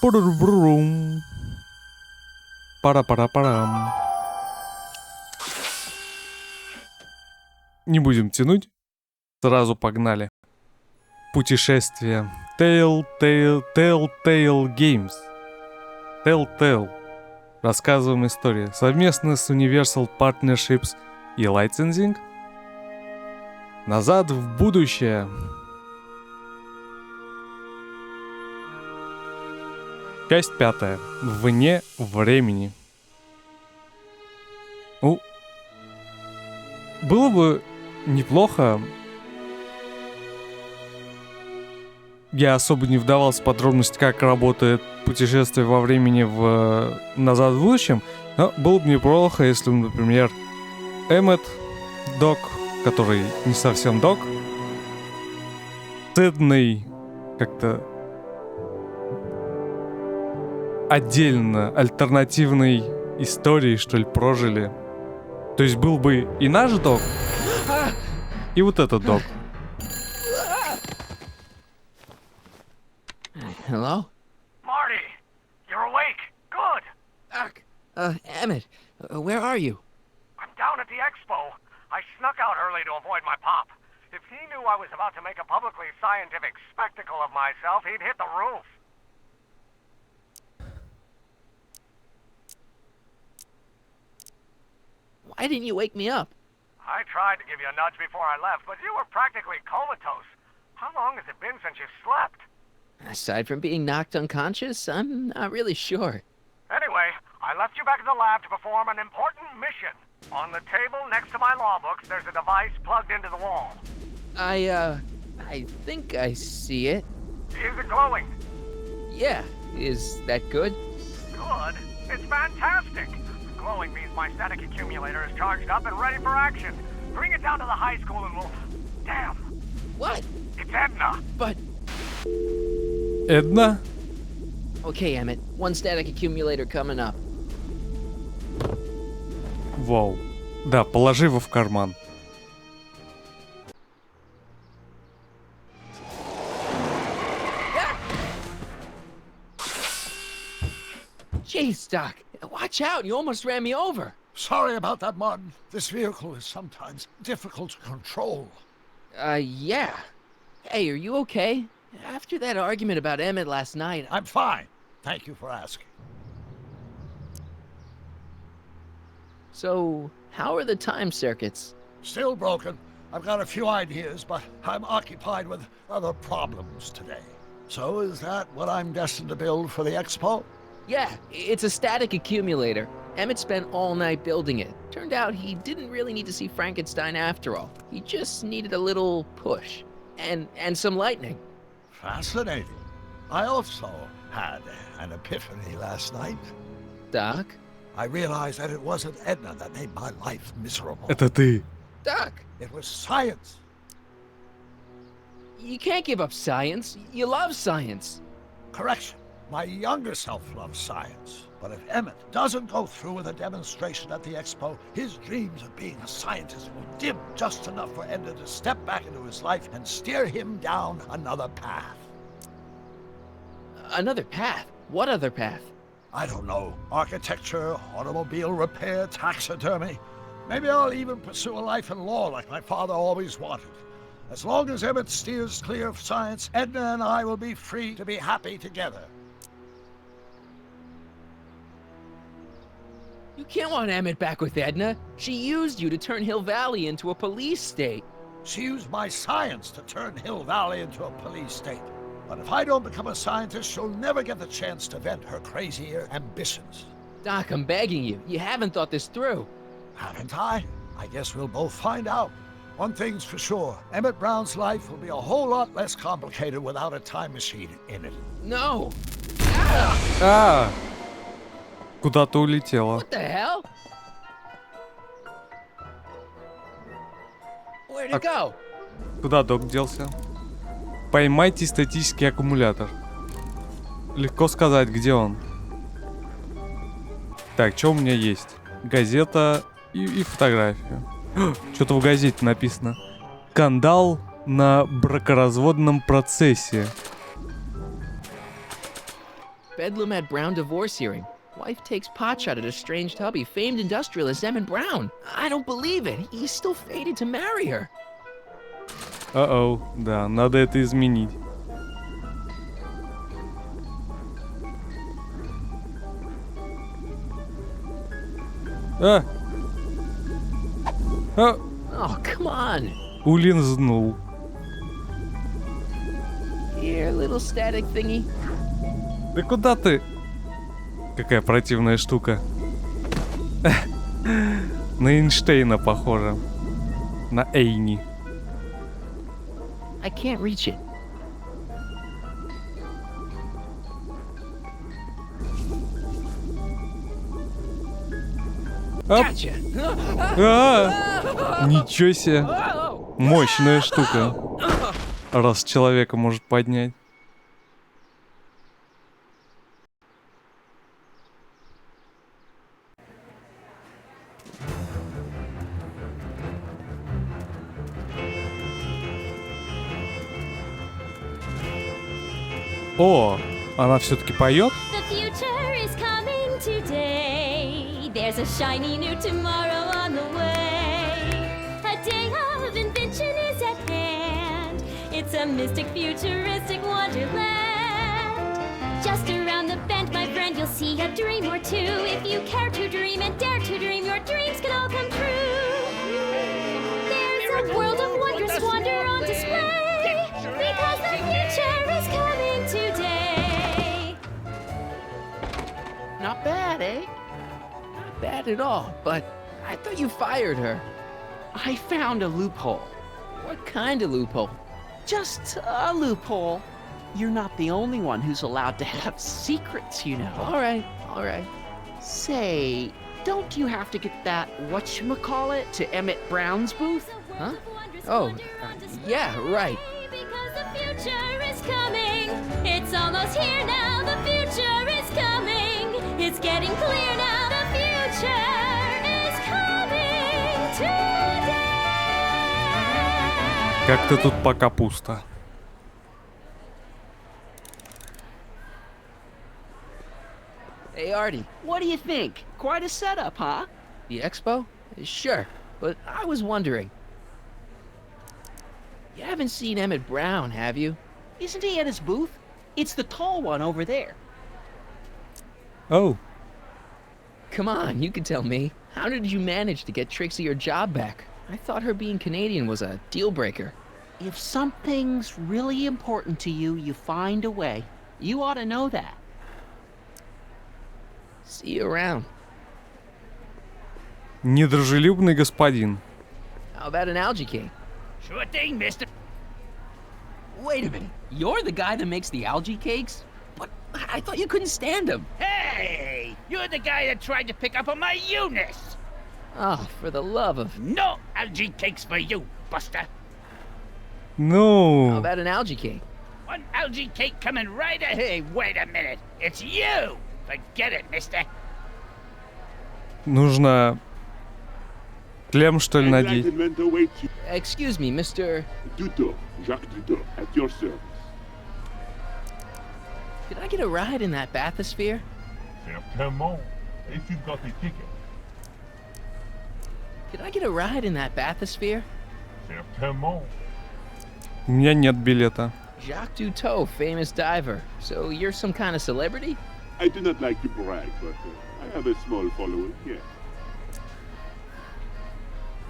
Пурурурум. Пара-пара-парам. Не будем тянуть. Сразу погнали. Путешествие. Telltale Games. Telltale. Рассказываем историю. Совместно с Universal Partnerships и Licensing. Назад в будущее. Часть 5. Вне времени. Было бы неплохо. Я особо не вдавался в подробности, как работает путешествие во времени в «Назад в будущем», но было бы неплохо, если, например, Эммет, Док, который не совсем Док, Сэдный как-то отдельно, альтернативной историей, что ли, прожили. То есть был бы и наш Док, и вот этот Док. Hello? Marty, you're awake. Good. Doc. Emmett, where are you? I'm down at the expo. I snuck out early to avoid my pop. If he knew I was about to make a publicly scientific spectacle of myself, he'd hit the roof. Why didn't you wake me up? I tried to give you a nudge before I left, but you were practically comatose. How long has it been since you slept? Aside from being knocked unconscious, I'm not really sure. Anyway, I left you back at the lab to perform an important mission. On the table next to my law books, there's a device plugged into the wall. I think I see it. Is it glowing? Yeah, is that good? Good? It's fantastic! Glowing means my static accumulator is charged up and ready for action. Bring it down to the high school and we'll... Damn! What? It's Edna! But... Эдна? Okay, Emmett, one static accumulator coming up. Вау. Да, положи его в карман. Jeez, Doc, watch out, you almost ran me over. Sorry about that, Martin. This vehicle is sometimes difficult to control. Yeah. Hey, are you okay? After that argument about Emmett last night... I'm fine. Thank you for asking. So, how are the time circuits? Still broken. I've got a few ideas, but I'm occupied with other problems today. So is that what I'm destined to build for the expo? Yeah, it's a static accumulator. Emmett spent all night building it. Turned out he didn't really need to see Frankenstein after all. He just needed a little push. And some lightning. Fascinating. I also had an epiphany last night. Doc? I realized that it wasn't Edna that made my life miserable. Это ты. Doc! It was science. You can't give up science. You love science. Correction. My younger self loves science. But if Emmett doesn't go through with a demonstration at the expo, his dreams of being a scientist will dim just enough for Edna to step back into his life and steer him down another path. Another path? What other path? I don't know. Architecture, automobile repair, taxidermy. Maybe I'll even pursue a life in law like my father always wanted. As long as Emmett steers clear of science, Edna and I will be free to be happy together. You can't want Emmett back with Edna. She used you to turn Hill Valley into a police state. She used my science to turn Hill Valley into a police state. But if I don't become a scientist, she'll never get the chance to vent her crazier ambitions. Doc, I'm begging you. You haven't thought this through. Haven't I? I guess we'll both find out. One thing's for sure. Emmett Brown's life will be a whole lot less complicated without a time machine in it. No! А, куда-то улетела. What the hell? Where'd it go? Куда Док делся? Поймайте статический аккумулятор. Легко сказать, где он. Так, что у меня есть? Газета и фотографию. Что-то в газете написано. Скандал на бракоразводном процессе. Bedlam at Brown divorce hearing. Wife takes potshot at estranged hubby, famed industrialist Emmett Brown. I don't believe it. He's still fated to marry her. О-оу, да, надо это изменить. А! А! Oh, come on. Улизнул. Here, little static thingy. Да куда ты? Какая противная штука. На Эйнштейна похоже. На Эйни. I can't reach it. Оп. Gotcha. А! Ничего себе. Oh. Мощная штука. Раз человека может поднять. О, она все-таки поет? The future is coming today. There's a shiny new tomorrow on the way. A day of invention is at hand. It's a mystic, futuristic wonderland. Just around the bend, my friend, you'll see a dream or two. If you care to dream and dare to dream, your dreams can all come true. There's a world of wondrous wonder on display. Because the future is coming today. Not bad, eh? Not bad at all, but I thought you fired her. I found a loophole. What kind of loophole? Just a loophole. You're not the only one who's allowed to have secrets, you know. All right, all right. Say, don't you have to get that whatchamacallit to Emmett Brown's booth? Huh? Oh, yeah, right. Because the future is coming. It's almost here now. The future is coming. It's getting clear now. The future is coming today. Как-то тут пока пусто. Hey, Artie, What do you think? Quite a setup, huh? the expo? Sure, but I was wondering. You haven't seen Emmett Brown, have you? Isn't he at his booth? It's the tall one over there. Oh, Come on, you can tell me. How did you manage to get Trixie her job back? I thought her being Canadian was a deal breaker. If something's really important to you, you find a way. You ought to know that. See you around. недружелюбный господин. How about an algae king? Sure thing, mister. Wait a minute. You're the guy that makes the algae cakes? But I thought you couldn't stand them. Hey, you're the guy that tried to pick up on my Eunice. Oh, for the love of... No algae cakes for you, Buster. How Ну, about an algae king? One algae cake coming right ahead. Hey, wait a minute. It's you. Forget it, mister. нужно шлем, что ли, надеть? Enlightenment awaits you. Excuse me, Mr... Duto, Jacques Duto, at your service. Could I get a ride in that bathysphere? Certainement, if you've got a ticket. Could I get a ride in that bathysphere? Certainement. У меня нет билета. Jacques Duteau, famous diver. So you're some kind of celebrity? I do not like to brag, but I have a small following, yes.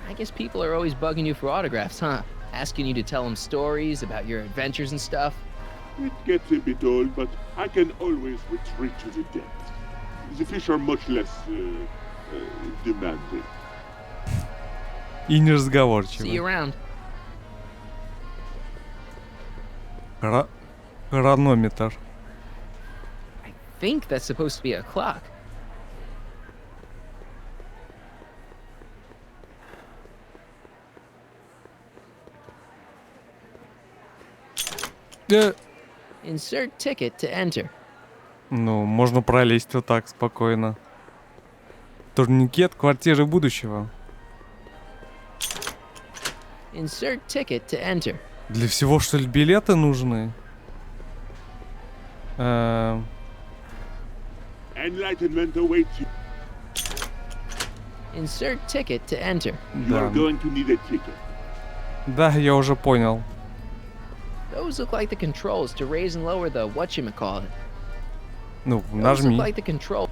I guess people are always bugging you for autographs, huh? Asking you to tell them stories about your adventures and stuff. It gets a bit old, but I can always retreat to the depths. The fish are much less demanding. И See you неразговорчивый. around. Хронометр. I think that's supposed to be a clock. Insert ticket to enter. Ну, можно пролезть вот так спокойно. Турникет квартиры будущего. Insert ticket to enter. Для всего, что ли, билеты нужны? Enlightenment awaits you. Insert ticket to enter. You are going to need a ticket. Да, я уже понял. Those look like the controls to raise and lower the whatchamacallit. Ну, Those look нажми. like the control.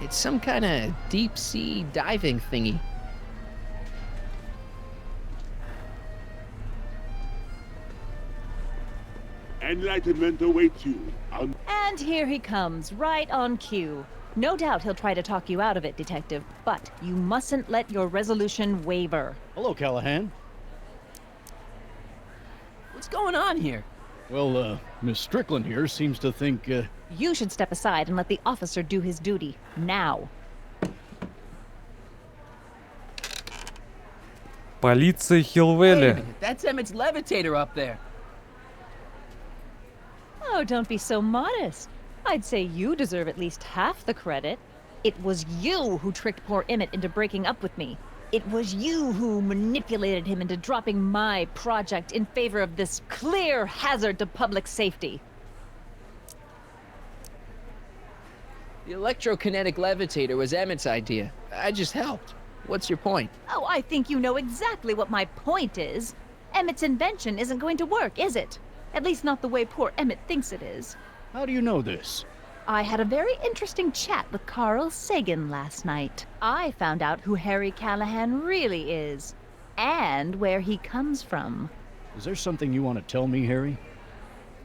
It's some kind of deep sea diving thingy. Enlightenment awaits you. And here he comes, right on cue. No doubt he'll try to talk you out of it, Detective, but you mustn't let your resolution waver. Hello, Callahan. What's going on here? Well, Miss Strickland here seems to think, You should step aside and let the officer do his duty. Now. Полиция Wait a Хилвелли. minute, that's Emmett's levitator up there. Oh, don't be so modest. I'd say you deserve at least half the credit. It was you who tricked poor Emmett into breaking up with me. It was you who manipulated him into dropping my project in favor of this clear hazard to public safety. The electrokinetic levitator was Emmett's idea. I just helped. What's your point? Oh, I think you know exactly what my point is. Emmett's invention isn't going to work, is it? At least not the way poor Emmett thinks it is. how do you know this? I had a very interesting chat with Carl Sagan last night. I found out who Harry Callahan really is, and where he comes from. Is there something you want to tell me, Harry?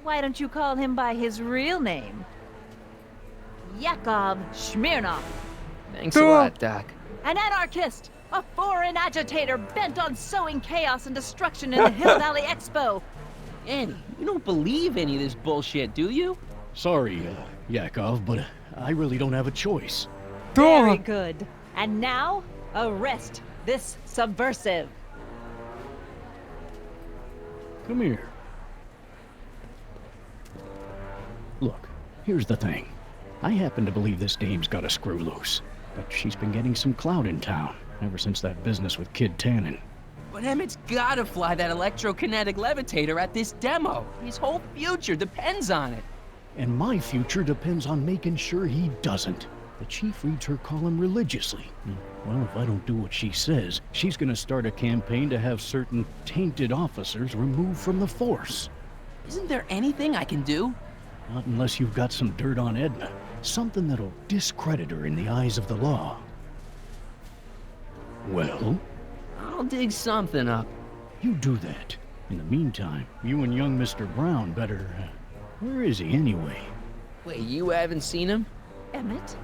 Why don't you call him by his real name? Yakov Smirnov, Thanks a lot, Doc. an anarchist, a foreign agitator bent on sowing chaos and destruction in the Hill Valley Expo. Annie, you don't believe any of this bullshit, do you? Sorry, Yakov, but I really don't have a choice. Very good. And now, arrest this subversive. Come here. Look, here's the thing. I happen to believe this dame's got a screw loose, but she's been getting some clout in town ever since that business with Kid Tannen. But Emmett's gotta fly that electrokinetic levitator at this demo. His whole future depends on it. And my future depends on making sure he doesn't. The chief reads her column religiously. Well, if I don't do what she says, she's gonna start a campaign to have certain tainted officers removed from the force. Isn't there anything I can do? Not unless you've got some dirt on Edna. Something that'll discredit her in the eyes of the law. Well, I'll dig something up. you do that. In the meantime, you and young Mr. Brown better... where is he anyway? Wait, you haven't seen him? Emmett?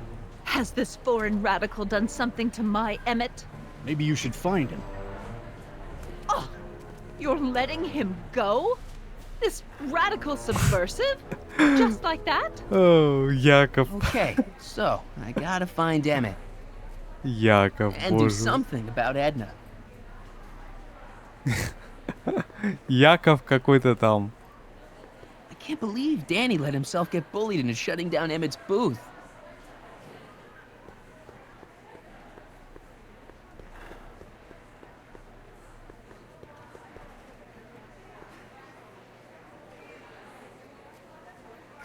Has this foreign radical done something to my Emmett? Maybe you should find him. Oh, you're letting him go? This radical subversive? Just like that? О, Яков. Okay, so I gotta find Emmett Яков, and do боже. something about Edna. Яков какой-то там. I can't believe Danny let himself get bullied into shutting down Emmett's booth.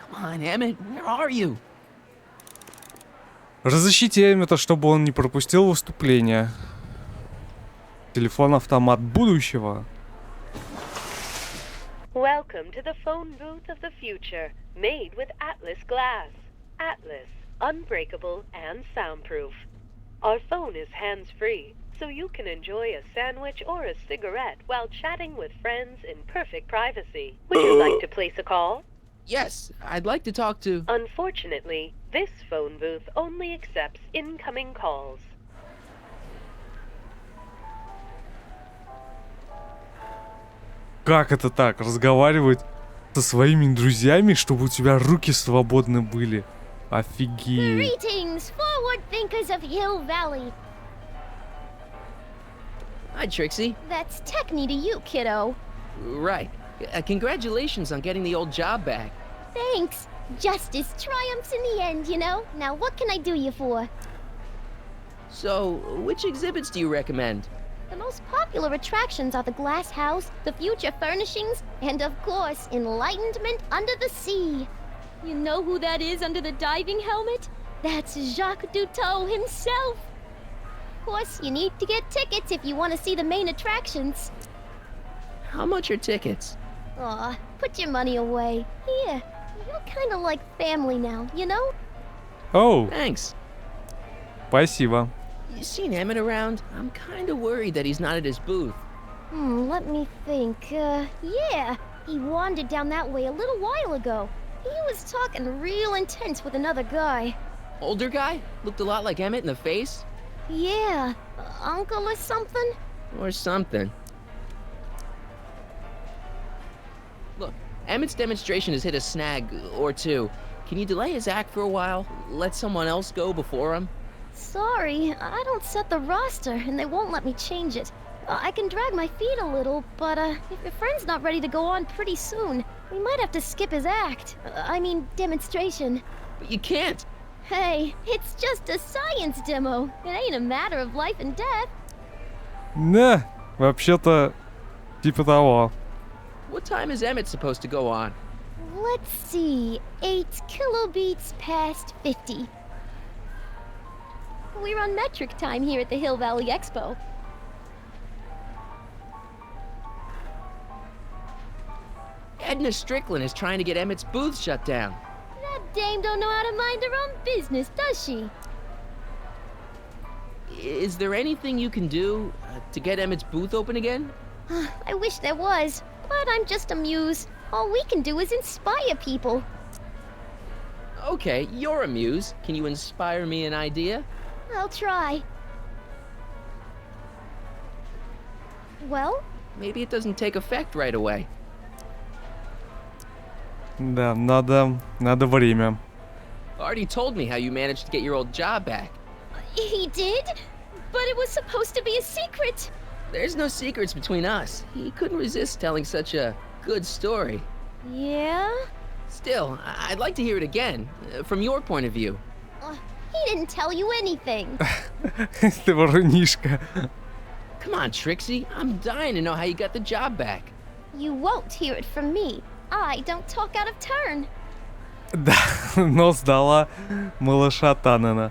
Come on, Emmett, where are you? Разыщите Эммета, чтобы он не пропустил выступление. Телефон-автомат будущего. Welcome to the phone booth of the future, made with Atlas glass. Atlas, unbreakable and soundproof. Our phone is hands-free, so you can enjoy a sandwich or a cigarette while chatting with friends in perfect privacy. Would you like to place a call? Yes, I'd like to talk to... Unfortunately, this phone booth only accepts incoming calls. Как это так? Разговаривать со своими друзьями, чтобы у тебя руки свободны были? Офигеть. Greetings, forward thinkers of Hill Valley. Hi, Trixie. That's Techne to you, kiddo. Right. Congratulations on getting the old job back. Thanks. Justice triumphs in the end, you know? Now what can I do you for? So, which exhibits do you recommend? The most popular attractions are the Glass House, the Future Furnishings, and of course, Enlightenment Under the Sea. You know who that is under the diving helmet? That's Jacques Duteau himself. Of course, you need to get tickets if you want to see the main attractions. How much are tickets? Aw, put your money away. Here, you're kind of like family now, you know? Оу, Thanks. спасибо. You seen Emmett around? I'm kind of worried that he's not at his booth. Let me think. Yeah, he wandered down that way a little while ago. He was talking real intense with another guy. Older guy? Looked a lot like Emmett in the face? Yeah, uncle or something? Or something. Look, Emmett's demonstration has hit a snag or two. Can you delay his act for a while? Let someone else go before him? Sorry, I don't set the roster, and they won't let me change it. I can drag my feet a little, but if your friend's not ready to go on pretty soon, we might have to skip his act. I mean, demonstration. But you can't. Hey, it's just a science demo. It ain't a matter of life and death. Да, вообще-то, типа того. What time is Emmett supposed to go on? Let's see, 8 kilobeats past 50. We're on metric time here at the Hill Valley Expo. Edna Strickland is trying to get Emmett's booth shut down. That dame don't know how to mind her own business, does she? Is there anything you can do to get Emmett's booth open again? I wish there was, but I'm just a muse. All we can do is inspire people. Okay, you're a muse. Can you inspire me an idea? I'll try. Well? Maybe it doesn't take effect right away. Да, надо время. Artie told me how you managed to get your old job back. He did? But it was supposed to be a secret. There's no secrets between us. He couldn't resist telling such a good story. Yeah? Still, I'd like to hear it again, from your point of view. He didn't tell you anything. Ты врунишка. Come on, Trixie. I'm dying to know how you got the job back. You won't hear it from me. I don't talk out of turn. Да, но сдала малыша Таннена.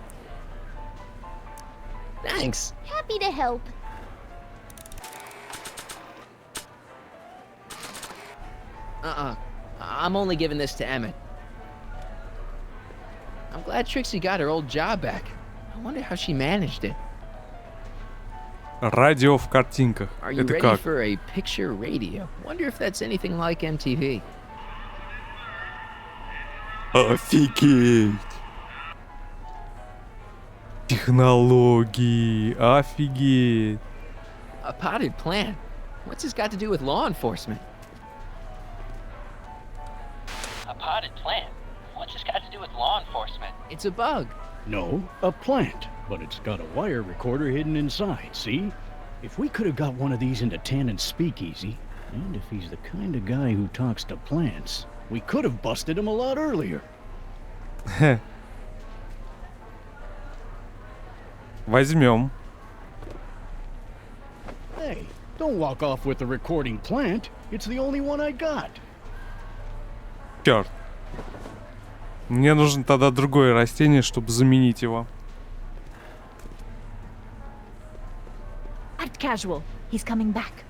Thanks. Happy to help. I'm only giving this to Emmett. I'm glad Trixie got her old job back. I wonder how she managed it. Радио в картинках. Are you Это ready как? for a picture radio? Wonder if that's anything like MTV. Офигеть! Технологии, офигеть! A potted plant? What's this got to do with law enforcement? A potted plant? What's this got to do with law enforcement? It's a bug. No, a plant, but it's got a wire recorder hidden inside, see? If we could have got one of these into Tannen's speakeasy, and if he's the kind of guy who talks to plants, we could have busted him a lot earlier. Возьмем. Hey, don't walk off with the recording plant. It's the only one I got. Черт. Мне нужно тогда другое растение, чтобы заменить его. Act casual. He's coming back.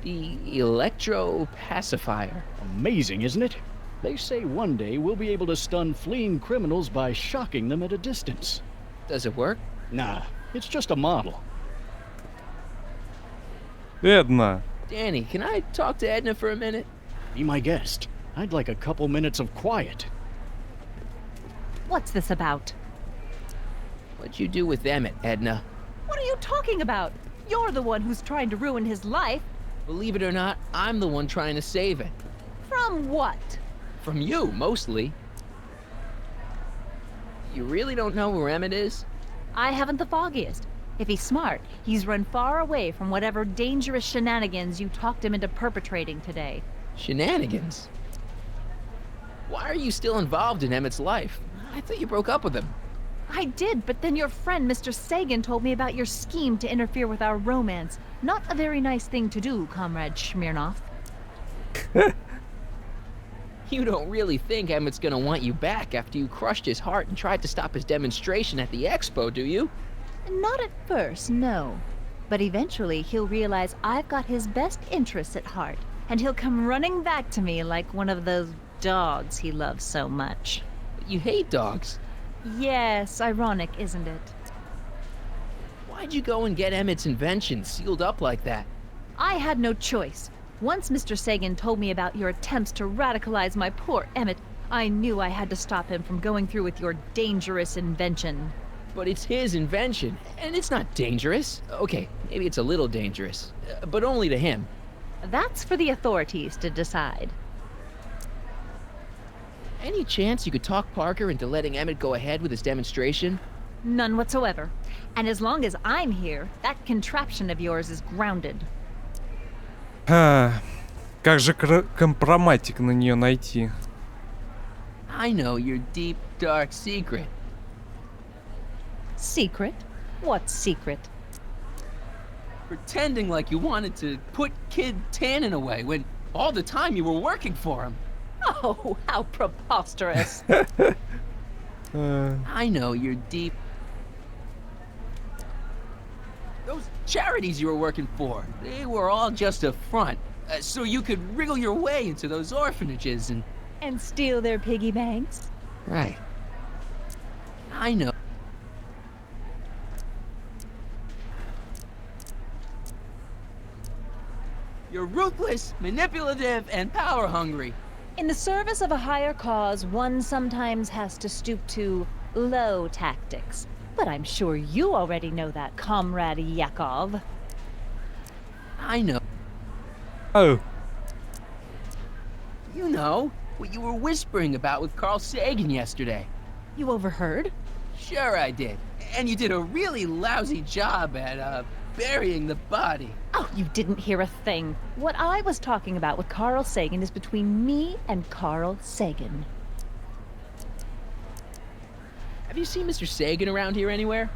The electro pacifier. Amazing, isn't it? They say one day we'll be able to stun fleeing criminals by shocking them at a distance. Does it work? Nah, it's just a model. Эдна. Danny, can I talk to Edna for a minute? Be my guest. I'd like a couple minutes of quiet. What's this about? What'd you do with Emmett, Edna? What are you talking about? You're the one who's trying to ruin his life. Believe it or not, I'm the one trying to save it. From what? From you, mostly. You really don't know where Emmett is? I haven't the foggiest. If he's smart, he's run far away from whatever dangerous shenanigans you talked him into perpetrating today. Shenanigans? Why are you still involved in Emmett's life? I thought you broke up with him. I did, but then your friend Mr. Sagan told me about your scheme to interfere with our romance. Not a very nice thing to do, Comrade Smirnov. You don't really think Emmett's gonna want you back after you crushed his heart and tried to stop his demonstration at the expo, do you? Not at first, no. But eventually he'll realize I've got his best interests at heart, and he'll come running back to me like one of those dogs he loves so much. You hate dogs. Yes, ironic, isn't it? Why'd you go and get Emmett's invention sealed up like that? I had no choice. Once Mr. Sagan told me about your attempts to radicalize my poor Emmett, I knew I had to stop him from going through with your dangerous invention. But it's his invention, and it's not dangerous. Okay, maybe it's a little dangerous, but only to him. That's for the authorities to decide. Any chance you could talk Parker into letting Emmett go ahead with his demonstration? None whatsoever. And as long as I'm here, that contraption of yours is grounded. Как же компроматик на нее найти? I know your deep, dark secret. Secret? What secret? Pretending like you wanted to put Kid Tannen away when all the time you were working for him. Oh, how preposterous. I know your deep... Those charities you were working for, they were all just a front, so you could wriggle your way into those orphanages and... And steal their piggy banks? Right. I know. You're ruthless, manipulative, and power-hungry. In the service of a higher cause, one sometimes has to stoop to low tactics. But I'm sure you already know that, Comrade Yakov. I know. Oh. You know, what you were whispering about with Carl Sagan yesterday. You overheard? Sure I did. And you did a really lousy job at, burying the body. Oh, you didn't hear a thing. What I was talking about with Carl Sagan is between me and Carl Sagan. Have you seen Mr. Sagan around here anywhere?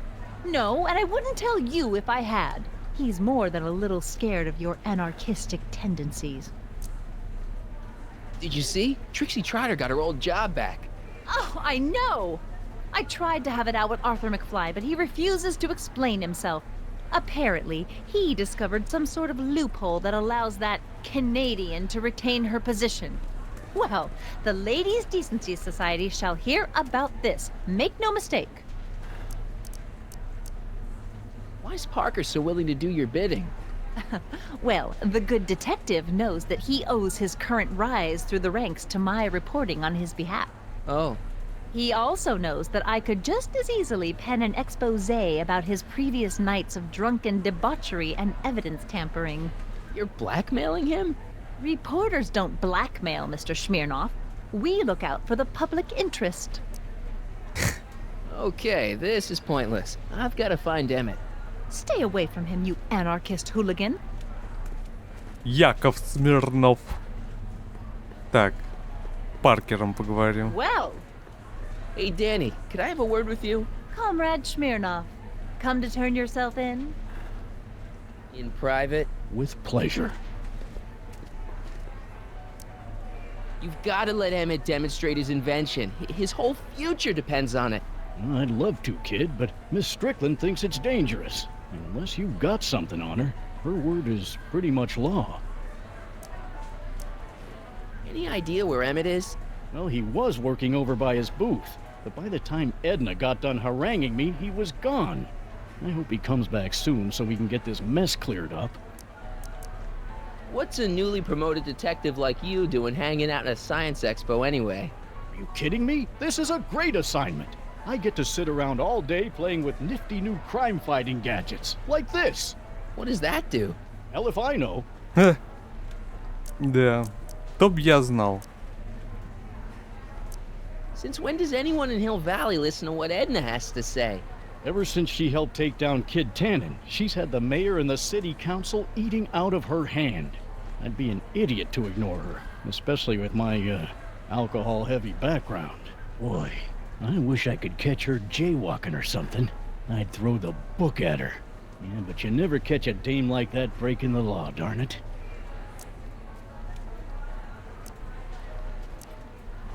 No, and I wouldn't tell you if I had. He's more than a little scared of your anarchistic tendencies. Did you see? Trixie Trotter got her old job back. Oh, I know! I tried to have it out with Arthur McFly, but he refuses to explain himself. Apparently, he discovered some sort of loophole that allows that Canadian to retain her position. Well, the Ladies' Decency Society shall hear about this. Make no mistake. Why is Parker so willing to do your bidding? Well, the good detective knows that he owes his current rise through the ranks to my reporting on his behalf. Oh. He also knows that I could just as easily pen an exposé about his previous nights of drunken debauchery and evidence tampering. You're blackmailing him? Reporters don't blackmail, Mr. Smirnoff. We look out for the public interest. Okay, this is pointless. I've got to find Emmett. Stay away from him, you anarchist hooligan. Яков Смирнов. Так, Паркером поговорим. Well. Hey, Danny, could I have a word with you? Comrade Smirnoff, come to turn yourself in? In private? With pleasure. You've got to let Emmett demonstrate his invention. His whole future depends on it. I'd love to, kid, but Miss Strickland thinks it's dangerous. Unless you've got something on her, her word is pretty much law. Any idea where Emmett is? Well, he was working over by his booth, but by the time Edna got done haranguing me, he was gone. I hope he comes back soon so we can get this mess cleared up. What's a newly promoted detective like you doing hanging out at a science expo anyway? Are you kidding me? This is a great assignment. I get to sit around all day playing with nifty new crime-fighting gadgets, like this. What does that do? Hell if I know. Да, то б я знал. Since when does anyone in Hill Valley listen to what Edna has to say? Ever since she helped take down Kid Tannen, she's had the mayor and the city council eating out of her hand. I'd be an idiot to ignore her, especially with my, alcohol-heavy background. Boy, I wish I could catch her jaywalking or something. I'd throw the book at her. Yeah, but you never catch a dame like that breaking the law, darn it.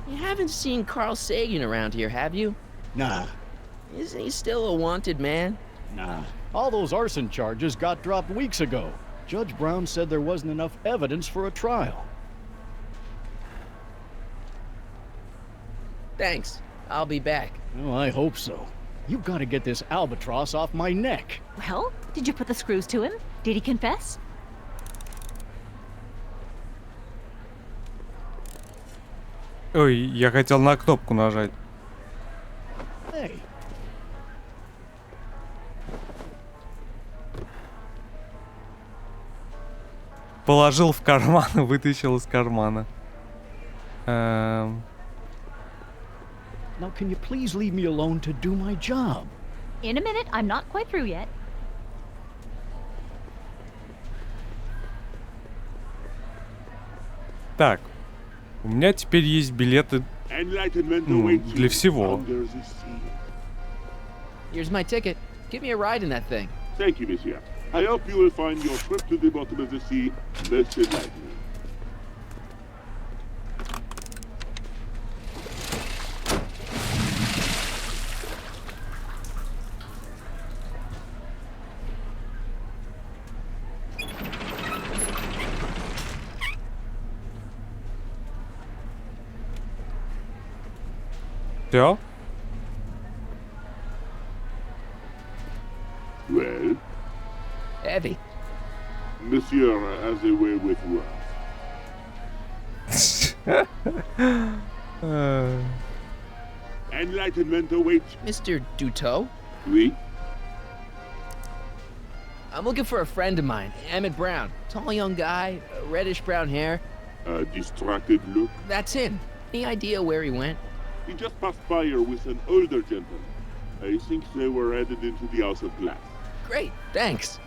You haven't seen Carl Sagan around here, have you? Nah, Isn't he still a wanted man? nah. All those arson charges got dropped weeks ago. Judge Brown said there wasn't enough evidence for a trial. Thanks. I'll be back. Well, I hope so. You gotta get this albatross off my neck. Well, did you put the screws to him? Did he confess? Ой, я хотел на кнопку нажать. Hey, Положил в карман и вытащил из кармана. now can you please leave me alone to do my job? In a minute, I'm not quite through yet. Так, у меня теперь есть билеты Enlightenment Ну, awaits для you всего. under the sea. Here's my ticket. Give me a ride in that thing. Thank you, monsieur. I hope you will find your trip to the bottom of the sea most enlightening. Все? Well, Heavy. monsieur has a way with words. Enlightenment awaits. Mr. Duteau? Oui? I'm looking for a friend of mine, Emmett Brown. Tall young guy, reddish brown hair. A distracted look. That's him. Any idea where he went? He just passed by here with an older gentleman. I think they were headed into the House of Glass. Great, thanks.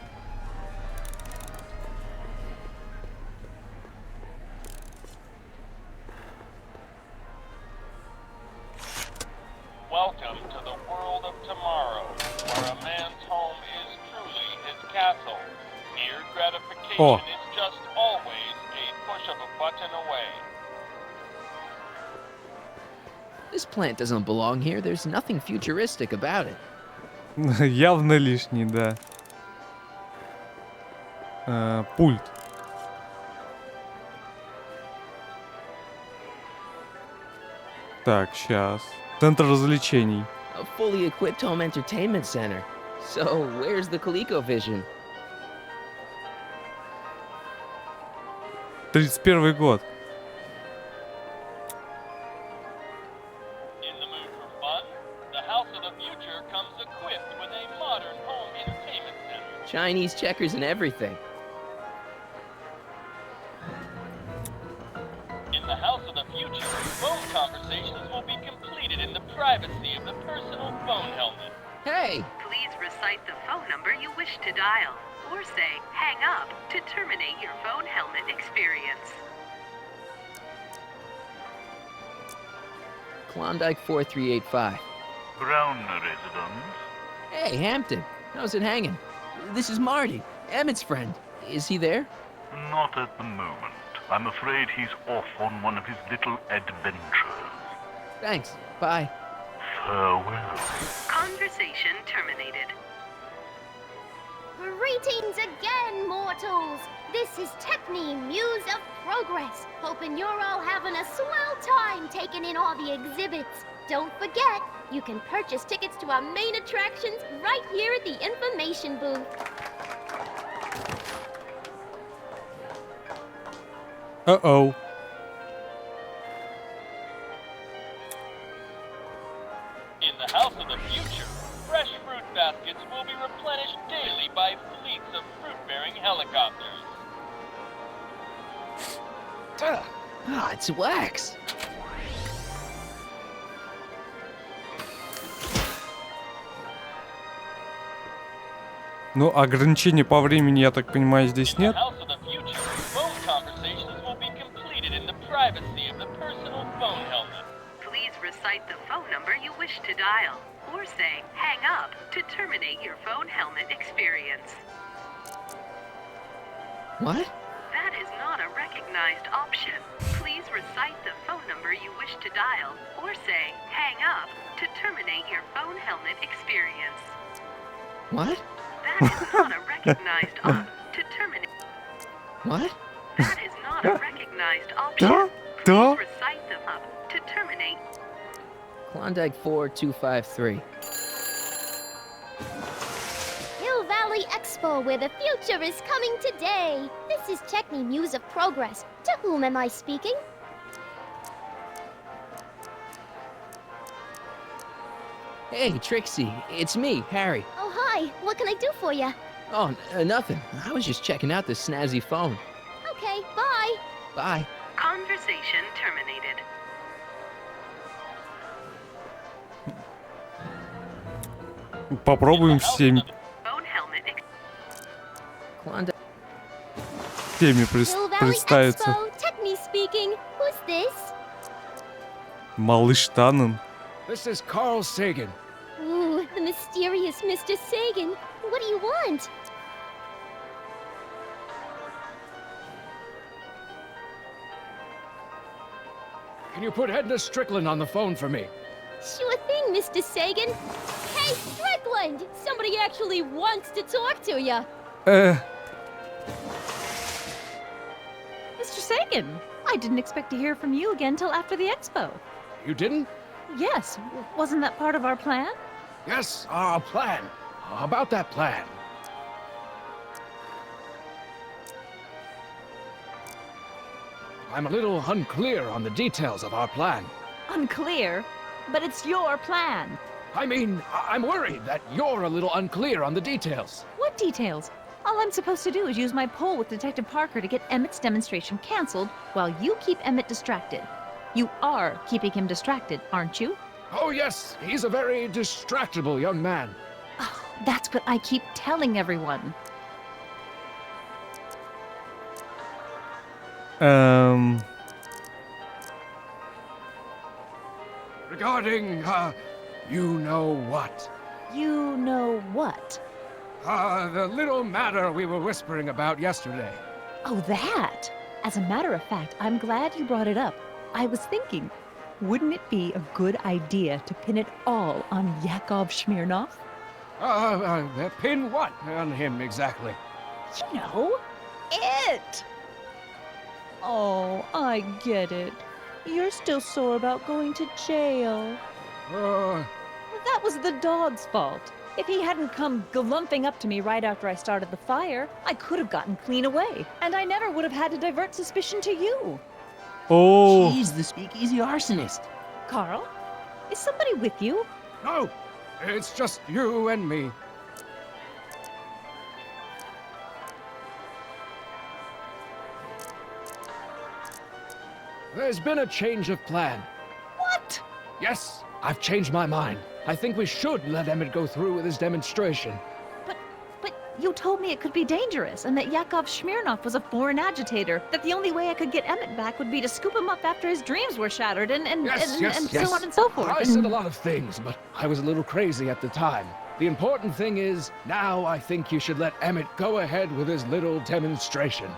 Welcome to the world of tomorrow, where a man's home is truly his castle. Mere gratification Oh. is just always a push of a button away. This plant doesn't belong here. There's nothing futuristic about it. Явно лишний, да. Пульт. Так, сейчас. Центр развлечений. A fully equipped home entertainment center. So, where's the ColecoVision? 31 год. In the mood for fun? The House of the Future comes equipped with a modern home entertainment center. Chinese checkers and everything. In the House of the Future, phone conversations will be completed in the privacy of the personal phone helmet. Hey! Please recite the phone number you wish to dial, or say hang up to terminate your phone helmet experience. Klondike 4385. Brown residence? Hey, Hampton. How's it hanging? This is Marty, Emmett's friend. Is he there? Not at the moment. I'm afraid he's off on one of his little adventures. Thanks. Bye. Farewell. Conversation terminated. Greetings again, mortals! This is Techne, Muse of Progress. Hoping you're all having a swell time taking in all the exhibits. Don't forget, you can purchase tickets to our main attractions right here at the information booth. Uh-oh. In the House of the Future, fresh fruit baskets will be replenished daily by fleets of fruit-bearing helicopters. Ah, it's wax. Ну, ограничений по времени, я так понимаю, здесь In the нет. House of the Future, phone conversations will be completed in the privacy of the personal phone helmet. Please recite the phone number you wish to dial, or say hang up to terminate your phone helmet experience. What? That is not a recognized option. Please recite the phone number you wish to dial or say hang up to terminate your phone helmet experience. What? That is not a recognized to terminate. What? That is not a recognized option. Да? Please Да? recite them up to terminate. Klondike 4253. Hill Valley Expo, where the future is coming today. This is Checkney News of Progress. To whom am I speaking? Hey, Trixie, it's me, Harry. Oh, hi. What can I do for you? Oh, nothing. I was just checking out this snazzy phone. Okay, bye. Bye. Conversation terminated. Попробуем всеми, Phone helmet Klondike. всеми Hill Valley представиться. Expo, Techney speaking. Who's this? Малыш Таннен. This is Carl Sagan. Ooh, the mysterious Mr. Sagan. What do you want? Can you put Edna Strickland on the phone for me? Sure thing, Mr. Sagan. Hey, Strickland! Somebody actually wants to talk to you. Mr. Sagan, I didn't expect to hear from you again till after the expo. You didn't? Yes, wasn't that part of our plan? Yes, our plan. How about that plan? I'm a little unclear on the details of our plan. Unclear, but it's your plan. I mean, I'm worried that you're a little unclear on the details. What details? All I'm supposed to do is use my poll with Detective Parker to get Emmett's demonstration canceled while you keep Emmett distracted. You are keeping him distracted, aren't you? Oh yes, he's a very distractible young man. Oh, that's what I keep telling everyone. Regarding, you know what? You know what? The little matter we were whispering about yesterday. Oh, that! As a matter of fact, I'm glad you brought it up. I was thinking, wouldn't it be a good idea to pin it all on Yakov Smirnov? Pin what on him exactly? You know, it! Oh, I get it. You're still sore about going to jail. That was the dog's fault. If he hadn't come glumping up to me right after I started the fire, I could have gotten clean away, and I never would have had to divert suspicion to you. Oh. She's the speakeasy arsonist. Carl, is somebody with you? No, it's just you and me. There's been a change of plan. What? Yes, I've changed my mind. I think we should let Emmett go through with his demonstration. But you told me it could be dangerous, and that Yakov Smirnov was a foreign agitator, that the only way I could get Emmett back would be to scoop him up after his dreams were shattered, and so on and so forth. I said a lot of things, but I was a little crazy at the time. The important thing is, now I think you should let Emmett go ahead with his little demonstration.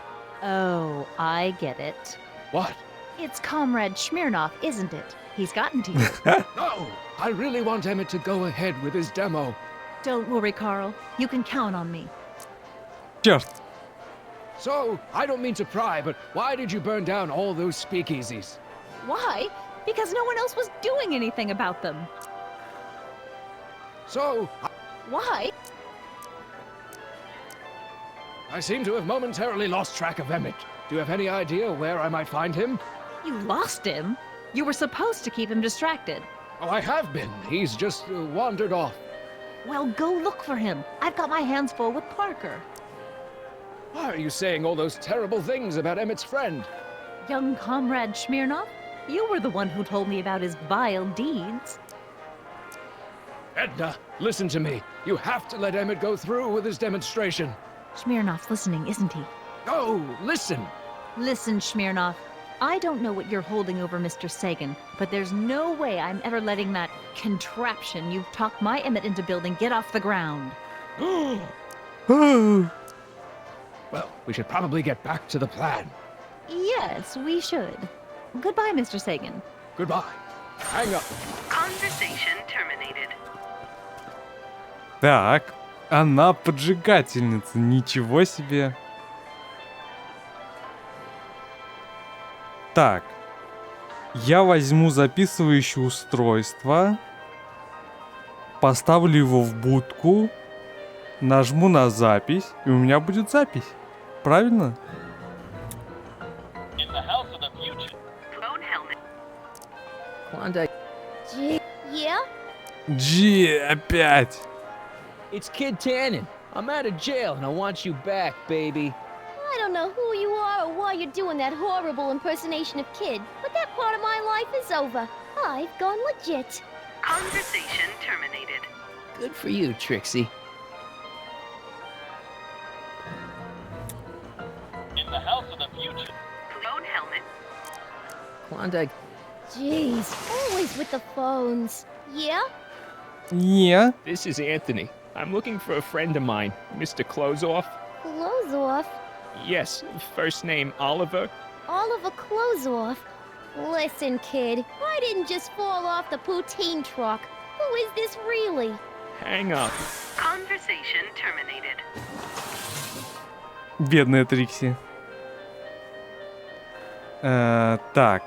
Oh, I get it. What? It's Comrade Smirnov, isn't it? He's gotten to you. No! I really want Emmett to go ahead with his demo. Don't worry, Carl. You can count on me. Черт. So, I don't mean to pry, but why did you burn down all those speakeasies? Why? Because no one else was doing anything about them. So, Why? I seem to have momentarily lost track of Emmett. Do you have any idea where I might find him? You lost him? You were supposed to keep him distracted. Oh, I have been. He's just wandered off. Well, go look for him. I've got my hands full with Parker. Why are you saying all those terrible things about Emmett's friend? Young Comrade Smirnov, you were the one who told me about his vile deeds. Edna, listen to me. You have to let Emmett go through with his demonstration. Smirnov's listening, isn't he? No, listen. Listen, Smirnov. I don't know what you're holding over Mr. Sagan, but there's no way I'm ever letting that contraption you've talked my Emmett into building get off the ground. Well, we should probably get back to the plan. Yes, we should. Goodbye, Mr. Sagan. Goodbye. Hang up. Conversation terminated. Так, она поджигательница, ничего себе. Так, я возьму записывающее устройство, поставлю его в будку, нажму на запись, и у меня будет запись. Правильно? In the house of the future. Phone helmet. Klondike, Yeah? Джи, опять. it's Kid Tannen. I'm out of jail and I want you back, baby. I don't know who you are or why you're doing that horrible impersonation of Kid, but that part of my life is over. I've gone legit. Conversation terminated. Good for you, Trixie. In the house of the future. Phone helmet. Klondike, Jeez, always with the phones. Yeah? Не. This is Anthony. I'm looking for a friend of mine, Mr. Closeoff. Clothes off? Yes, first name Oliver. Oliver Clothes off? Listen, kid, I didn't just fall off the poutine truck. Who is this really? Hang up. Conversation terminated. Бедная Трикси. Так.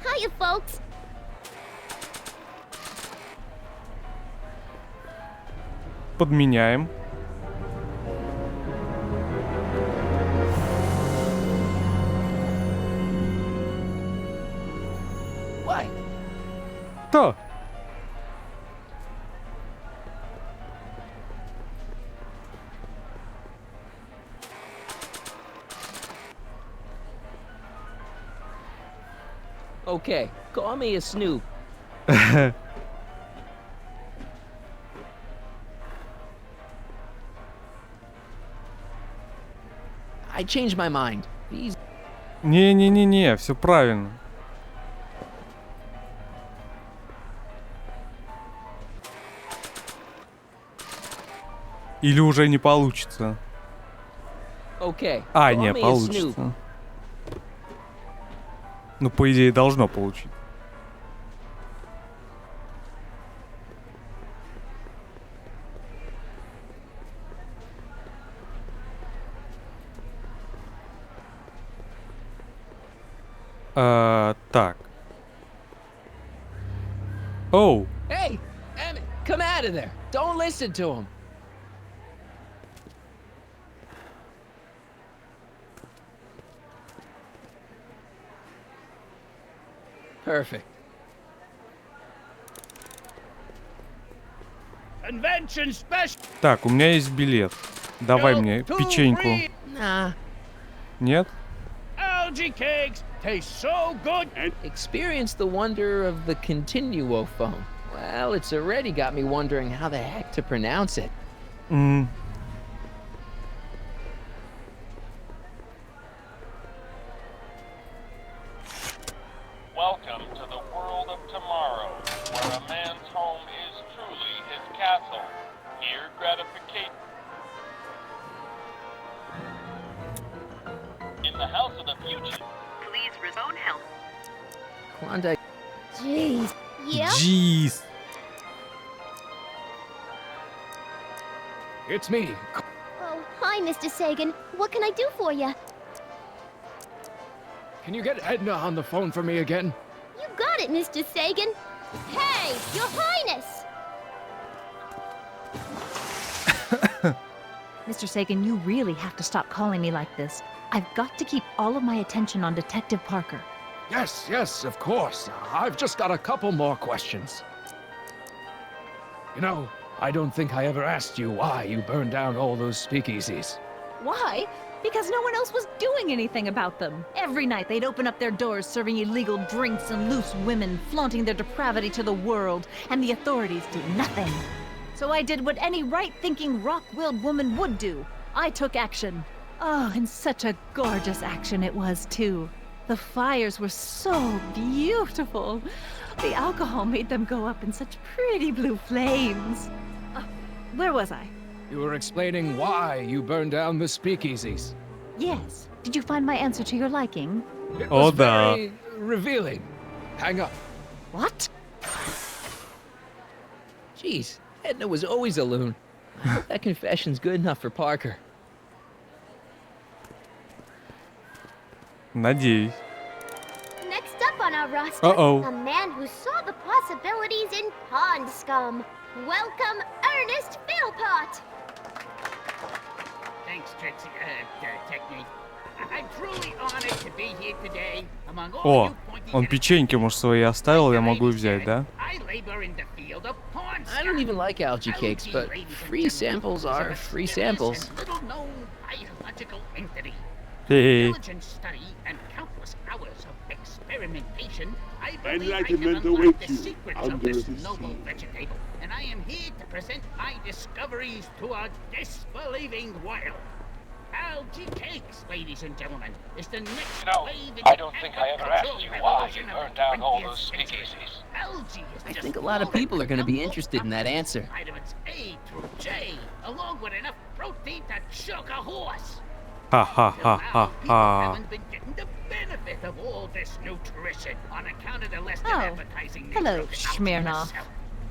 Hiya, folks. Подменяем. what? Кто? Okay, call me a snoop. I changed my mind. He's Не-не-не-не, все правильно. Или уже не получится? okay. А, call не, me a snoop. получится. Ну, по идее, должно получиться. Так. Оу. Hey, Emmett, come out of there. Don't listen to him. Perfect. Convention special. Так, у меня есть билет. Давай мне печеньку. Nah. Нет? Algae cakes taste so good. Experience the wonder of the continuo phone. Well, it's already got me wondering how the heck to pronounce it. Welcome to the world of tomorrow, where a man's home is truly his castle. Here, gratification. In the house of the future. Please phone help. Klondike. Jeez. Yeah? Jeez. It's me. Oh, hi, Mr. Sagan. What can I do for you? Can you get Edna on the phone for me again? You got it, Mr. Sagan. Hey, Your Highness! Mr. Sagan, you really have to stop calling me like this. I've got to keep all of my attention on Detective Parker. Yes, yes, of course. I've just got a couple more questions. You know, I don't think I ever asked you why you burned down all those speakeasies. Why? Because no one else was doing anything about them. Every night they'd open up their doors serving illegal drinks and loose women, flaunting their depravity to the world, and the authorities did nothing. So I did what any right-thinking, rock-willed woman would do. I took action. Oh, and such a gorgeous action it was, too. The fires were so beautiful. The alcohol made them go up in such pretty blue flames. Where was I? You were explaining why you burned down the speakeasies. Yes. Did you find my answer to your liking? It Oh, was very revealing. Hang up. What? Jeez, Edna was always a loon. I hope that confession's good enough for Parker. Надеюсь. Next up on our roster, Uh-oh. a man who saw the possibilities in pond scum. Welcome, Ernest Philpott. Thanks, Trixie, Technique. I'm truly honored to be here today among all О, you pointy он печеньки, может, свои оставил, я могу взять, да? I labor in the field of pawn I don't even like algae cakes, but free samples are free samples. little known biological entity. Хе-хе. Diligent study and countless hours of experimentation, I believe I have Enlightenment unlocked awaits the you secrets under of this the noble sea. vegetable, and I am here to present my discoveries to a disbelieving world. Algae cakes, ladies and gentlemen, is the next wave in I don't think I ever asked you why you revolution of burned the down all 20th those century. speakeasies. Algae is I just think a lot of people are going to be interested in that answer. vitamins A through J, along with enough protein to choke a horse. Ха-ха-ха-ха-ха. Haven't been getting the benefit of all this nutrition on account of the less than Oh, advertising nature hello, of the algae Smirnoff. itself.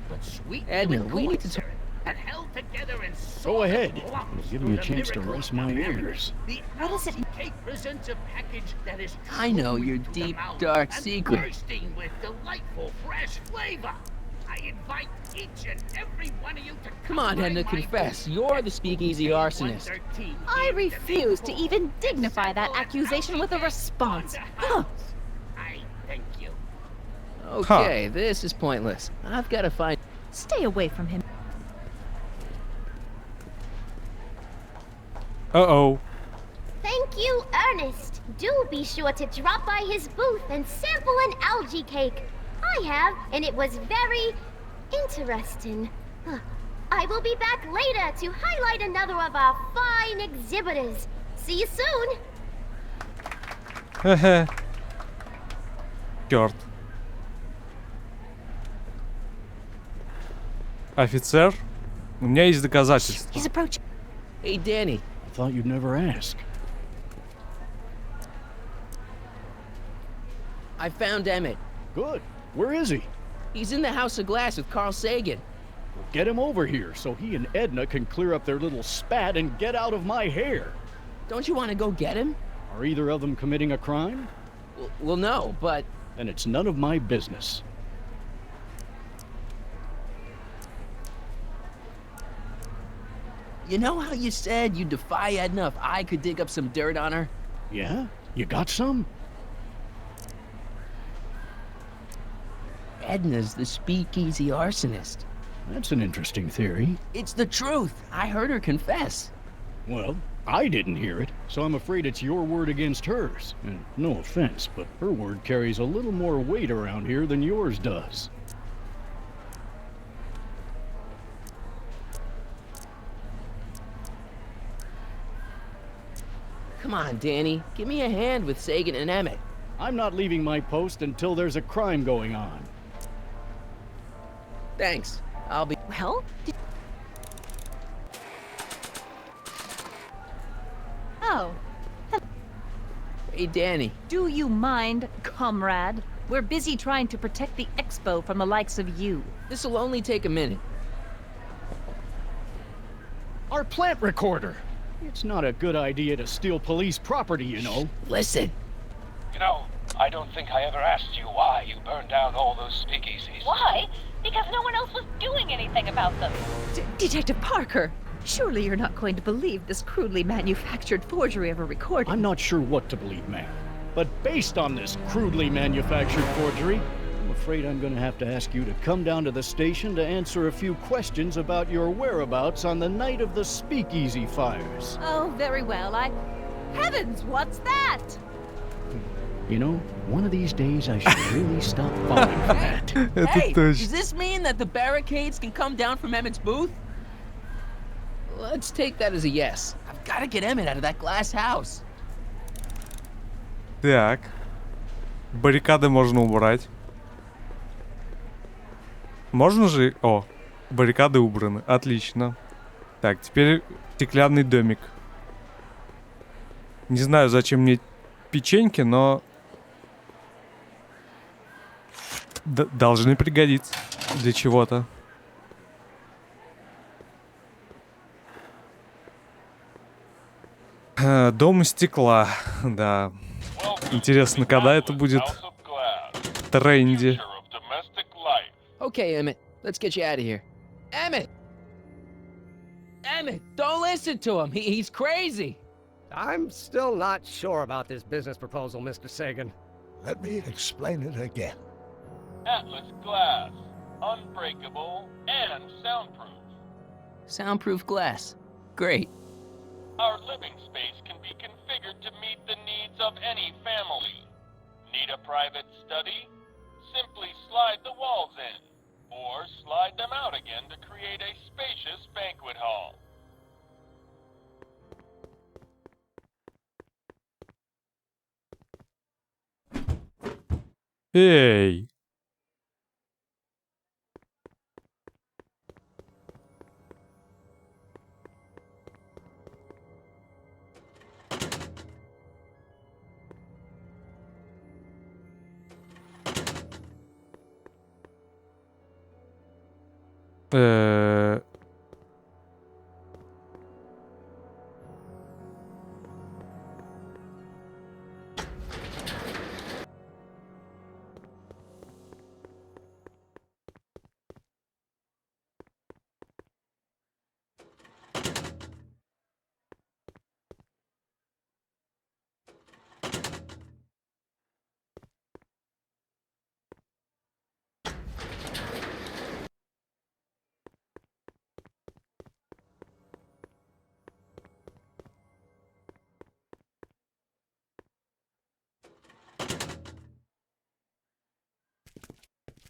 But sweet Edna, we need to syrup and held together in Go ahead. lumps Give me a through the chance to miracle rest of my memory. ears. The What is it? algae cake presents a package that is I know truly your to the deep, mouth dark and secret. bursting with delightful fresh flavor. I invite each and every one of you to Come on, Edna, my confess. booth You're at the speakeasy arsonist. 113 I in the refuse to neighborhood. even dignify that accusation with a response. Huh. I thank you. Okay, this is pointless. I've got to find... Stay away from him. Uh-oh. Thank you, Ernest. Do be sure to drop by his booth and sample an algae cake. I have, and it was very interesting. I will be back later to highlight another of our fine exhibitors. See you soon. Хе-хе. Черт. Офицер, у меня есть доказательства. He's approaching. Hey, Danny. I thought you'd never ask. I found Emmett. Good. Where is he? He's in the House of Glass with Carl Sagan. Get him over here so he and Edna can clear up their little spat and get out of my hair. Don't you want to go get him? Are either of them committing a crime? Well, no, but... Then it's none of my business. You know how you said you'd defy Edna if I could dig up some dirt on her? Yeah? You got some? Edna's the speakeasy arsonist. That's an interesting theory. It's the truth. I heard her confess. Well, I didn't hear it, so I'm afraid it's your word against hers. And no offense, but her word carries a little more weight around here than yours does. Come on, Danny. Give me a hand with Sagan and Emmett. I'm not leaving my post until there's a crime going on. Thanks. I'll be... Well, Oh. Hey, Danny. Do you mind, comrade? We're busy trying to protect the expo from the likes of you. This'll only take a minute. Our plant recorder! It's not a good idea to steal police property, you know. Listen. You know, I don't think I ever asked you why you burned down all those speakeasies. Why? Because no one else was doing anything about them. Detective Parker, surely you're not going to believe this crudely manufactured forgery of a recording. I'm not sure what to believe, ma'am. But based on this crudely manufactured forgery, I'm afraid I'm going to have to ask you to come down to the station to answer a few questions about your whereabouts on the night of the speakeasy fires. Oh, very well. Heavens, what's that? You know, one of these days I should really stop falling for that. Hey, does this mean that the barricades can come down from Emmett's booth? Let's take that as a yes. I've got to get Emmett out of that glass house. Так. Баррикады можно убрать. Можно же... О, баррикады убраны. Отлично. Так, теперь стеклянный домик. Не знаю, зачем мне печеньки, но... должны пригодиться для чего-то. Дом из стекла, да. Интересно, когда это будет в тренде. Okay, Emmett, let's get you out of here. Emmett! Emmett, don't listen to him. He's crazy. I'm still not sure about this business proposal, Mr. Sagan. Let me explain it again. Atlas glass, unbreakable and soundproof. Soundproof glass. Great. Our living space can be configured to meet the needs of any family. Need a private study? Simply slide the walls in, or slide them out again to create a spacious banquet hall. Эй!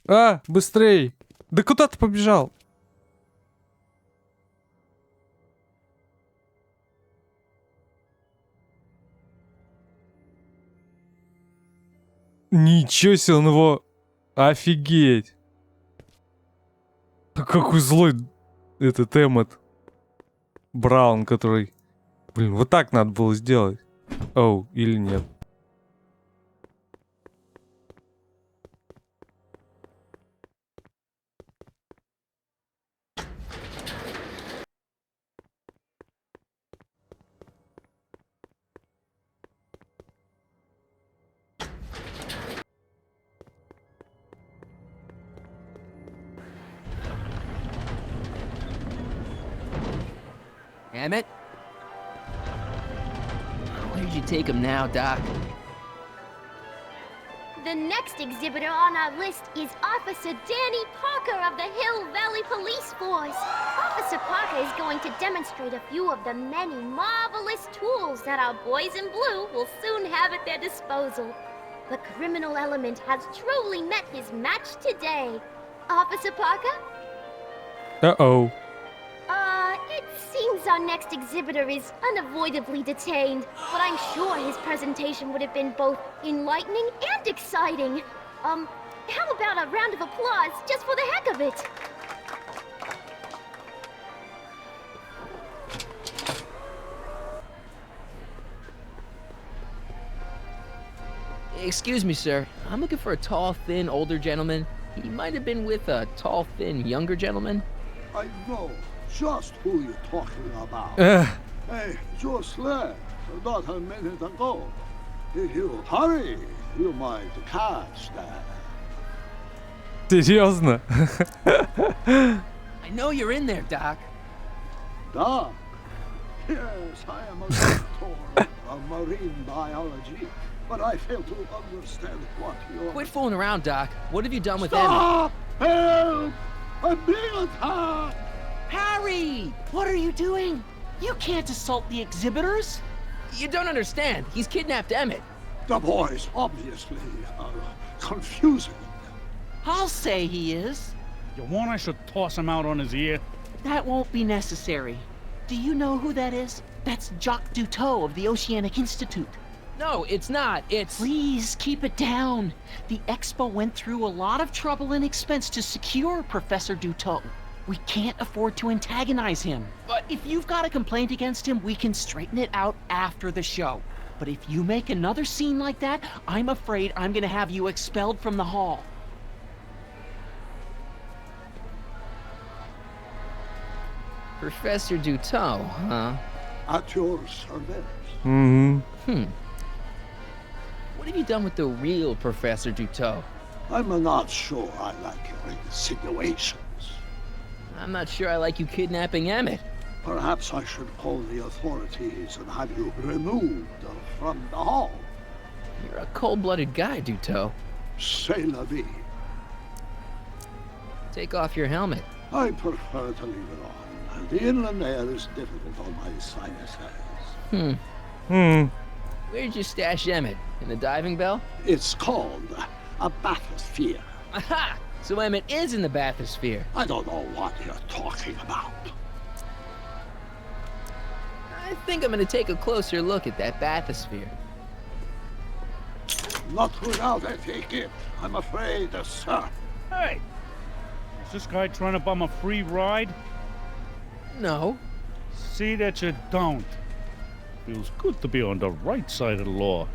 А, быстрей! Да куда ты побежал? Ничего себе, он его... Офигеть! Какой злой этот Эммет Браун, который... Блин, вот так надо было сделать. Оу, или нет. Emmett? Where did you take him now, Doc? The next exhibitor on our list is Officer Danny Parker of the Hill Valley Police Force. Officer Parker is going to demonstrate a few of the many marvelous tools that our boys in blue will soon have at their disposal. The criminal element has truly met his match today. Officer Parker? Uh-oh. It seems our next exhibitor is unavoidably detained, but I'm sure his presentation would have been both enlightening and exciting. How about a round of applause just for the heck of it? Excuse me, sir. I'm looking for a tall, thin, older gentleman. He might have been with a tall, thin, younger gentleman. I know just who you're talking about. Hey, just left, not a minute ago. If you hurry, you might catch that. Серьезно? I know you're in there, Doc. Doc? Yes, I am a doctor of marine biology, but I fail to understand what you're... Quit fooling around, Doc. What have you done with Stop! Emmett? Help! I'm being attacked! Harry! What are you doing? You can't assault the exhibitors! You don't understand. He's kidnapped Emmett. The boy's obviously confusing. I'll say he is. You want I should toss him out on his ear? That won't be necessary. Do you know who that is? That's Jacques Duteau of the Oceanic Institute. No, it's not. It's... Please, keep it down. The Expo went through a lot of trouble and expense to secure Professor Duteau. We can't afford to antagonize him. But if you've got a complaint against him, we can straighten it out after the show. But if you make another scene like that, I'm afraid I'm gonna have you expelled from the hall. Professor Duteau, huh? At your service. What have you done with the real Professor Duteau? I'm not sure I like your insinuations. I'm not sure I like you kidnapping Emmett. Perhaps I should call the authorities and have you removed from the hall. You're a cold-blooded guy, Duteau. C'est la vie. Take off your helmet. I prefer to leave it on. The inland air is difficult on my sinuses. Where'd you stash Emmett? In the diving bell? It's called a bathysphere. Aha! So Emmett is in the bathysphere. I don't know what you're talking about. I think I'm gonna take a closer look at that bathysphere. Not without a ticket, I'm afraid, sir. Hey! Is this guy trying to bum a free ride? No. See that you don't. Feels good to be on the right side of the law.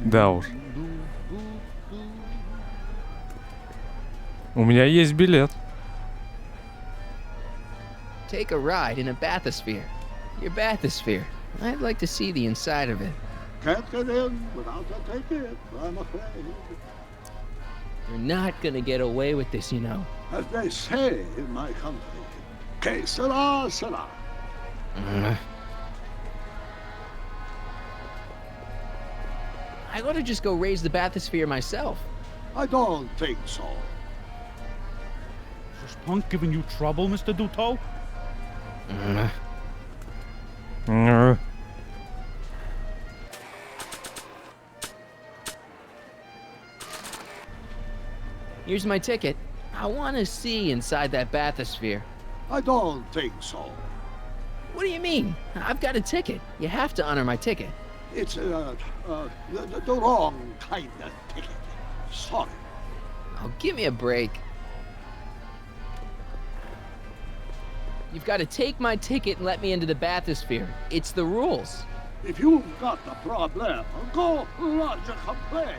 Да уж. У меня есть билет. Take a ride in a bathysphere. Your bathysphere. I'd like to see the inside of it. Can't get in without a ticket, I'm afraid. You're not gonna get away with this, you know. As they say in my country, que sera, sera. I ought to just go raise the bathysphere myself. I don't think so. Is this punk giving you trouble, Mr. Duteau? Here's my ticket. I want to see inside that bathysphere. I don't think so. What do you mean? I've got a ticket. You have to honor my ticket. It's the wrong kind of ticket. Sorry. Oh, give me a break. You've got to take my ticket and let me into the bathysphere. It's the rules. If you've got a problem, go lodge a complaint.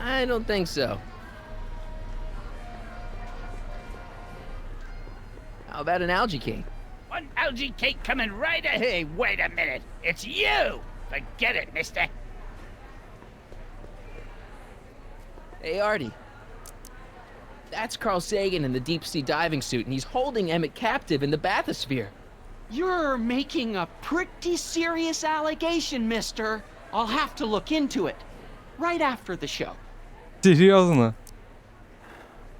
I don't think so. How about an algae cake? One algae cake coming right ahead. Hey, wait a minute. It's you! Forget it, mister. Hey, Artie. That's Carl Sagan in the deep-sea diving suit, and he's holding Emmett captive in the bathysphere. You're making a pretty serious allegation, mister. I'll have to look into it. Right after the show. Серьезно?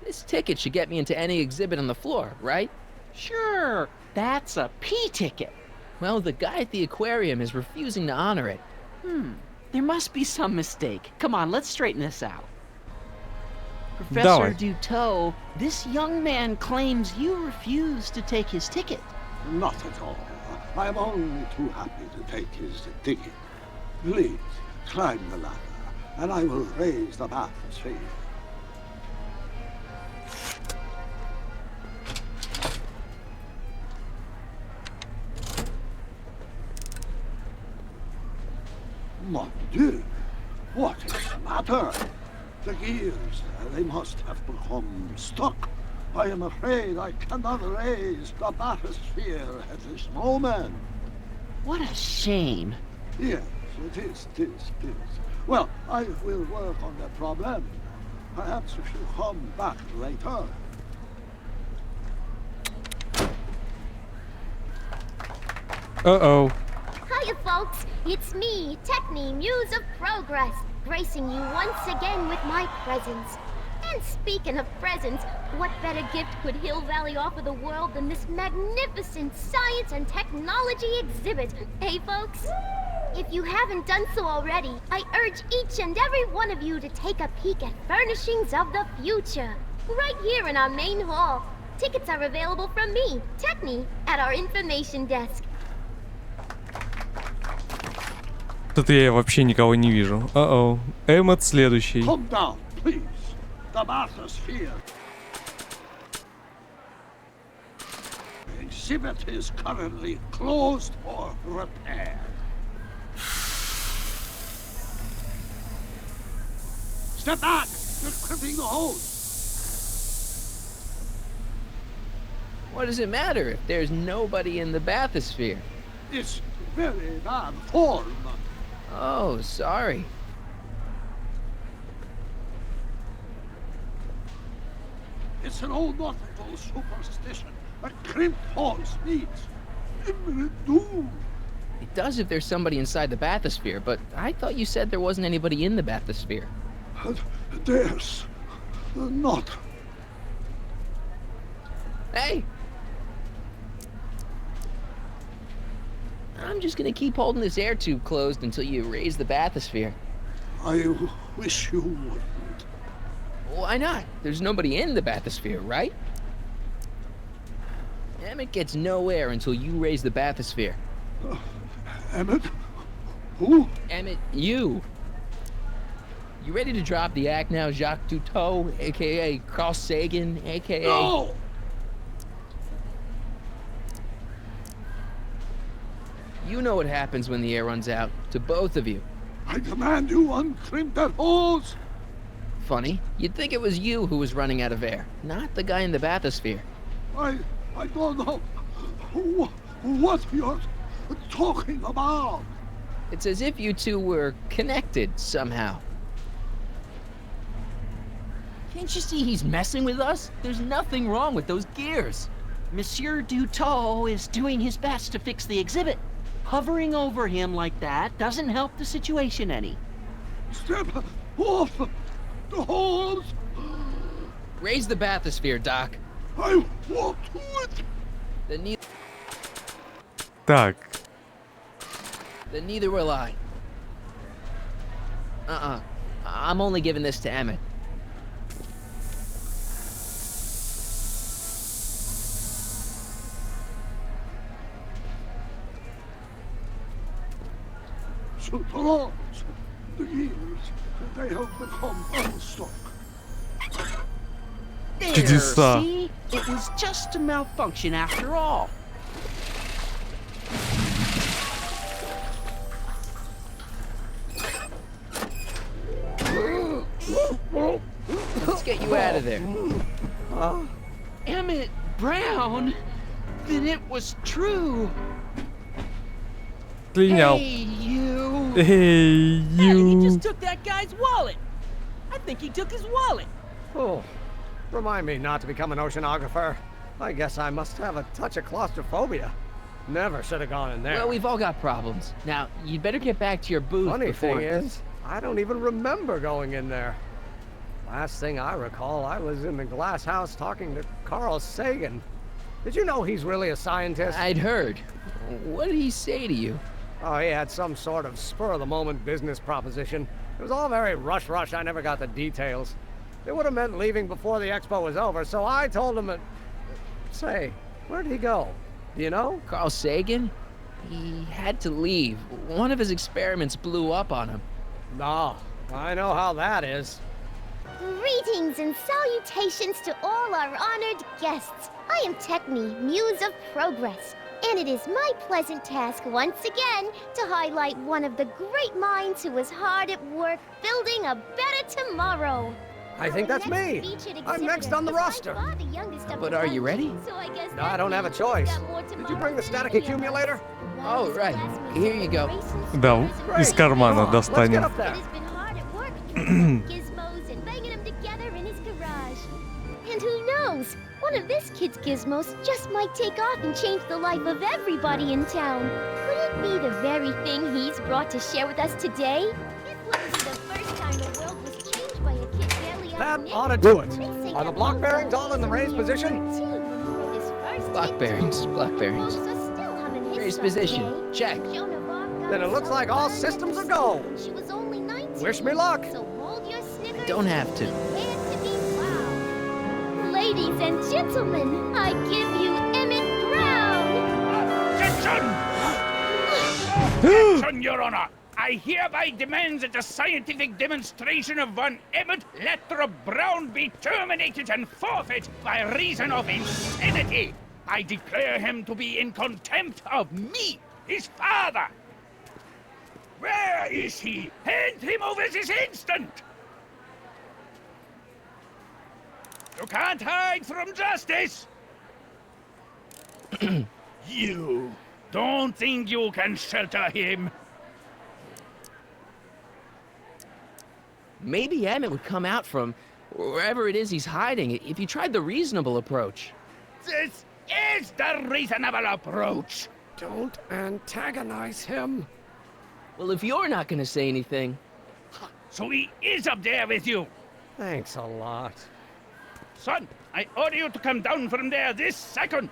This ticket should get me into any exhibit on the floor, right? Sure, that's a P ticket. Well, the guy at the aquarium is refusing to honor it. There must be some mistake. Come on, let's straighten this out. Professor Duteau, this young man claims you refused to take his ticket. Not at all. I'm only too happy to take his ticket. Please, climb the ladder, and I will raise the bathysphere. Mon Dieu! What is the matter? The gears, they must have become stuck. I am afraid I cannot raise the bathysphere at this moment. What a shame. Yes, it is. Well, I will work on the problem. Perhaps if you come back later. Uh-oh. Hiya, folks. It's me, Techne, Muse of Progress, gracing you once again with my presence. And speaking of presents, what better gift could Hill Valley offer the world than this magnificent science and technology exhibit, hey folks? If you haven't done so already, I urge each and every one of you to take a peek at Furnishings of the Future, right here in our main hall. Tickets are available from me, Techne, at our information desk. Тут я вообще никого не вижу. О-о. Эммет следующий. Come down, please. The bathysphere. The exhibit is currently closed for repair. Step back! You're crimping the hose. What does it matter if there's nobody in the bathysphere? It's very bad form. Oh, sorry. It's an old nautical superstition. A crimped hose means imminent doom. It does if there's somebody inside the bathysphere, but I thought you said there wasn't anybody in the bathysphere. There's not. Hey! I'm just gonna keep holding this air tube closed until you raise the bathysphere. I wish you wouldn't. Why not? There's nobody in the bathysphere, right? Emmett gets no air until you raise the bathysphere. Emmett? Who? Emmett, you. You ready to drop the act now, Jacques Cousteau, a.k.a. Carl Sagan, a.k.a. No! You know what happens when the air runs out, to both of you. I demand you uncrimp that hose! Funny, you'd think it was you who was running out of air, not the guy in the bathysphere. I don't know what you're talking about. It's as if you two were connected somehow. Can't you see he's messing with us? There's nothing wrong with those gears. Monsieur Dutot is doing his best to fix the exhibit. Hovering over him like that doesn't help the situation any. Step off the hose! Raise the bathysphere, Doc. I won't do it! Так. Then neither will I. I'm only giving this to Emmett. So the laws, the gears, they have become unstuck. There, see? It was just a malfunction after all. Let's get you out of there. Emmett Brown? Then it was true. Клинял. Hey, you. Hey, Hey, he you. just took that guy's wallet. I think he took his wallet. Oh, remind me not to become an oceanographer. I guess I must have a touch of claustrophobia. Never should have gone in there. Well, we've all got problems. Now, you'd better get back to your booth Funny before... thing is, I don't even remember going in there. Last thing I recall, I was in the glass house talking to Carl Sagan. Did you know he's really a scientist? I'd heard. What did he say to you? Oh, he had some sort of spur-of-the-moment business proposition. It was all very rush. I never got the details. It would have meant leaving before the expo was over, so I told him that... Say, where'd he go? Do you know? Carl Sagan? He had to leave. One of his experiments blew up on him. No, I know how that is. Greetings and salutations to all our honored guests. I am Techne, Muse of Progress, and it is my pleasant task once again to highlight one of the great minds who was hard at work building a better tomorrow. I think that's me. I'm next on the roster. But are you ready? No, I don't have a choice. Did you bring the static accumulator? Oh, right. Here you go. Да, из кармана достанем. Gizmos and banging them together in his garage. And who knows? One of this kid's gizmos just might take off and change the life of everybody in town. Could it be the very thing he's brought to share with us today? This wouldn't be the first time the world was changed by a kid barely That out ought to do it. Are the block bearings all in the raised position? Block bearings. Raised position. Check. Then it looks like all systems are go. She was only 19. Wish me luck. So hold your snickers. Don't have to. Prepare to be wowed. Ladies and gentlemen, I give you Emmett Brown. Attention! Attention, Your Honor! I I hereby demand that the scientific demonstration of one Emmett Lathrop Brown be terminated and forfeit by reason of insanity. I declare him to be in contempt of me, his father. Where is he? Hand him over this instant! You can't hide from justice! You don't think you can shelter him? Maybe Emmett would come out from wherever it is he's hiding if you tried the reasonable approach. This is the reasonable approach! Don't antagonize him. Well, if you're not gonna say anything... So he is up there with you? Thanks a lot. Son, I order you to come down from there this second!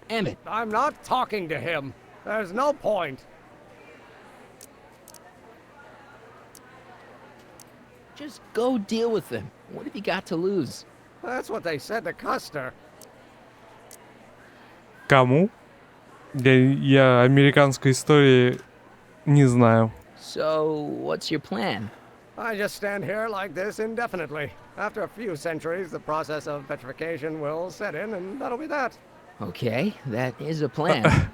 Emmett. I'm not talking to him. There's no point. Just go deal with him. What have you got to lose? That's what they said to Custer. Кому? Я американской истории не знаю. So, what's your plan? I just stand here like this indefinitely. After a few centuries, the process of petrification will set in, and that'll be that. Okay, that is a plan.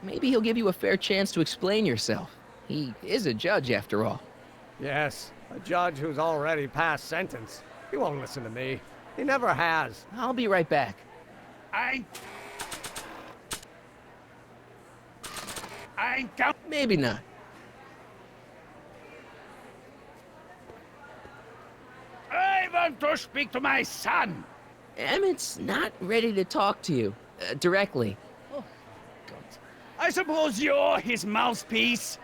Maybe he'll give you a fair chance to explain yourself. He is a judge, after all. Yes, a judge who's already passed sentence. He won't listen to me. He never has. I'll be right back. I don't... Maybe not. I want to speak to my son! Emmett's not ready to talk to you, directly. Oh, God. I suppose you're his mouthpiece?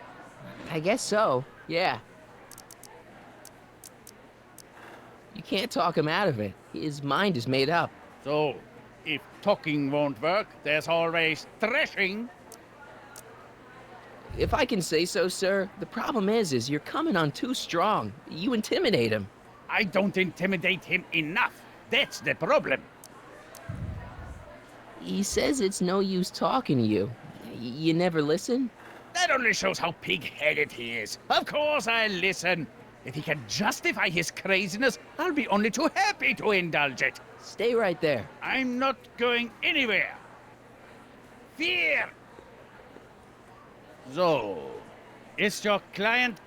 I guess so, yeah. You can't talk him out of it. His mind is made up. So, if talking won't work, there's always threshing. If I can say so, sir, the problem is you're coming on too strong. You intimidate him. I don't intimidate him enough. That's the problem. He says it's no use talking to you. You never listen? That only shows how pig-headed he is. Of course I'll listen. If he can justify his craziness, I'll be only too happy to indulge it. Stay right there. I'm not going anywhere. Fear! So, is your client...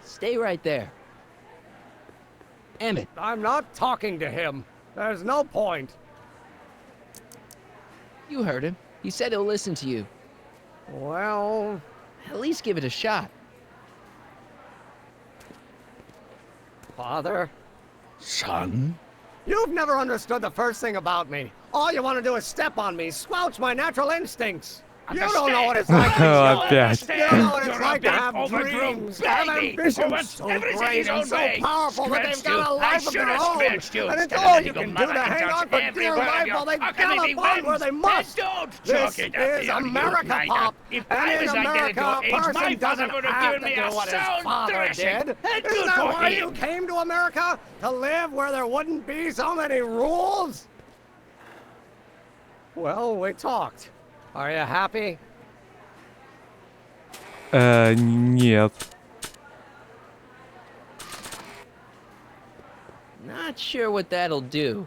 Stay right there. Emmett. I'm not talking to him. There's no point. You heard him. He said he'll listen to you. Well... At least give it a shot. Father? Son? You've never understood the first thing about me. All you want to do is step on me, squelch my natural instincts. You don't know what it's like to Опять. You don't know what it's like to have dreams, to have ambitions so great and so powerful that they've got a life of their own. And it's all you can do to hang on for dear life while they gallop on where they must. This is America, Pop. And in America, a person doesn't have to do what his father did. Isn't that why you came to America? To live where there wouldn't be so many rules? Well, we talked. Are you happy? Нет. Not sure what that'll do.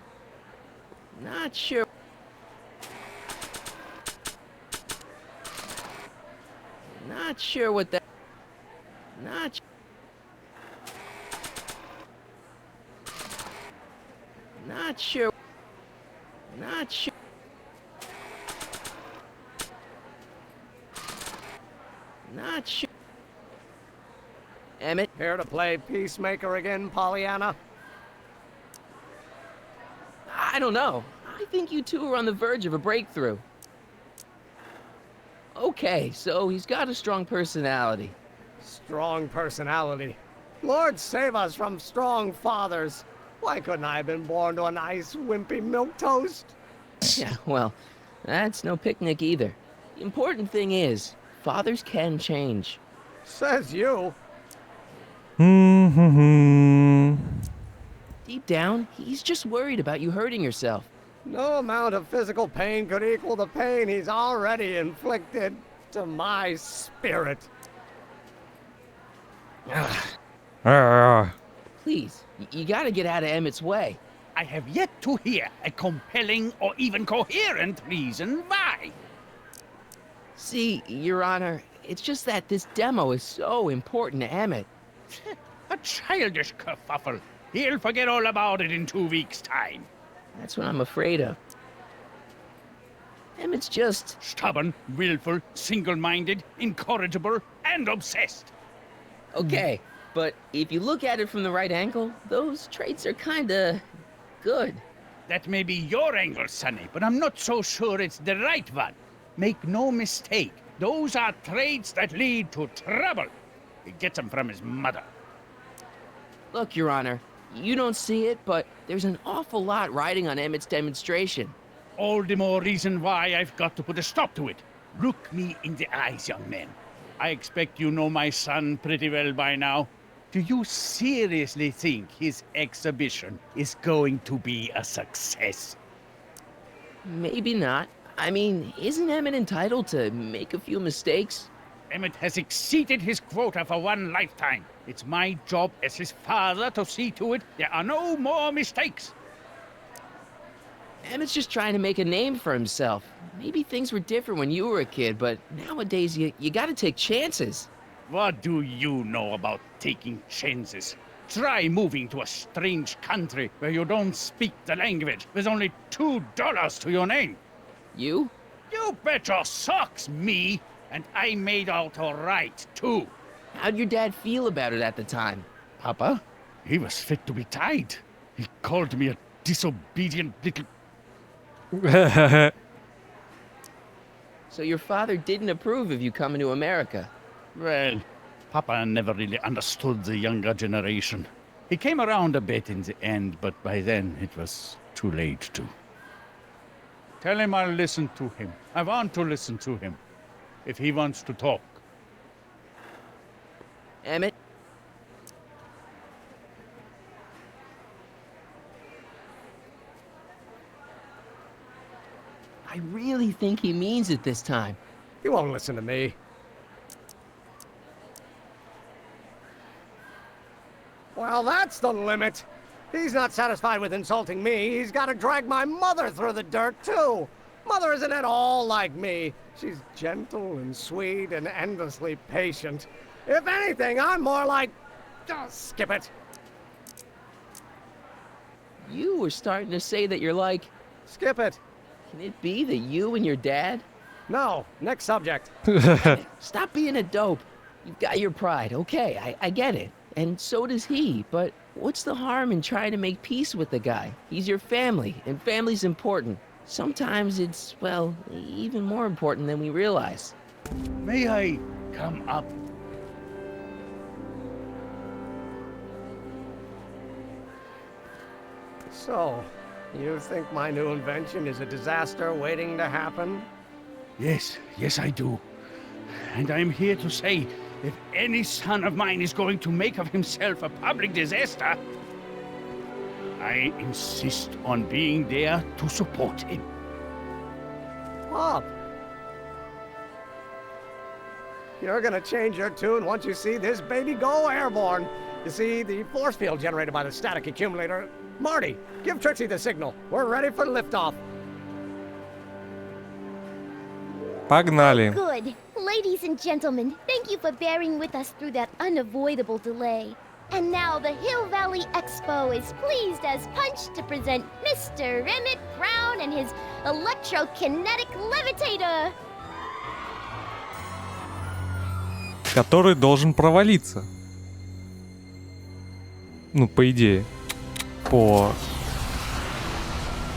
Not sure. Not sure what that... Not... Not sure... Not sure... Not sure... Emmett? Here to play peacemaker again, Pollyanna? I don't know. I think you two are on the verge of a breakthrough. Okay, so he's got a strong personality. Strong personality. Lord save us from strong fathers. Why couldn't I have been born to a nice, wimpy milquetoast? Yeah, well, that's no picnic either. The important thing is, fathers can change. Says you. Deep down, he's just worried about you hurting yourself. No amount of physical pain could equal the pain he's already inflicted to my spirit. Please, you gotta get out of Emmett's way. I have yet to hear a compelling or even coherent reason why. See, Your Honor, it's just that this demo is so important to Emmett. A childish kerfuffle. He'll forget all about it in 2 weeks' time. That's what I'm afraid of. Emmett's just... stubborn, willful, single-minded, incorrigible, and obsessed. Okay, but if you look at it from the right angle, those traits are kinda... good. That may be your angle, Sonny, but I'm not so sure it's the right one. Make no mistake, those are traits that lead to trouble. He gets them from his mother. Look, Your Honor, you don't see it, but there's an awful lot riding on Emmett's demonstration. All the more reason why I've got to put a stop to it. Look me in the eyes, young man. I expect you know my son pretty well by now. Do you seriously think his exhibition is going to be a success? Maybe not. I mean, isn't Emmett entitled to make a few mistakes? Emmett has exceeded his quota for one lifetime. It's my job as his father to see to it there are no more mistakes. Emmett's just trying to make a name for himself. Maybe things were different when you were a kid, but nowadays you gotta take chances. What do you know about taking chances? Try moving to a strange country where you don't speak the language with only $2 to your name. You? You bet your socks, me! And I made out all right, too. How'd your dad feel about it at the time? Papa? He was fit to be tied. He called me a disobedient little... So your father didn't approve of you coming to America? Well, Papa never really understood the younger generation. He came around a bit in the end, but by then it was too late to. Tell him I'll listen to him. I want to listen to him. If he wants to talk. Emmett? I really think he means it this time. He won't listen to me. Well, that's the limit. He's not satisfied with insulting me. He's got to drag my mother through the dirt, too. Mother isn't at all like me. She's gentle and sweet and endlessly patient. If anything, I'm more like... skip it. You were starting to say that you're like... Skip it. Can it be that you and your dad? No. Next subject. Stop being a dope. You've got your pride. Okay, I get it. And so does he. But what's the harm in trying to make peace with the guy? He's your family, and family's important. Sometimes it's, well, even more important than we realize. May I come up? So, you think my new invention is a disaster waiting to happen? Yes, I do. And I'm here to say, if any son of mine is going to make of himself a public disaster, I insist on being there to support him. Pop! You're gonna change your tune once you see this baby go airborne. You see, the force field generated by the static accumulator... Marty, give Trixie the signal. We're ready for liftoff. Погнали. Good. Ladies and gentlemen, thank you for bearing with us through that unavoidable delay. And now the Hill Valley Expo is pleased as punch to present Mr. Emmett Brown and his electrokinetic levitator. Который должен провалиться. Ну, по идее.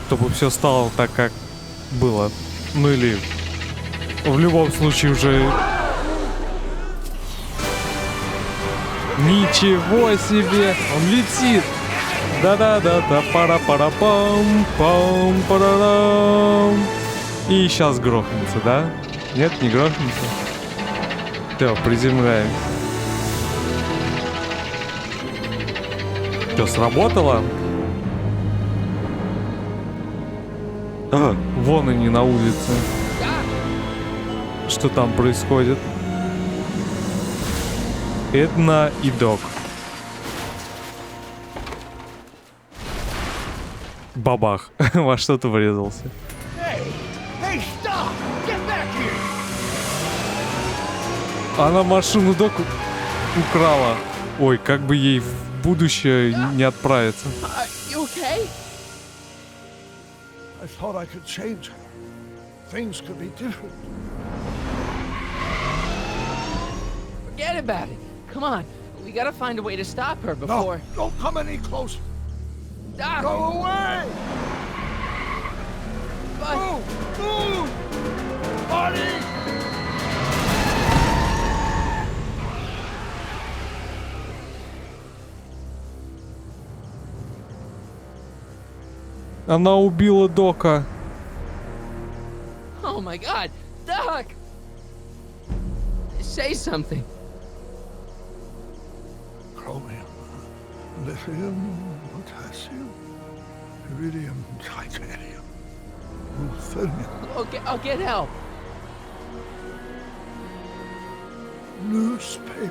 Чтобы все стало так, как было. Ну или в любом случае уже... Ничего себе! Он летит! Да-да-да-да, пара-пара-пам, пам-парарам. И сейчас грохнется, да? Нет, не грохнется. Все, приземляем. Что, сработало? Вон они на улице. Что там происходит? Эдна и Док. Бабах. Во что-то врезался. Hey, stop! Get back here! Она машину Док украла. Ой, как бы ей в будущее не отправиться. You okay? I thought I could change her. Things could be different. Forget about it. Come on. We gotta find a way to stop her before... No, don't come any closer. Doc! Go away! But... Move! Marty! Она убила Дока. Oh my God! Doc! Say something. Chromium, lithium, potassium, iridium, titanium, ruthenium. I'll get help. Newspaper.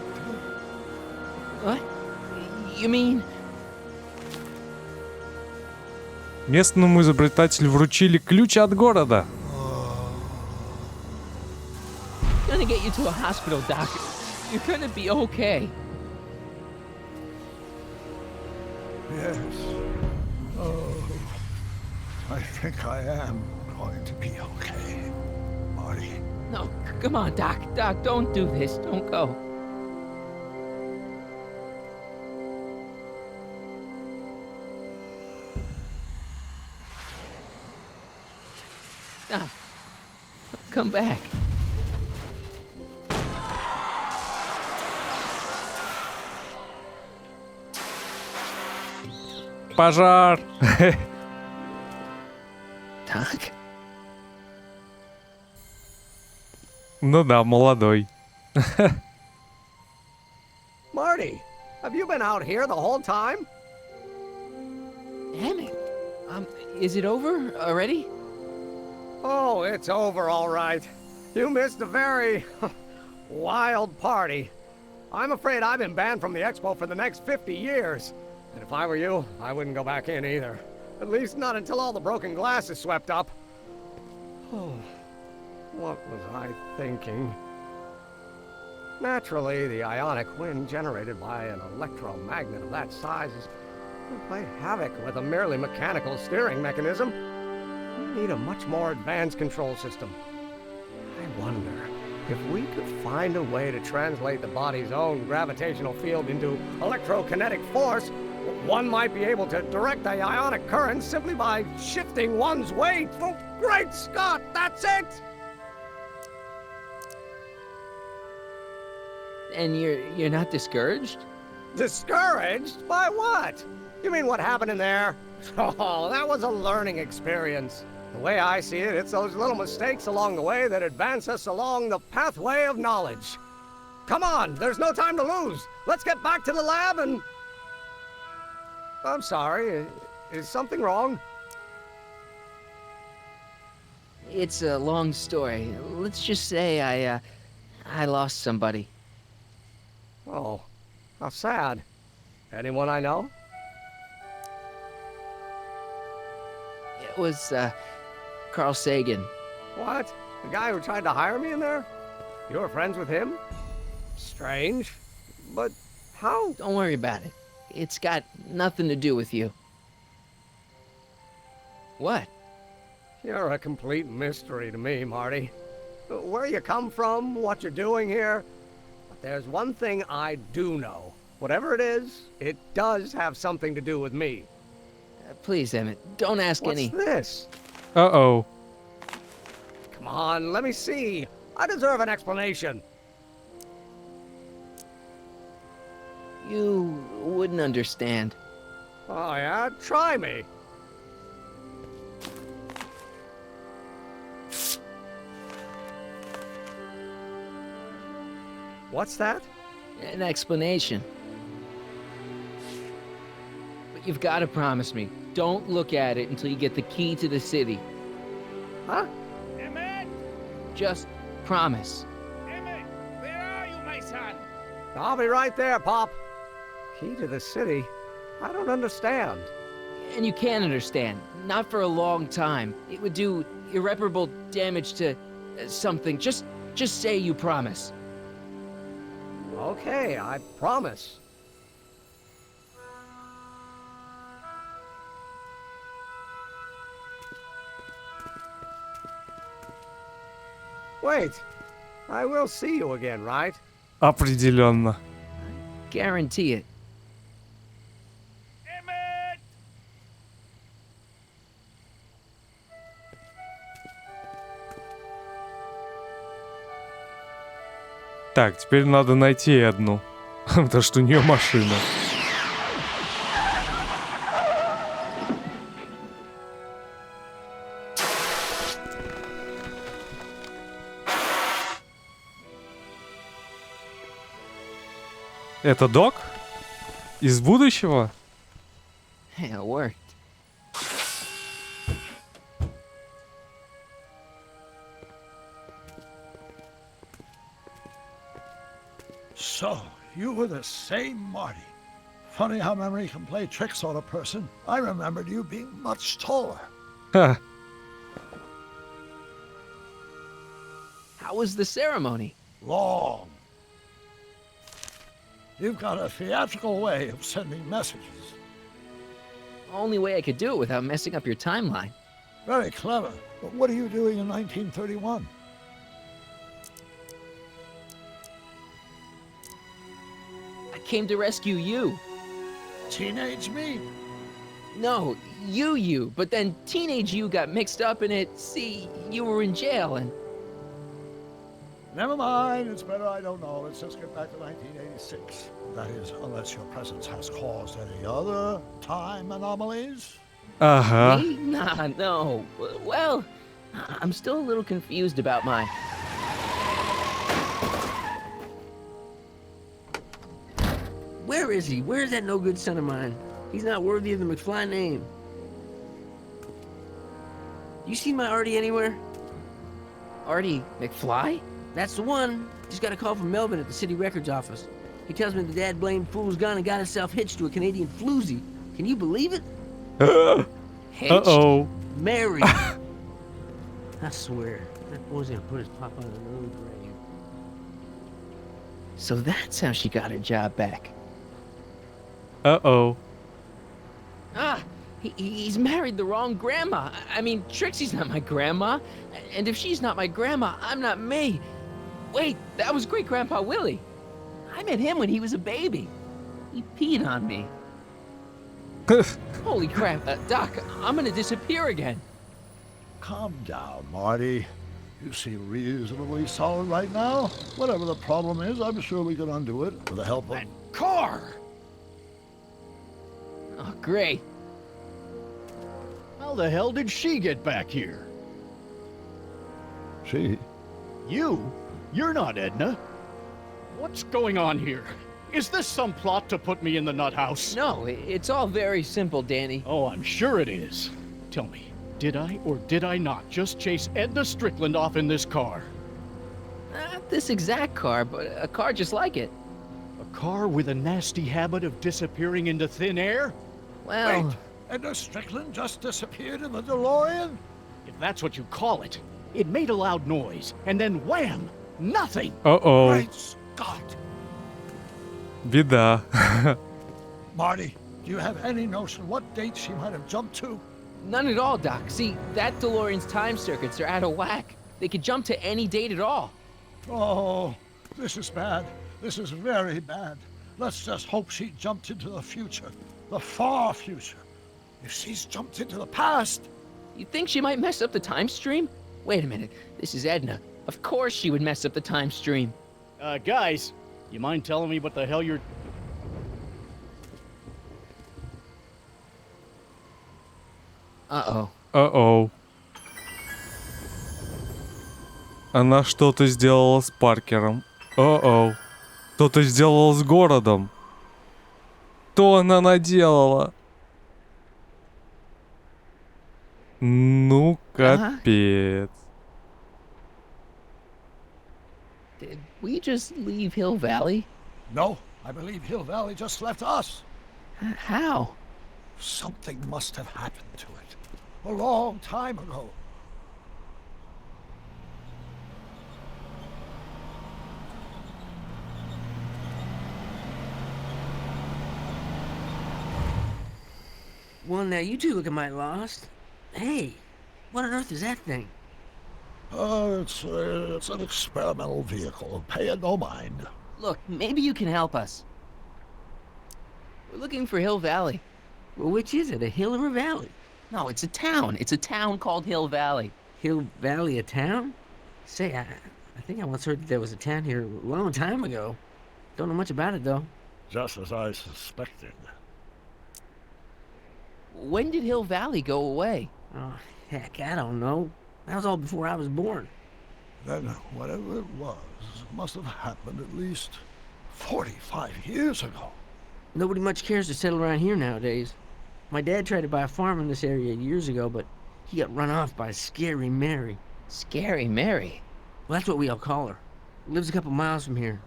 What? You mean... Местному изобретателю вручили ключ от города. Gonna get you to a hospital, Doc. You're gonna be okay. Yes. Oh, I think I am going to be okay, Marty. No, come on, Doc. Doc, don't do this. Don't go. Doc, come back. Пожар. Doc? Ну да, молодой. Marty, have you been out here the whole time? Damn it. Is it over already? Oh, it's over all right. You missed a very wild party. I'm afraid I've been banned from the expo for the next 50 years. And if I were you, I wouldn't go back in either. At least not until all the broken glass is swept up. Oh, what was I thinking? Naturally, the ionic wind generated by an electromagnet of that size would play havoc with a merely mechanical steering mechanism. We need a much more advanced control system. I wonder if we could find a way to translate the body's own gravitational field into electrokinetic force. One might be able to direct the ionic current simply by shifting one's weight. Oh, great Scott, that's it! And you're not discouraged? Discouraged? By what? You mean what happened in there? Oh, that was a learning experience. The way I see it, it's those little mistakes along the way that advance us along the pathway of knowledge. Come on, there's no time to lose. Let's get back to the lab and... I'm sorry, is something wrong? It's a long story. Let's just say I lost somebody. Oh, how sad. Anyone I know? It was, Carl Sagan. What? The guy who tried to hire me in there? You were friends with him? Strange. But how? Don't worry about it. It's got nothing to do with you. What? You're a complete mystery to me, Marty. Where you come from, what you're doing here. But there's one thing I do know. Whatever it is, it does have something to do with me. Please, Emmett, don't ask any... What's this? Uh-oh. Come on, let me see. I deserve an explanation. You wouldn't understand. Oh, yeah? Try me. What's that? An explanation. But you've got to promise me, don't look at it until you get the key to the city. Huh? Emmett! Just promise. Emmett, where are you, my son? I'll be right there, Pop. Key to the city? I don't understand. And you can understand. Not for a long time. It would do irreparable damage to something. Just say you promise. Okay, I promise. Wait, I will see you again, right? Определенно. Guarantee it. Так, теперь надо найти одну. Потому что у нее машина. Это Док? Из будущего? Hey, it worked. So, you were the same Marty. Funny how memory can play tricks on a person. I remembered you being much taller. Ха. How was the ceremony? Long. You've got a theatrical way of sending messages. Only way I could do it without messing up your timeline. Very clever. But what are you doing in 1931? I came to rescue you. Teenage me? No, you. But then teenage you got mixed up in it. See, you were in jail and... Never mind, it's better I don't know. Let's just get back to 1986. That is, unless your presence has caused any other time anomalies. Ага. Me? Nah, no. Well, I'm still a little confused about my... Where is he? Where's that no-good son of mine? He's not worthy of the McFly name. You seen my Artie anywhere? Artie McFly? That's the one. Just got a call from Melvin at the city records office. He tells me the dad-blamed fool's gone and got himself hitched to a Canadian floozy. Can you believe it? Hitched? Uh-oh. Married. I swear, that boy's gonna put his pop on an own grave. So that's how she got her job back. Uh-oh. Ah, he's married the wrong grandma. I mean, Trixie's not my grandma. And if she's not my grandma, I'm not me. Wait, that was Great-Grandpa Willie. I met him when he was a baby. He peed on me. Holy crap, Doc, I'm gonna disappear again. Calm down, Marty. You seem reasonably solid right now. Whatever the problem is, I'm sure we can undo it with the help of... Car! Oh, great. How the hell did she get back here? She? You? You're not Edna. What's going on here? Is this some plot to put me in the nut house? No, it's all very simple, Danny. Oh, I'm sure it is. Tell me, did I or did I not just chase Edna Strickland off in this car? Not this exact car, but a car just like it. A car with a nasty habit of disappearing into thin air? Well... Wait, Edna Strickland just disappeared in the DeLorean? If that's what you call it. It made a loud noise, and then wham! Nothing! Uh-oh. Great Scott! Беда. Marty, do you have any notion what date she might have jumped to? None at all, Doc. See, that DeLorean's time circuits are out of whack. They could jump to any date at all. Oh, this is bad. This is very bad. Let's just hope she jumped into the future. The far future. If she's jumped into the past... You think she might mess up the time stream? Wait a minute. This is Edna. Of course she would mess up the time stream. Guys, you mind telling me what the hell you're... Uh-oh. Uh-oh. Она что-то сделала с Паркером. О-оу. Что-то сделала с городом. Что она наделала? Ну, капец. Did we just leave Hill Valley? No, I believe Hill Valley just left us. How? Something must have happened to it. A long time ago. Well, now you two looking mighty lost. Hey, what on earth is that thing? It's an experimental vehicle. Pay it no mind. Look, maybe you can help us. We're looking for Hill Valley. Well, which is it, a hill or a valley? No, it's a town. It's a town called Hill Valley. Hill Valley, a town? Say, I think I once heard that there was a town here a long time ago. Don't know much about it, though. Just as I suspected. When did Hill Valley go away? Oh, heck, I don't know. That was all before I was born. Then whatever it was must have happened at least 45 years ago. Nobody much cares to settle around here nowadays. My dad tried to buy a farm in this area years ago, but he got run off by Scary Mary. Scary Mary? Well, that's what we all call her. Lives a couple miles from here.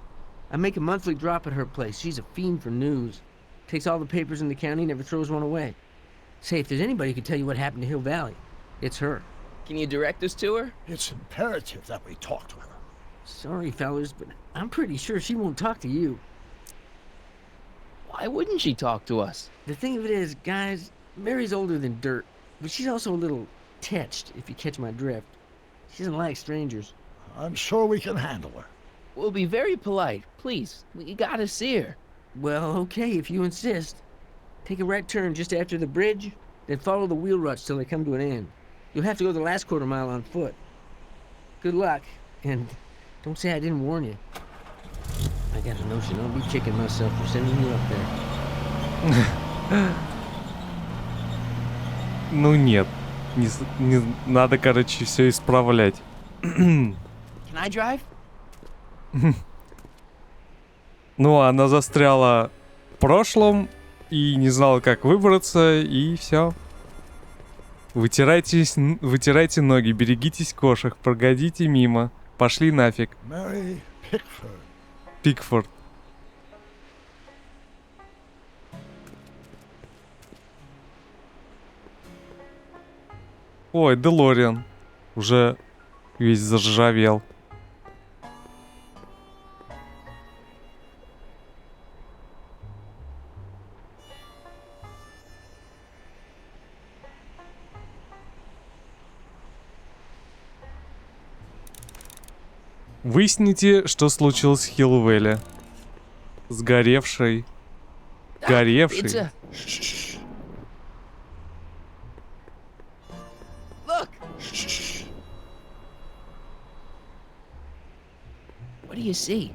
I make a monthly drop at her place. She's a fiend for news. Takes all the papers in the county, never throws one away. Say, if there's anybody who can tell you what happened to Hill Valley, it's her. Can you direct us to her? It's imperative that we talk to her. Sorry, fellas, but I'm pretty sure she won't talk to you. Why wouldn't she talk to us? The thing of it is, guys, Mary's older than dirt, but she's also a little tetched, if you catch my drift. She doesn't like strangers. I'm sure we can handle her. We'll be very polite. Please, we gotta see her. Well, okay, if you insist. Take a right turn just after the bridge, then follow the wheel ruts till they come to an end. You'll have to go the last quarter mile on foot. Good luck, and don't say I didn't warn you. I got a notion I'll be kicking myself for sending you up there. Ну нет, не надо, короче, все исправлять. Can I drive? Ну, она застряла в прошлом и не знала, как выбраться, и все. Вытирайте ноги, берегитесь кошек, прогодите мимо. Пошли нафиг. Mary Pickford. Пикфорд. Ой, Делориан. Уже весь заржавел. Выясните, что случилось с Хиллвелли. Сгоревший. Горевший. Look! What do you see?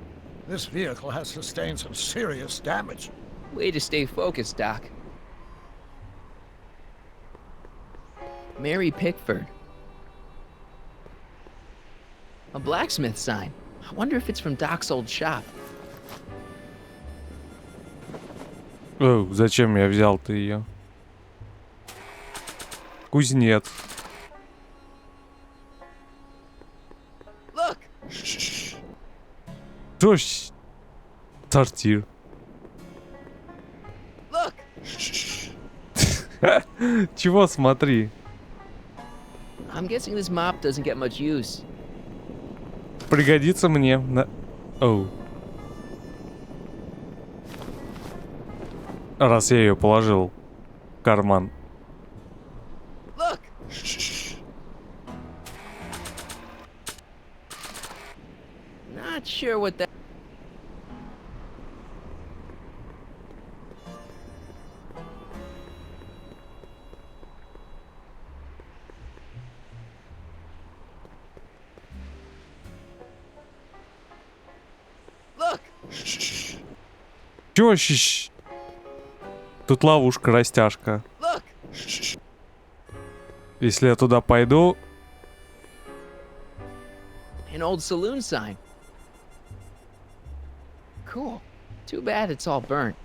This vehicle has sustained some serious damage. Way to stay focused, Doc. Mary Pickford. A blacksmith sign. I wonder if it's from Doc's old shop. О, зачем я взял-то ее? Кузнец. Look! Что? Сортир. Look! Чего смотри? I'm guessing this mop doesn't get much use. Пригодится мне на... Оу. Раз я ее положил в карман. Look! Not sure what that... Look! Чё щищ? Тут ловушка-растяжка. Look! Если я туда пойду... An old saloon sign. Cool. Too bad it's all burnt.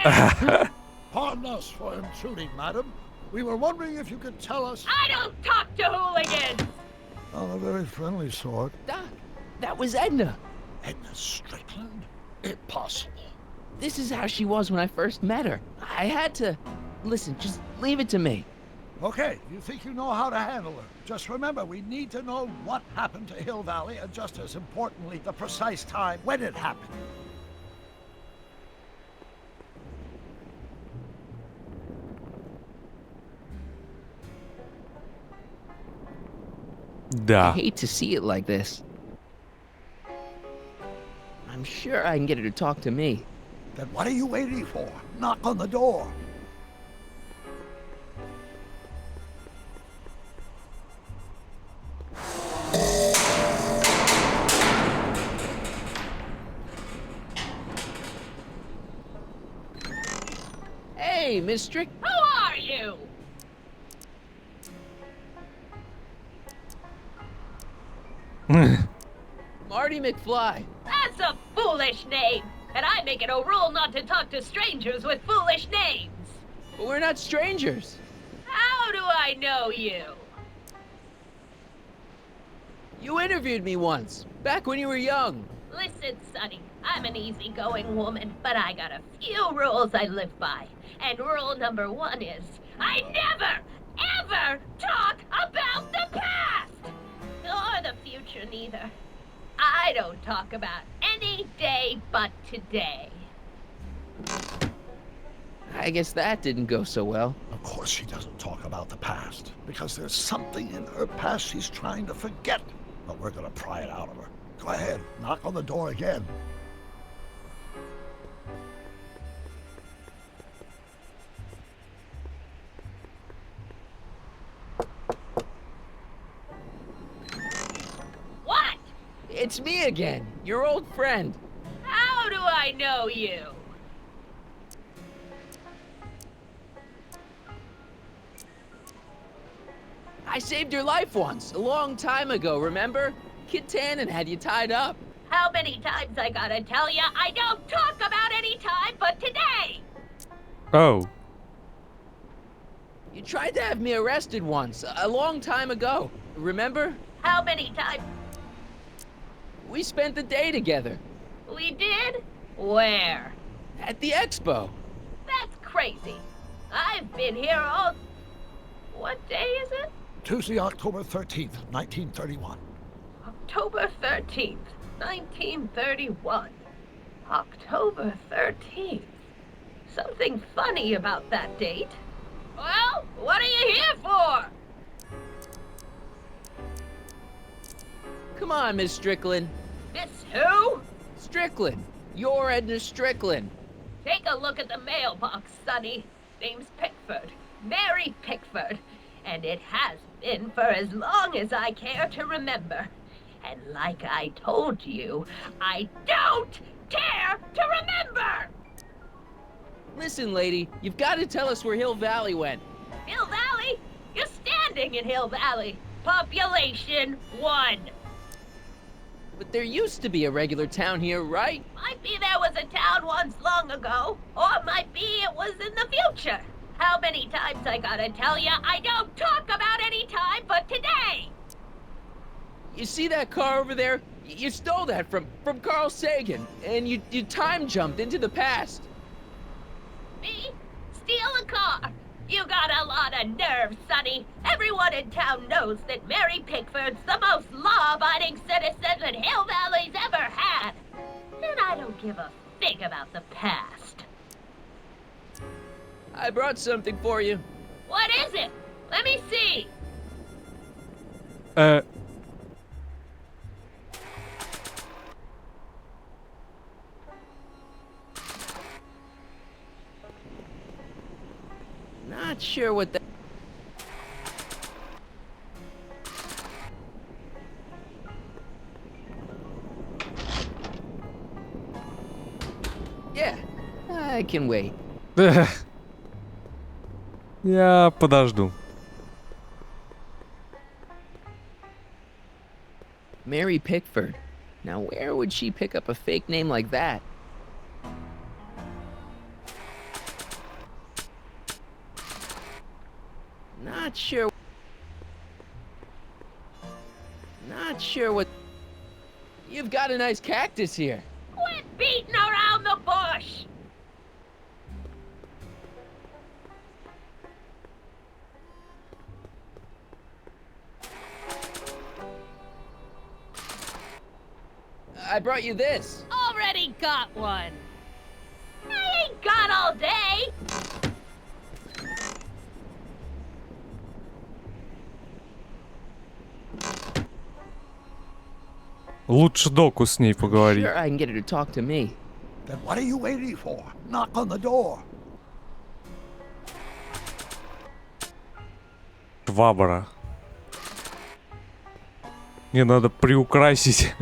there! Pardon us for intruding, madam. We were wondering if you could tell us... I don't talk to hooligans! On a very friendly sort. Doc, that was Edna. Edna Strickland? Impossible. This is how she was when I first met her. I had to... Listen, just leave it to me. Okay, you think you know how to handle her. Just remember, we need to know what happened to Hill Valley, and just as importantly, the precise time when it happened. I hate to see it like this. I'm sure I can get her to talk to me. Then what are you waiting for? Knock on the door. Hey, Miss Strick. Who are you? Marty McFly. That's a foolish name, and I make it a rule not to talk to strangers with foolish names. But we're not strangers. How do I know you? You interviewed me once, back when you were young. Listen, Sonny, I'm an easygoing woman, but I got a few rules I live by. And rule number 1 is, I never, ever talk about the past! Or the future, neither. I don't talk about any day but today. I guess that didn't go so well. Of course she doesn't talk about the past, because there's something in her past she's trying to forget. But we're gonna pry it out of her. Go ahead, knock on the door again. What? It's me again, your old friend. How do I know you? I saved your life once, a long time ago, remember? Kid Tannen had you tied up. How many times I gotta tell ya I don't talk about any time but today? Oh. You tried to have me arrested once, a long time ago, remember? How many times? We spent the day together. We did? Where? At the expo. That's crazy. I've been here all... What day is it? Tuesday, October 13th, 1931. October 13th, 1931. October 13th. Something funny about that date. Well, what are you here for? Come on, Miss Strickland. Miss who? Strickland. You're Edna Strickland. Take a look at the mailbox, Sonny. Name's Pickford. Mary Pickford. And it has been for as long as I care to remember. And like I told you, I don't care to remember! Listen, lady, you've got to tell us where Hill Valley went. Hill Valley? You're standing in Hill Valley. Population 1. But there used to be a regular town here, right? Might be there was a town once long ago, or might be it was in the future. How many times I gotta tell ya I don't talk about any time but today? You see that car over there? You stole that from Carl Sagan, and you time jumped into the past. Me? Steal a car? You got a lot of nerve, Sonny. Everyone in town knows that Mary Pickford's the most law-abiding citizen that Hill Valley's ever had. And I don't give a fig about the past. I brought something for you. What is it? Let me see. Not sure what that... Yeah, I can wait. Я подожду. Mary Pickford. Now where would she pick up a fake name like that? sure. Not sure what. You've got a nice cactus here. Quit beating around the bush! I brought you this. Already got one. I ain't got all day. Лучше доку с ней поговорить. Sure, I can get her to talk to me. Then what are you waiting for? Knock on the door. Швабра. Мне надо приукрасить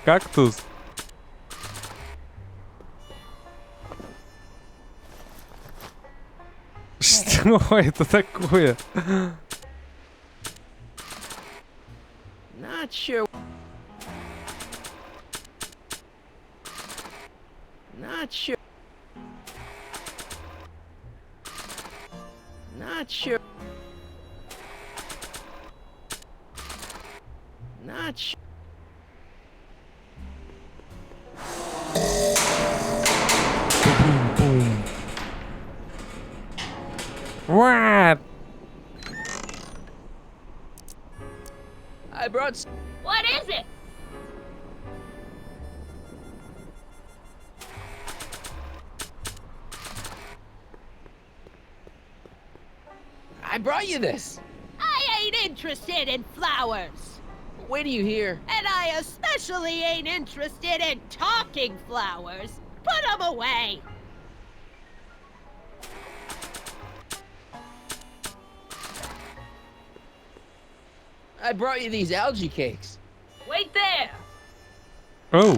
кактус. Что это такое? Not sure. Not sure. Not sure. Not sure. Boom. What? I brought. What is it? I brought you this. I ain't interested in flowers. Wait till you hear. And I especially ain't interested in talking flowers. Put them away. I brought you these algae cakes. Wait there. Oh.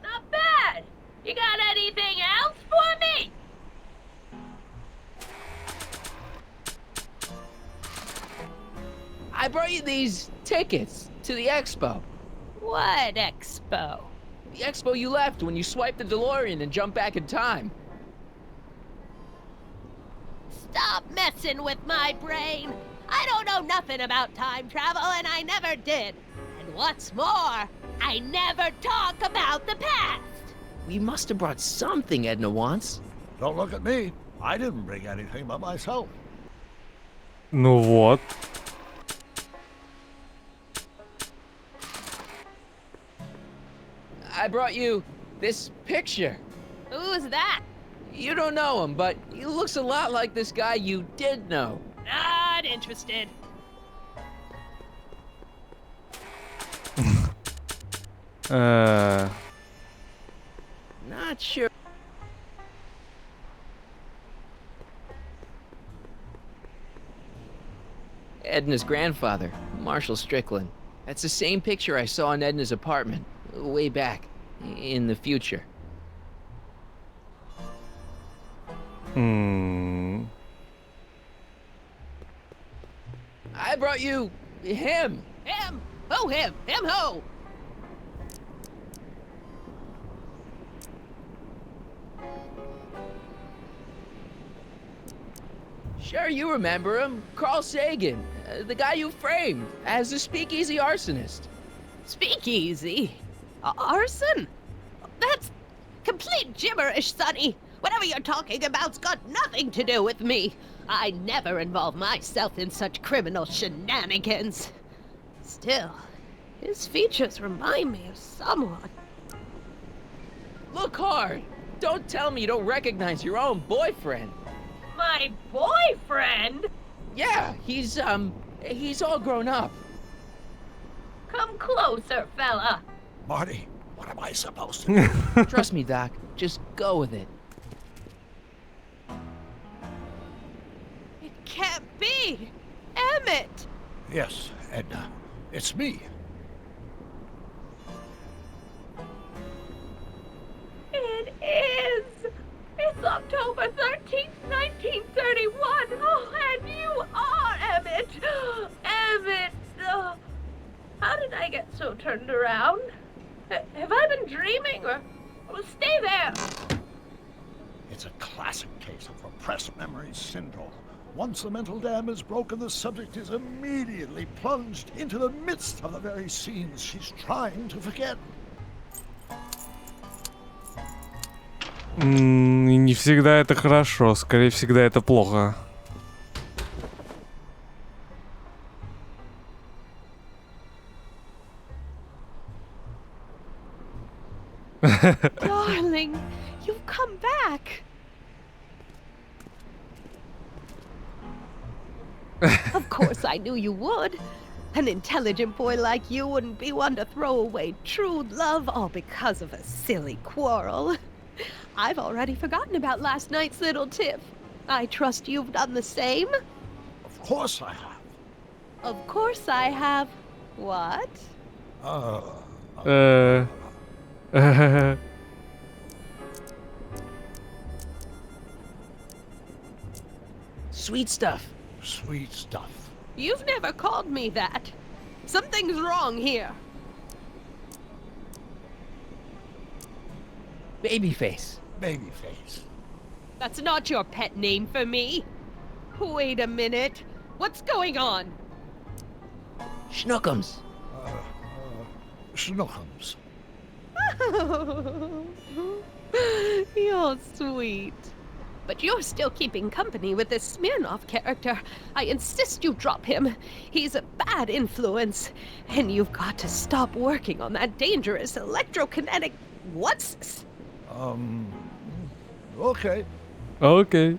Not bad. You got anything else for me? I brought you these tickets to the expo. What expo? The expo you left when you swiped the DeLorean and jumped back in time. Stop messing with my brain. I don't know nothing about time travel, and I never did. And what's more, I never talk about the past. We must have brought something Edna wants. Don't look at me. I didn't bring anything but myself. Ну вот. I brought you this picture. Who's that? You don't know him, but he looks a lot like this guy you did know. Not interested. Not sure. Edna's grandfather, Marshall Strickland. That's the same picture I saw in Edna's apartment, way back, in the future. I brought you him. Him? Who him? Him who? Sure, you remember him. Carl Sagan, the guy you framed as the speakeasy arsonist. Speakeasy? Arson? That's complete gibberish, Sonny. Whatever you're talking about's got nothing to do with me. I never involve myself in such criminal shenanigans. Still, his features remind me of someone. Look hard. Don't tell me you don't recognize your own boyfriend. My boyfriend? Yeah, he's all grown up. Come closer, fella. Marty, what am I supposed to do? Trust me, Doc. Just go with it. It can't be. Emmett! Yes, Edna. It's me. It is! It's October 13th, 1931! Oh, and you are Emmett! Emmett! How did I get so turned around? Have I been dreaming or stay there? It's a classic case of repressed memory syndrome. Once the mental dam is broken, the subject is immediately plunged into the midst of the very scenes she's trying to forget. Не всегда это хорошо, скорее всегда это плохо. Darling, you've come back. Of course I knew you would. An intelligent boy like you wouldn't be one to throw away true love all because of a silly quarrel. I've already forgotten about last night's little tiff. I trust you've done the same? Of course I have. Of course I have. What? Sweet stuff. Sweet stuff. You've never called me that. Something's wrong here. Babyface. Babyface. That's not your pet name for me. Wait a minute. What's going on? Schnookums. Schnookums. You're sweet. But you're still keeping company with this Smirnoff character. I insist you drop him. He's a bad influence. And you've got to stop working on that dangerous electrokinetic... What's this? Okay. Okay.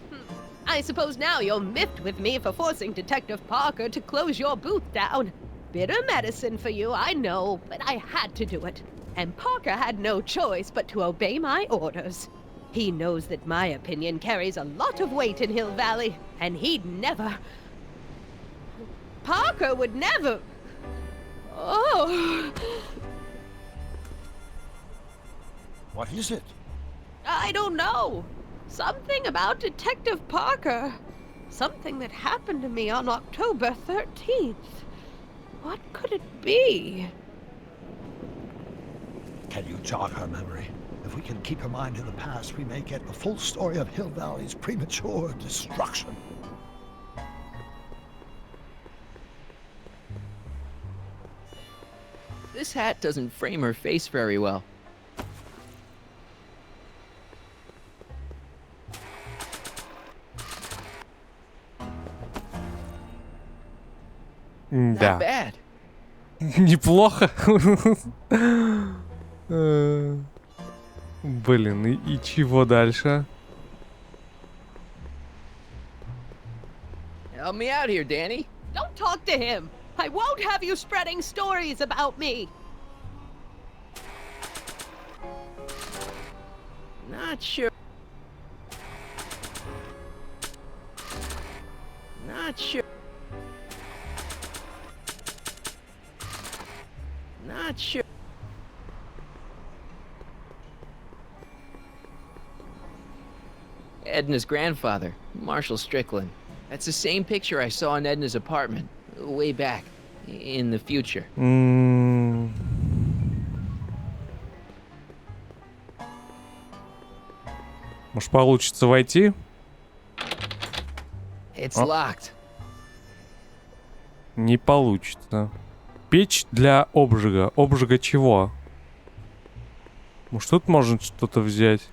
I suppose now you're miffed with me for forcing Detective Parker to close your booth down. Bitter medicine for you, I know, but I had to do it. And Parker had no choice but to obey my orders. He knows that my opinion carries a lot of weight in Hill Valley, and he'd never... Parker would never... Oh... What is it? I don't know. Something about Detective Parker. Something that happened to me on October 13th. What could it be? Can you jog her memory? If we can keep her mind in the past, we may get the full story of Hill Valley's premature destruction. This hat doesn't frame her face very well. Да. Not bad. Неплохо. Блин, и чего дальше? Help me out here, Danny. Don't talk to him. I won't have you spreading stories about me. Not sure. Not sure. Not sure. Edna's grandfather, Marshall Strickland. That's the same picture I saw in Edna's apartment, way back, in the future. Может, получится войти? It's locked. Не получится. Печь для обжига. Обжига чего? Может, тут можно что-то взять?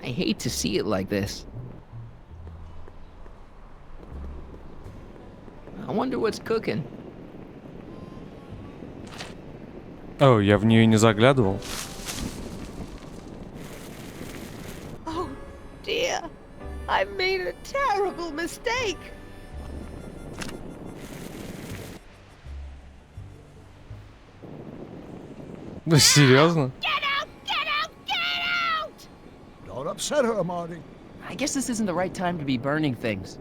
I hate to see it like this. I wonder what's cooking. О, я в нее не заглядывал. Oh, dear. I made a terrible mistake. Да серьезно? Don't upset her, Marty. I guess this isn't the right time to be burning things.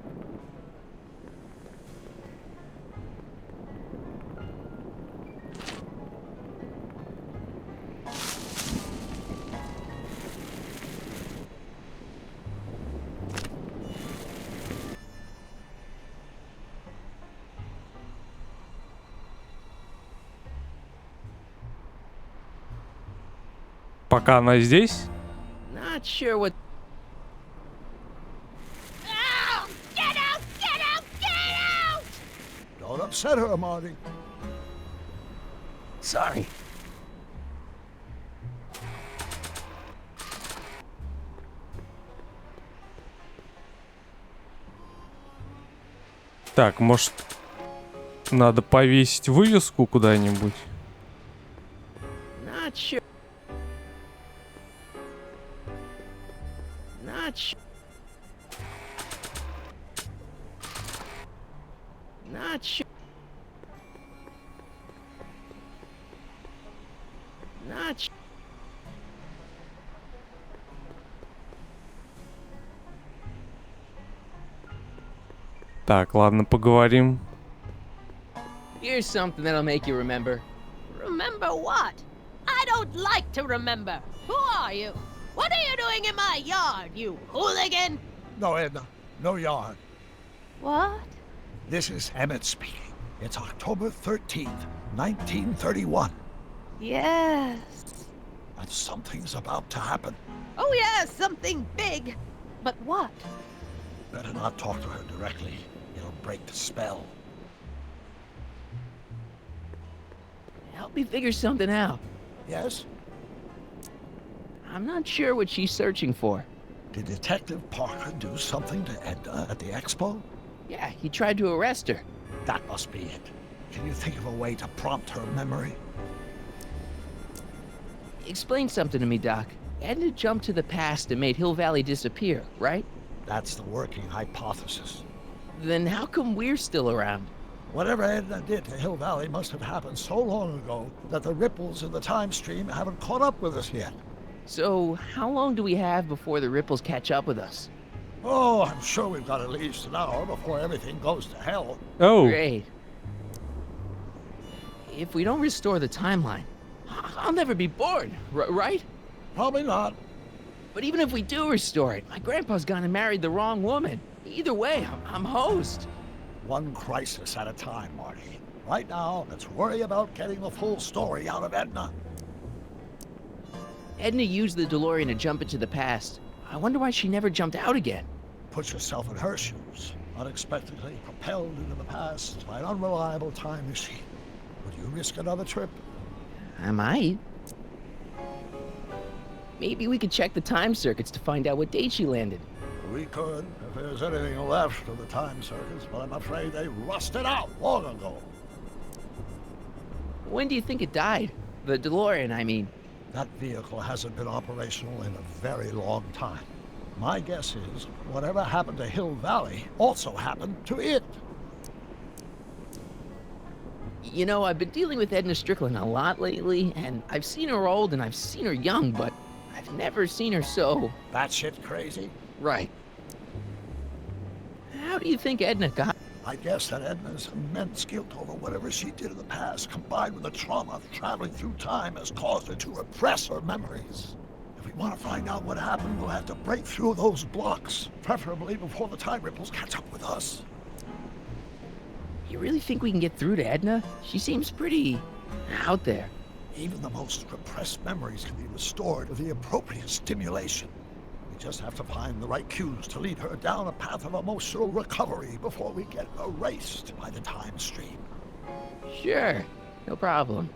пока она здесь. Not sure what. Oh, get out! Get out! Get out! Don't upset her, Marty. Sorry. Так, может, надо повесить вывеску куда-нибудь? Not sure. Not sure. Not sure. Not sure. Так, ладно, поговорим. Here's something that'll make you remember. Remember what? I don't like to remember. Who are you? What are you doing in my yard, you hooligan? No, Edna. No yard. What? This is Emmett speaking. It's October 13th, 1931. Yes. And something's about to happen. Oh, yes, something big. But what? Better not talk to her directly. It'll break the spell. Help me figure something out. Yes? I'm not sure what she's searching for. Did Detective Parker do something to Edna at the expo? Yeah, he tried to arrest her. That must be it. Can you think of a way to prompt her memory? Explain something to me, Doc. Edna jumped to the past and made Hill Valley disappear, right? That's the working hypothesis. Then how come we're still around? Whatever Edna did to Hill Valley must have happened so long ago that the ripples in the time stream haven't caught up with us yet. So, how long do we have before the ripples catch up with us? Oh, I'm sure we've got at least an hour before everything goes to hell. Oh. Great. If we don't restore the timeline, I'll never be born, right? Probably not. But even if we do restore it, my grandpa's gone and married the wrong woman. Either way, I'm hosed. One crisis at a time, Marty. Right now, let's worry about getting the full story out of Edna. Edna used the DeLorean to jump into the past. I wonder why she never jumped out again. Put yourself in her shoes. Unexpectedly propelled into the past by an unreliable time machine. Would you risk another trip? I might. Maybe we could check the time circuits to find out what date she landed. We could, if there's anything left of the time circuits, but I'm afraid they rusted out long ago. When do you think it died? The DeLorean, I mean. That vehicle hasn't been operational in a very long time. My guess is whatever happened to Hill Valley also happened to it. You know, I've been dealing with Edna Strickland a lot lately, and I've seen her old and I've seen her young, but I've never seen her so... Batshit crazy? Right. How do you think Edna got... I guess that Edna's immense guilt over whatever she did in the past, combined with the trauma of traveling through time, has caused her to repress her memories. If we want to find out what happened, we'll have to break through those blocks, preferably before the time ripples catch up with us. You really think we can get through to Edna? She seems pretty... out there. Even the most repressed memories can be restored with the appropriate stimulation. We just have to find the right cues to lead her down a path of emotional recovery before we get erased by the time stream. Sure, no problem.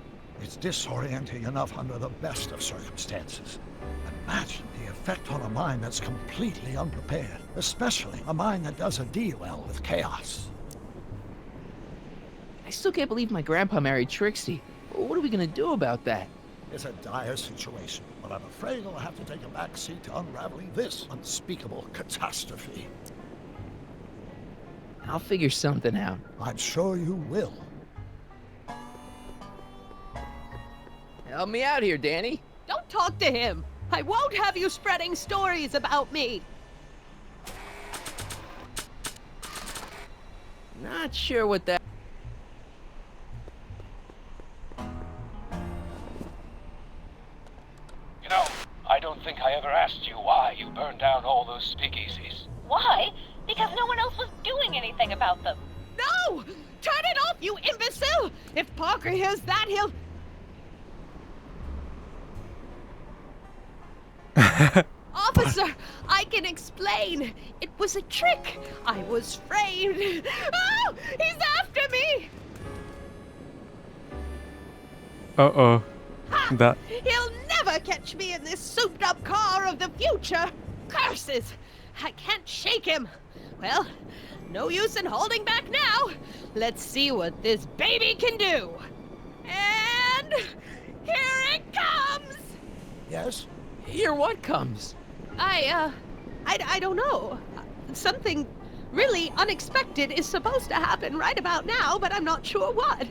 It's disorienting enough under the best of circumstances. Imagine the effect on a mind that's completely unprepared, especially a mind that doesn't deal well with chaos. I still can't believe my grandpa married Trixie. What are we gonna do about that? It's a dire situation, but I'm afraid I'll have to take a back seat to unraveling this unspeakable catastrophe. I'll figure something out. I'm sure you will. Help me out here, Danny. Don't talk to him. I won't have you spreading stories about me. Not sure what that... You know, I don't think I ever asked you why you burned down all those speakeasies. Why? Because no one else was doing anything about them. No! Turn it off, you imbecile! If Parker hears that, he'll... Officer, I can explain. It was a trick. I was framed. Oh, he's after me. Uh-oh. Да. He'll never catch me in this souped-up car of the future. Curses! I can't shake him. Well, no use in holding back now. Let's see what this baby can do. And here it comes. Yes? Here what comes? I don't know. Something really unexpected is supposed to happen right about now, but I'm not sure what.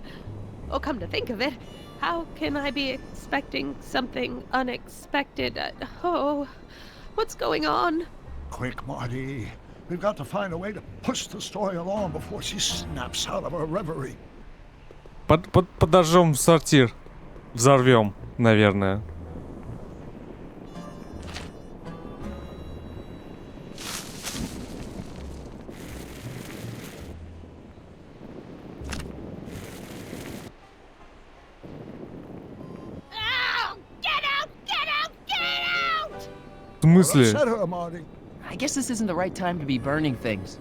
Oh, come to think of it, how can I be expecting something unexpected? Oh, what's going on? Quick, Marty. We've got to find a way to push the story along before she snaps out of her reverie. Подожжем сортир. Взорвем, наверное. В смысле? I guess this isn't the right time to be burning things.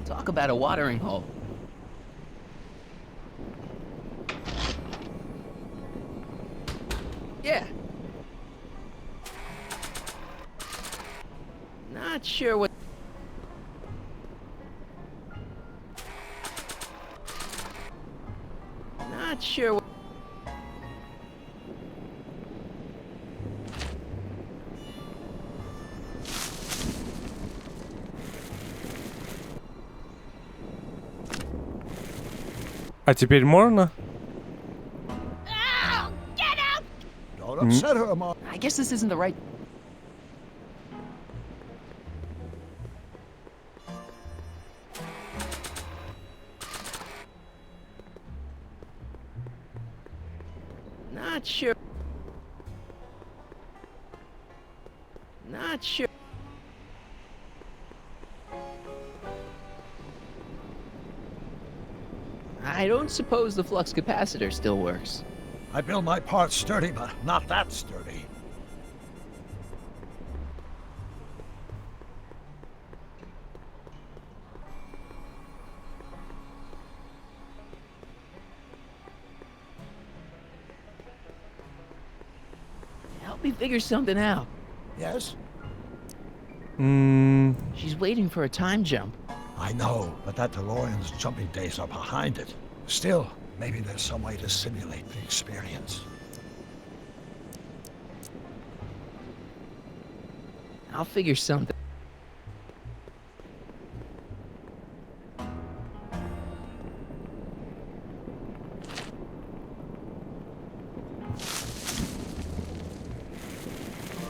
Talk about a watering hole. Yeah. Not sure what... Not sure what... А теперь можно? Don't upset her, Marty. I guess this isn't the right... Not sure. Not sure. I don't suppose the flux capacitor still works. I build my parts sturdy, but not that sturdy. Help me figure something out. Yes? She's waiting for a time jump. I know, but that DeLorean's jumping days are behind it. Still, maybe there's some way to simulate the experience. I'll figure something.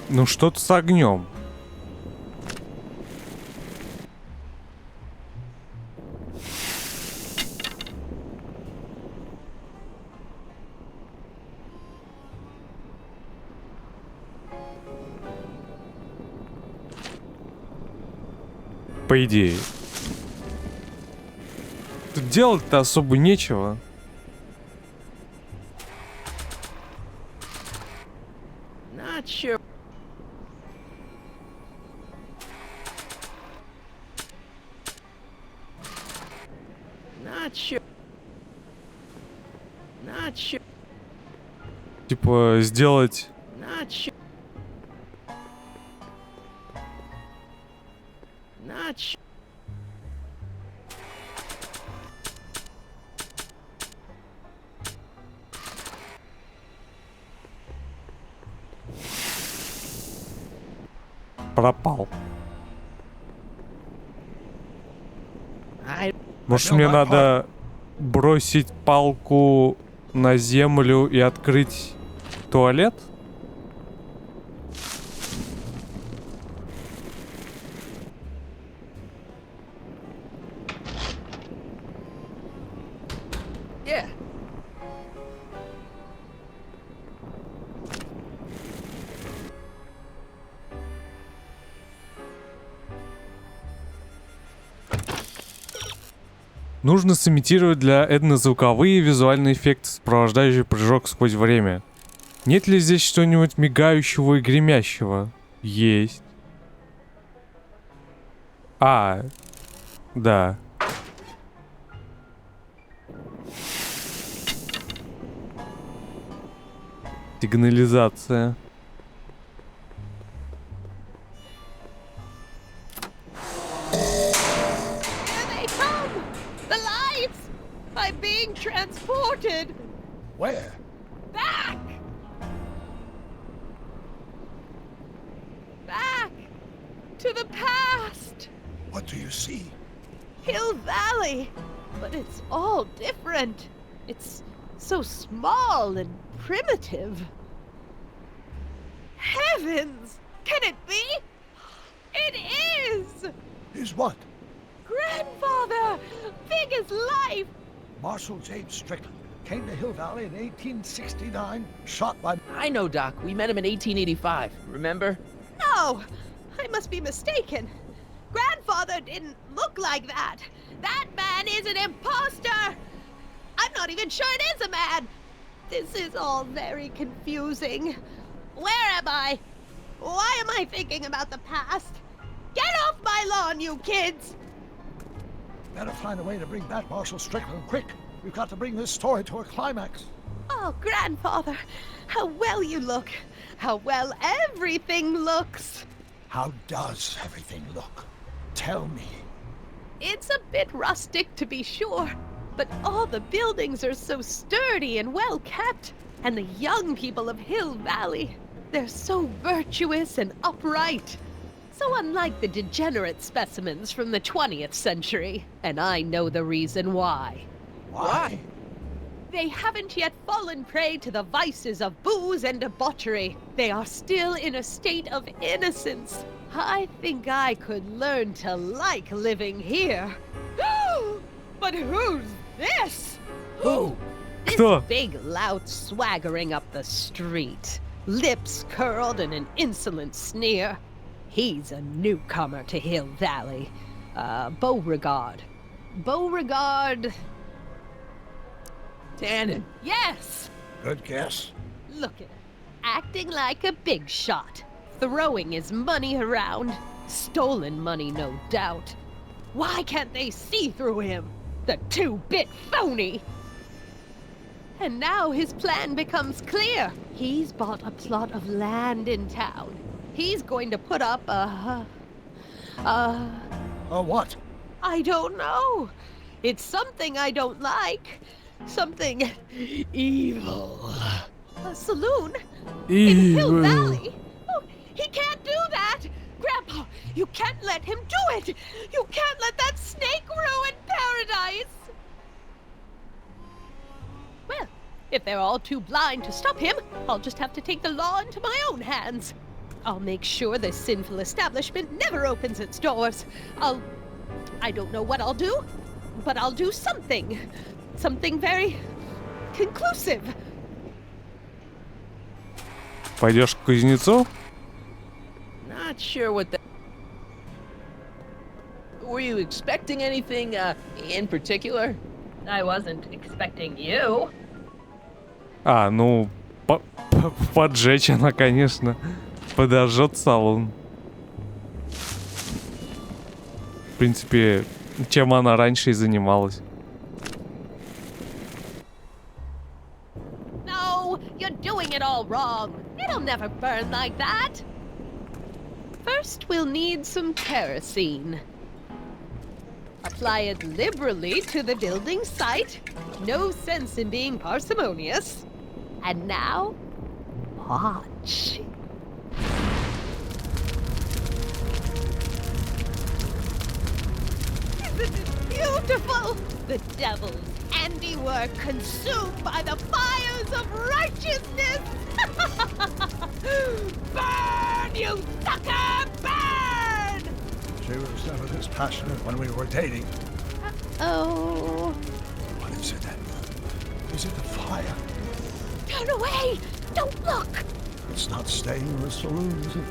Ну что-то с огнем. По идее. Тут делать-то особо нечего. Not sure. Not sure. Not sure. Типа сделать... Not sure. Not sure. Пропал. I... Может, мне надо бросить палку на землю и открыть туалет? Yeah. Нужно сымитировать для Эдны звуковые и визуальные эффекты, сопровождающие прыжок сквозь время. Нет ли здесь что-нибудь мигающего и гремящего? Есть. А, да. Сигнализация. Here they come! The lights! I'm being transported! Where? Back! Back! To the past! What do you see? Hill Valley! But it's all different. It's so small and primitive. Heavens! Can it be? It is! Is what? Grandfather! Big as life! Marshal James Strickland came to Hill Valley in 1869, shot by... I know, Doc. We met him in 1885. Remember? No! I must be mistaken. Grandfather didn't look like that. That man is an imposter! I'm not even sure it is a man! This is all very confusing. Where am I? Why am I thinking about the past? Get off my lawn, you kids! Better find a way to bring back Marshal Strickland quick. We've got to bring this story to a climax. Oh, Grandfather, how well you look. How well everything looks. How does everything look? Tell me. It's a bit rustic, to be sure, but all the buildings are so sturdy and well kept. And the young people of Hill Valley, they're so virtuous and upright. So unlike the degenerate specimens from the 20th century. And I know the reason why. Why? They haven't yet fallen prey to the vices of booze and debauchery. They are still in a state of innocence. I think I could learn to like living here. But who's this? Who? This Кто? big lout swaggering up the street. Lips curled in an insolent sneer. He's a newcomer to Hill Valley. Beauregard. Beauregard... Tannen. Yes! Good guess. Look at him. Acting like a big shot. Throwing his money around. Stolen money, no doubt. Why can't they see through him? The two-bit phony! And now his plan becomes clear. He's bought a plot of land in town. He's going to put up a what? I don't know. It's something I don't like. Something evil. A saloon? In Hill Valley? Oh, he can't do that! Grandpa, you can't let him do it! You can't let that snake ruin paradise! Well, if they're all too blind to stop him, I'll just have to take the law into my own hands. I'll make sure this sinful establishment never opens its doors. I don't know what I'll do, but I'll do something. Something very conclusive. Пойдешь к кузнецу? Not sure what the... Were you expecting anything, in particular? I wasn't expecting you. А, ну, поджечь она, конечно. Подожжет салон. В принципе, чем она раньше и занималась. No, you're doing it all wrong. It'll never burn like that. First, we'll need some kerosene. Apply it liberally to the building site. No sense in being parsimonious. And now, watch. Isn't it beautiful? The devil's handiwork consumed by the fires of righteousness! Burn, you sucker! Burn! She was never this passionate when we were dating. Oh. What is it then? Is it the fire? Turn away! Don't look! It's not staying in the saloon, is it?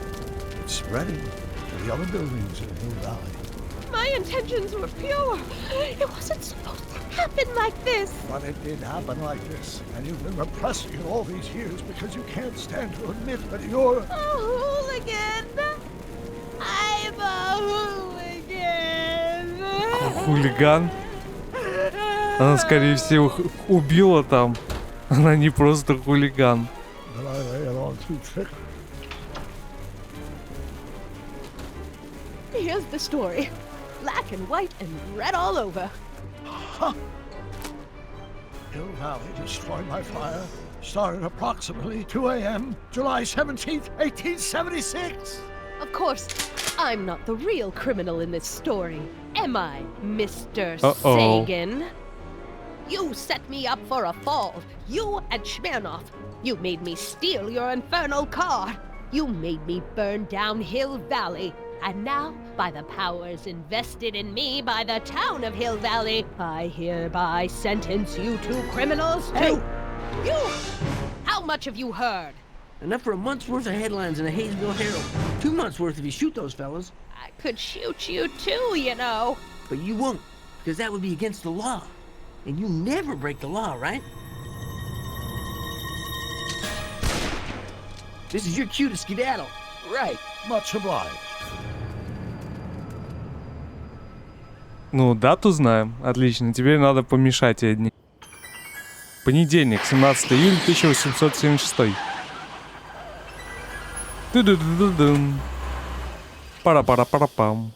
It's spreading to the other buildings in Hill Valley. My intentions were pure. It wasn't supposed to happen like this. But it did happen like this, and you've been repressing it all these years because you can't stand to admit that you're... A hooligan. I'm a hooligan. Хулиган. Она, скорее всего, убила там. Она не просто хулиган. But I lay it on too thick. Here's the story. Black and white and red all over. Huh. Hill Valley destroyed by fire. Started approximately 2 a.m. July 17th, 1876. Of course, I'm not the real criminal in this story, am I, Mr. Sagan? You set me up for a fall. You and Smirnoff. You made me steal your infernal car. You made me burn down Hill Valley. And now, by the powers invested in me by the town of Hill Valley, I hereby sentence you two criminals to... Hey! You! How much have you heard? Enough for a month's worth of headlines in the Hayesville Herald. 2 months worth if you shoot those fellas. I could shoot you too, you know. But you won't, because that would be against the law. And you never break the law, right? This is your cue to skedaddle. Right. Much obliged. Ну, дату знаем. Отлично. Теперь надо помешать Эдни. Понедельник, 17 июля 1876. Ду-ду-ду-ду-дум. Пара-пара-пара-пам.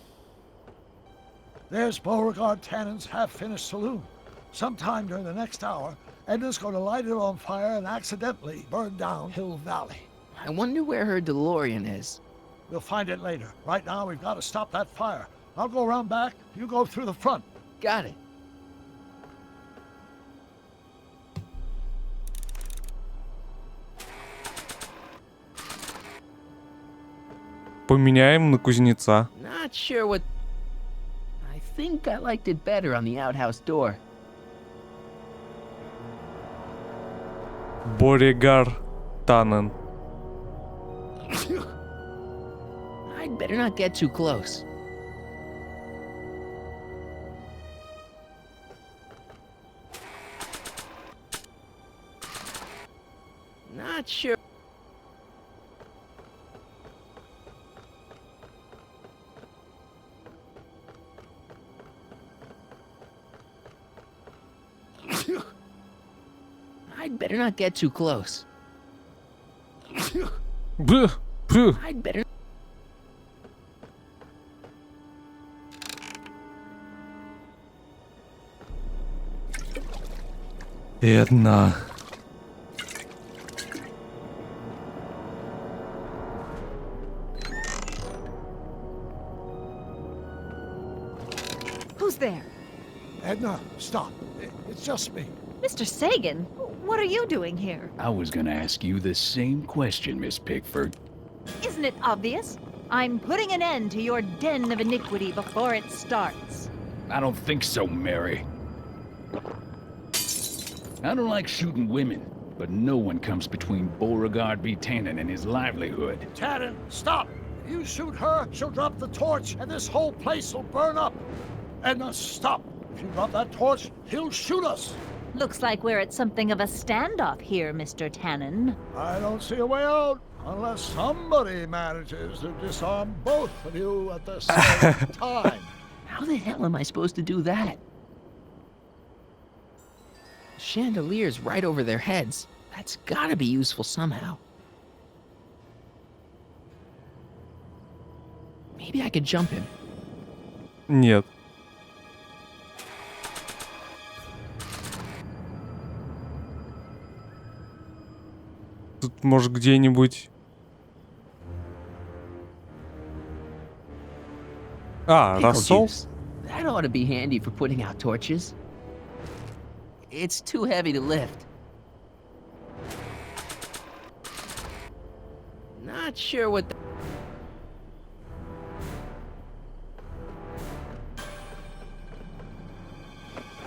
There's Beauregard Tannen's half-finished saloon. Sometime during the next hour, Edna's going to light it on fire and accidentally burn down Hill Valley. I wonder where her DeLorean is. We'll find it later. Right now, we've got to stop that fire. I'll go around back. You go through the front. Got it. Поменяем на кузнеца. Not sure what... I think I liked it better on the outhouse door. Beauregard Tannen. I'd better not get too close. Not sure. I'd better not get too close. I'd better. Edna. Who's there? Edna, stop. It's just me. Mr. Sagan, what are you doing here? I was gonna ask you the same question, Miss Pickford. Isn't it obvious? I'm putting an end to your den of iniquity before it starts. I don't think so, Mary. I don't like shooting women, but no one comes between Beauregard B. Tannen and his livelihood. Tannen, stop! If you shoot her, she'll drop the torch, and this whole place will burn up. Edna, stop! If you drop that torch, he'll shoot us. Looks like we're at something of a standoff here, Mr. Tannen. I don't see a way out, unless somebody manages to disarm both of you at the same time. How the hell am I supposed to do that? Chandelier's right over their heads. That's gotta be useful somehow. Maybe I could jump him. Нет. Тут, может, где-нибудь... А, Pickle рассол? juice. That ought to be handy for putting out torches. It's too heavy to lift. Not sure what the...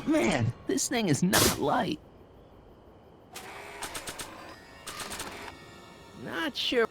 Man, this thing is not light. Not sure.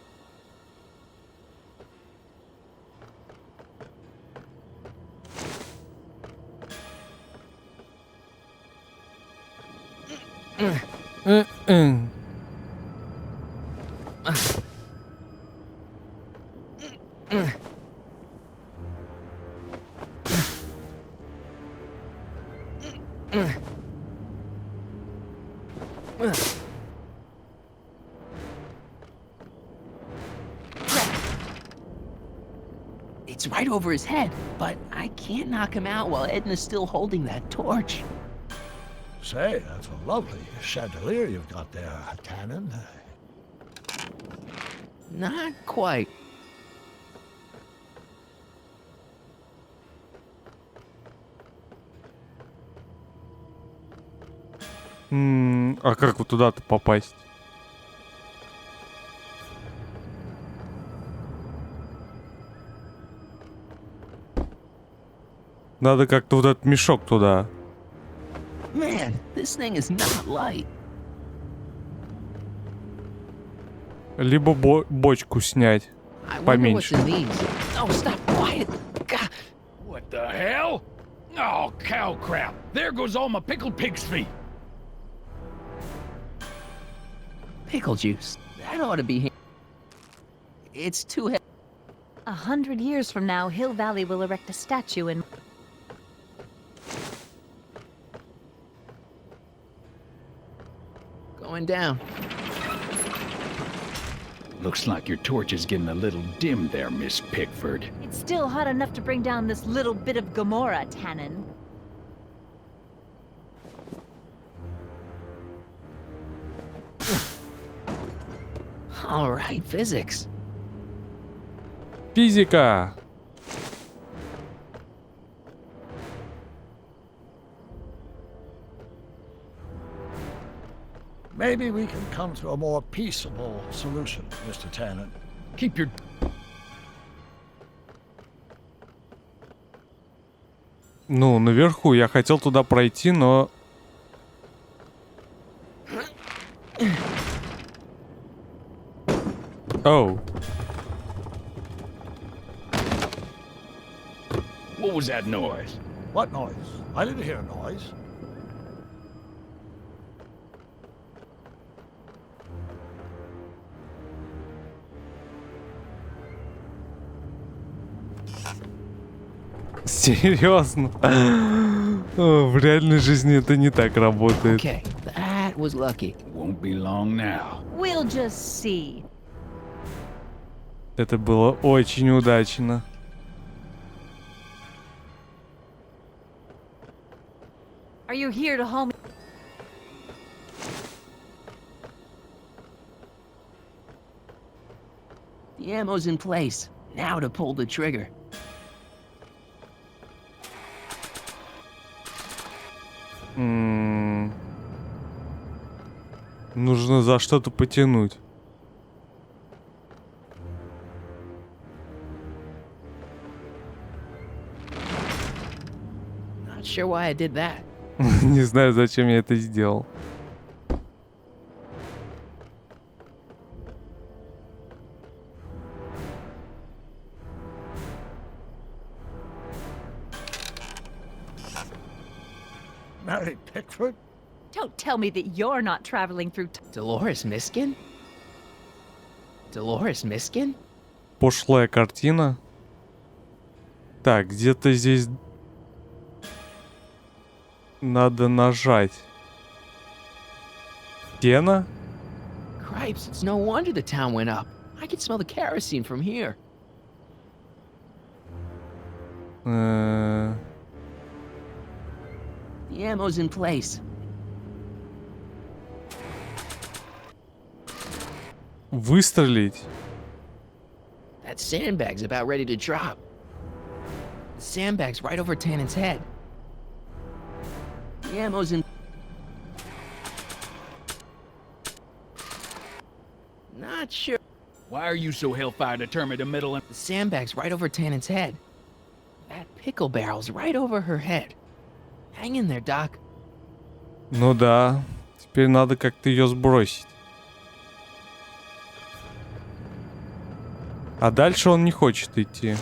It's right over his head, but I can't knock him out while Edna's still holding that torch. Say, that's a lovely chandelier you've got there, Tannen. Not quite. А как вот туда-то попасть? Надо как-то вот этот мешок туда. Man, this thing is not light. Либо бочку снять. I wonder Поменьше. what's in these. Oh, stop quiet. God. What the hell? Oh, cow crap. There goes all my pickled pig's feet. Pickle juice. That ought to be. It's too heavy. 100 years from now, Hill Valley will erect a statue in... Going down. Looks like your torch is getting a little dim there, Miss Pickford. It's still hot enough to bring down this little bit of Gomorrah, Tannen. All right, physics. Физика. Maybe we can come to a more peaceable solution, Mr. Tannen. Keep your... Ну, наверху. Я хотел туда пройти, но... Оу. What was that noise? What noise? I didn't hear a noise. Серьезно? О, в реальной жизни это не так работает. Okay, that was lucky. Won't be long now. We'll just see. Это было очень удачно. Are you here to haul me? The ammo's in place. Now to pull the trigger. Нужно за что-то потянуть. Not sure why I did that. Не знаю, зачем я это сделал. Mary Pickford? Don't tell me that you're not traveling through... Dolores Miskin? Dolores Miskin? Пошлая картина. Так, где-то здесь... Надо нажать. Стена? Cripes, it's no wonder the town went up. I can smell the kerosene from here. Э, The ammo's in place. Выстрелить? That sandbag's about ready to drop. The sandbag's right over Tannen's head. The ammo's in... Not sure. Why are you so hellfire determined to meddle in? The sandbag's right over Tannen's head. That pickle barrel's right over her head. Hang in there, Doc. Ну да. Теперь надо как-то ее сбросить. А дальше он не хочет идти.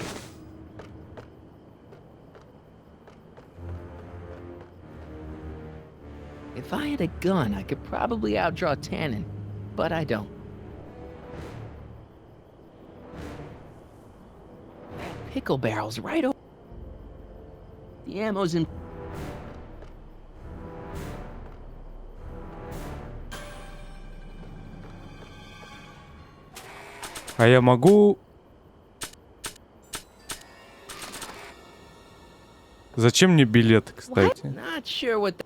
If I had a gun, I could probably outdraw Tannen, but I don't. That pickle barrel's right over. The ammo's in. А я могу... Зачем мне билет, кстати? Not sure what the...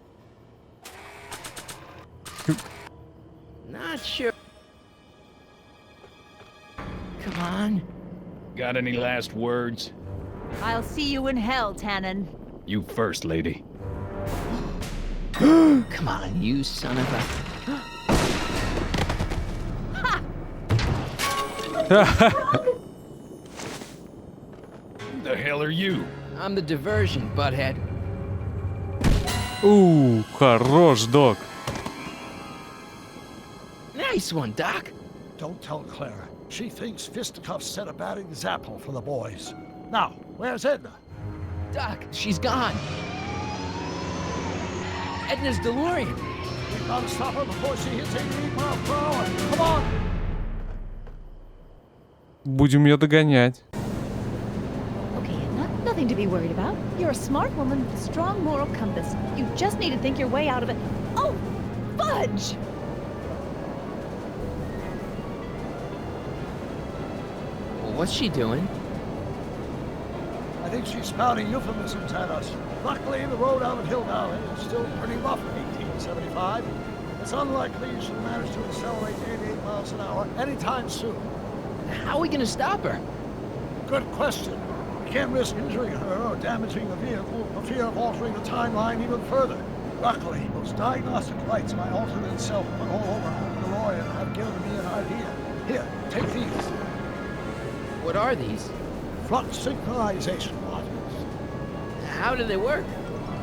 Not sure. Come on. Got any last words? I'll see you in hell, Tannen. You first, lady. Come on, you son of a... Who the hell are you? I'm the diversion, butthead. Хорош, док. Nice one, Doc. Don't tell Clara. She thinks fisticuffs set a bad example for the boys. Now, where's Edna? Doc, she's gone. Edna's DeLorean. We've got to stop her before she hits 88 miles per hour. Come on! Будем ее догонять. Okay, nothing to be worried about. You're a smart woman with a strong moral compass. You just need to think your way out of it. Oh, fudge! What's she doing? I think she's spouting euphemisms at us. Luckily, the road out of Hill Valley is still pretty rough in 1875. It's unlikely she'll manage to accelerate 88 miles an hour anytime soon. How are we gonna stop her? Good question. We can't risk injuring her or damaging the vehicle for fear of altering the timeline even further. Luckily, those diagnostic lights my alternate self put all over our DeLorean have given me an idea. Here, take these. What are these? Flux synchronization modules. How do they work?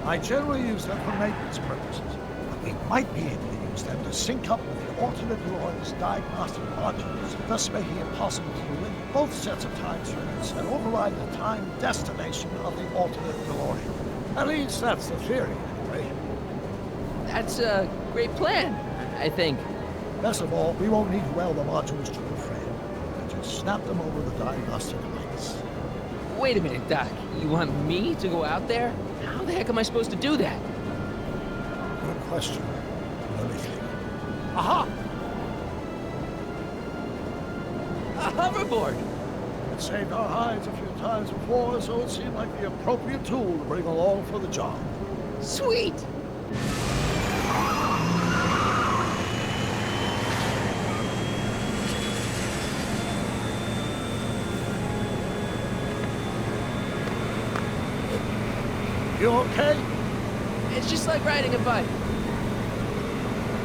I generally use them for maintenance purposes, but we might be able to use them to sync up with the alternate DeLorean's diagnostic modules, thus making it possible to link both sets of time circuits and override the time destination of the alternate DeLorean. At least that's the theory, anyway. That's a great plan, I think. Best of all, we won't need to weld the modules to the frame. We'll just snap them over the diagnostic lights. Wait a minute, Doc. You want me to go out there? How the heck am I supposed to do that? Good question. Let me think. Aha! A hoverboard! It saved our hides a few times before, so it seemed like the appropriate tool to bring along for the job. Sweet! You okay? It's just like riding a bike.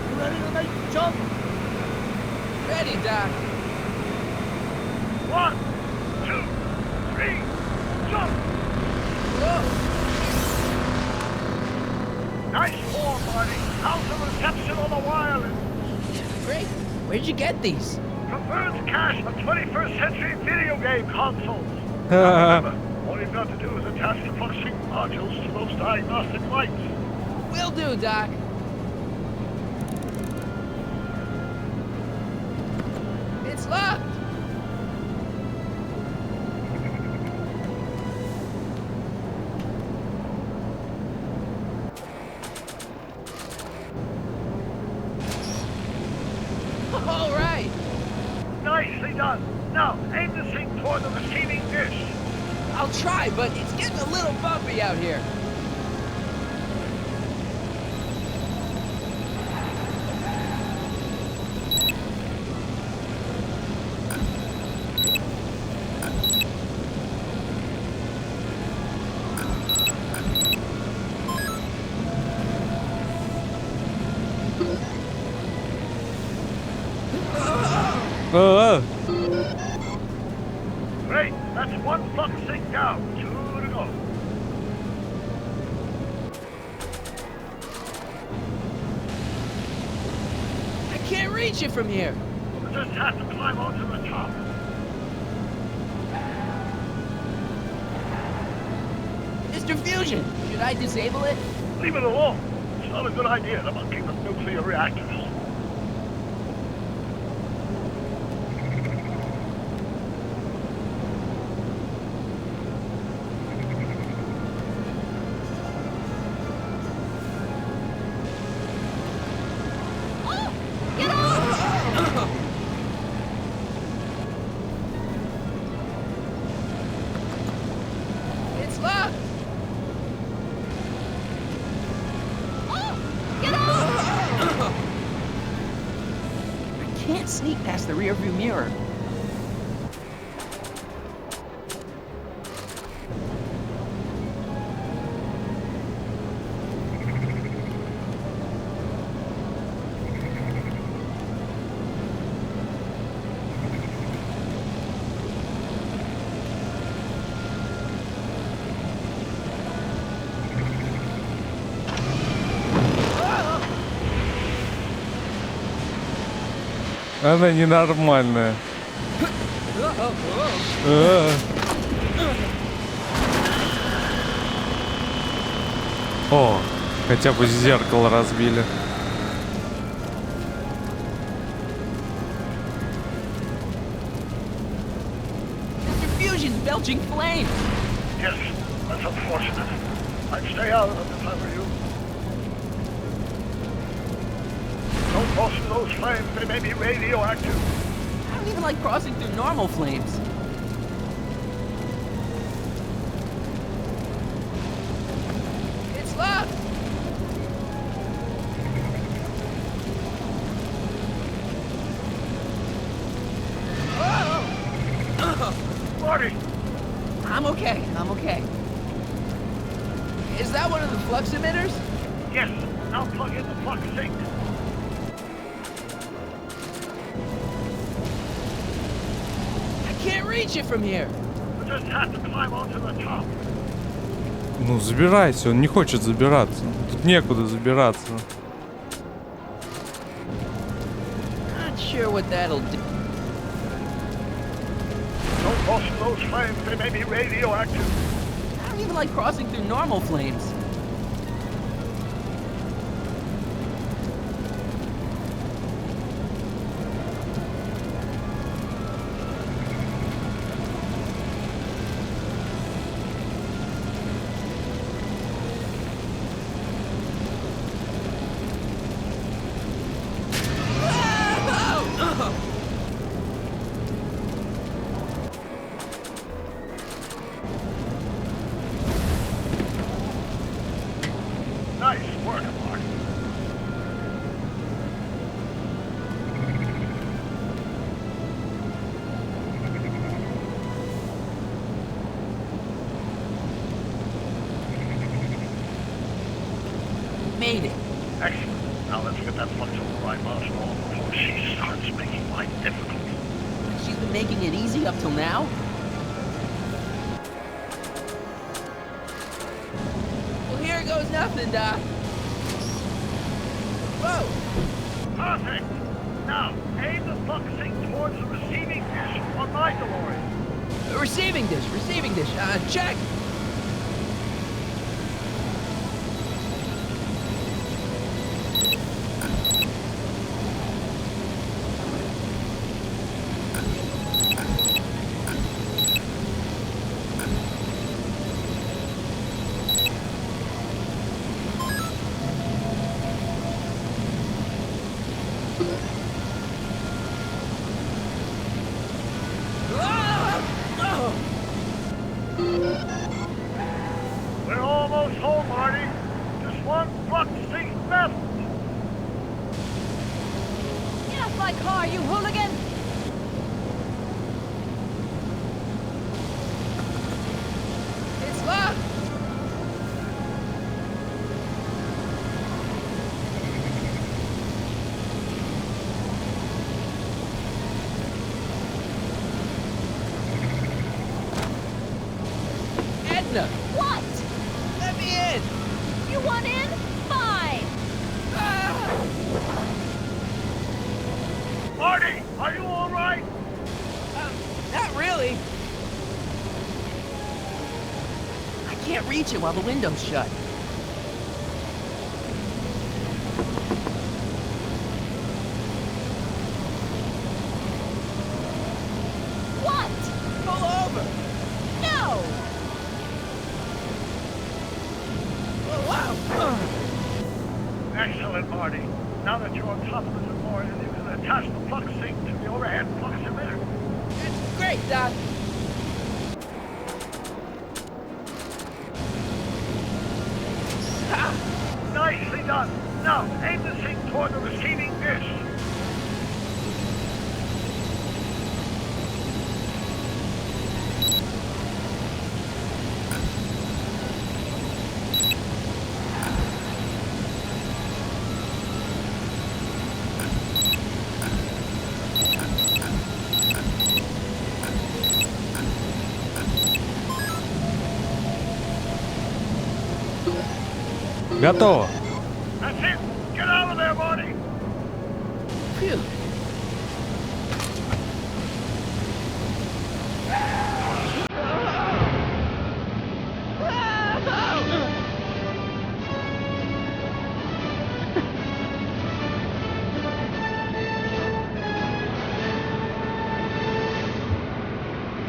You ready to make the jump? Ready, Doc. 1, 2, 3, jump! Whoa! Nice form, buddy. How's the reception on the wireless? Great. Where'd you get these? From Bird's cache of 21st century video game consoles. Remember, all you've got to do is attach the functioning modules to those diagnostic lights. Will do, Doc. It's locked. All right. Nicely done. Now, aim the thing toward the receiving dish. I'll try, but it's getting a little bumpy out here. Great, that's one flux sync down. 2 to go. I can't reach it from here. We'll just have to climb onto the top. Mr. Fusion, should I disable it? Leave it alone. It's not a good idea to monkey with nuclear reactors. It's locked! I can't sneak past the rearview mirror. Она ненормальная. О, хотя бы зеркало разбили. Your fusion's belching flames! Yes, that's unfortunate. I'd stay out of it if I were you. Don't cross through those flames. They may be radioactive. I don't even like crossing through normal flames. It's locked! Marty! I'm okay, I'm okay. Is that one of the flux emitters? Yes, now plug in the flux sink. I can't reach it from here. We just have to climb onto the top. Ну, забирайся, он не хочет забираться. Тут некуда забираться. Not sure what that'll do. Don't cross through those flames. They may be radioactive. I don't even like crossing through normal flames. Nice work, Mark. Made it. Excellent. Now let's get that flux override monster off before she starts making life difficult. She's been making it easy up till now? Well, here goes nothing, Doc. Whoa! Perfect. Now, aim the flux sink towards the receiving dish on my DeLorean. Receiving dish, check! We're almost home, Marty. Just one flux sink left. Get off my car, you hooligan! It's locked! Edna! What? Let me in! You want in? Fine! Marty, are you all right? Not really. I can't reach it while the window's shut. Excellent, Marty. Now that you're on top of the DeLorean, you can attach the flux sink to the overhead flux emitter. Great, Doc. Nicely done. Now, aim the sink toward the receiving dish. Готово. That's it. Get out of there, Marty. Phew.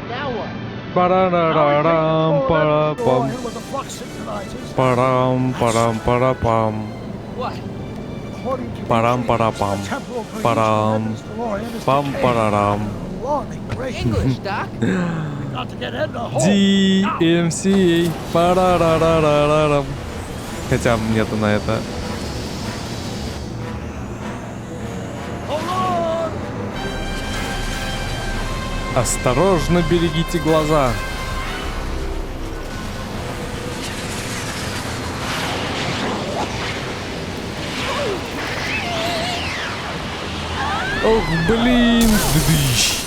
Now what? Парарарам, парапам. With the flux synchronizers. Парам, парам, парапам. What? According to Парам, these парапам. readings, the temporal cohesion Парам. of this DeLorean is Пам, decaying парарам. at an alarming rate. English, Doc. We've got to get Edna home. DMC. Парарарарарам. Хотя нету на это. Осторожно, берегите глаза. Ох, блин. Дыдыщ.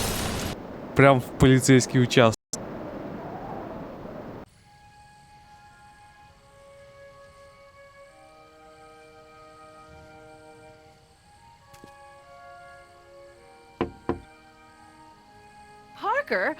Прям в полицейский участок. Parker?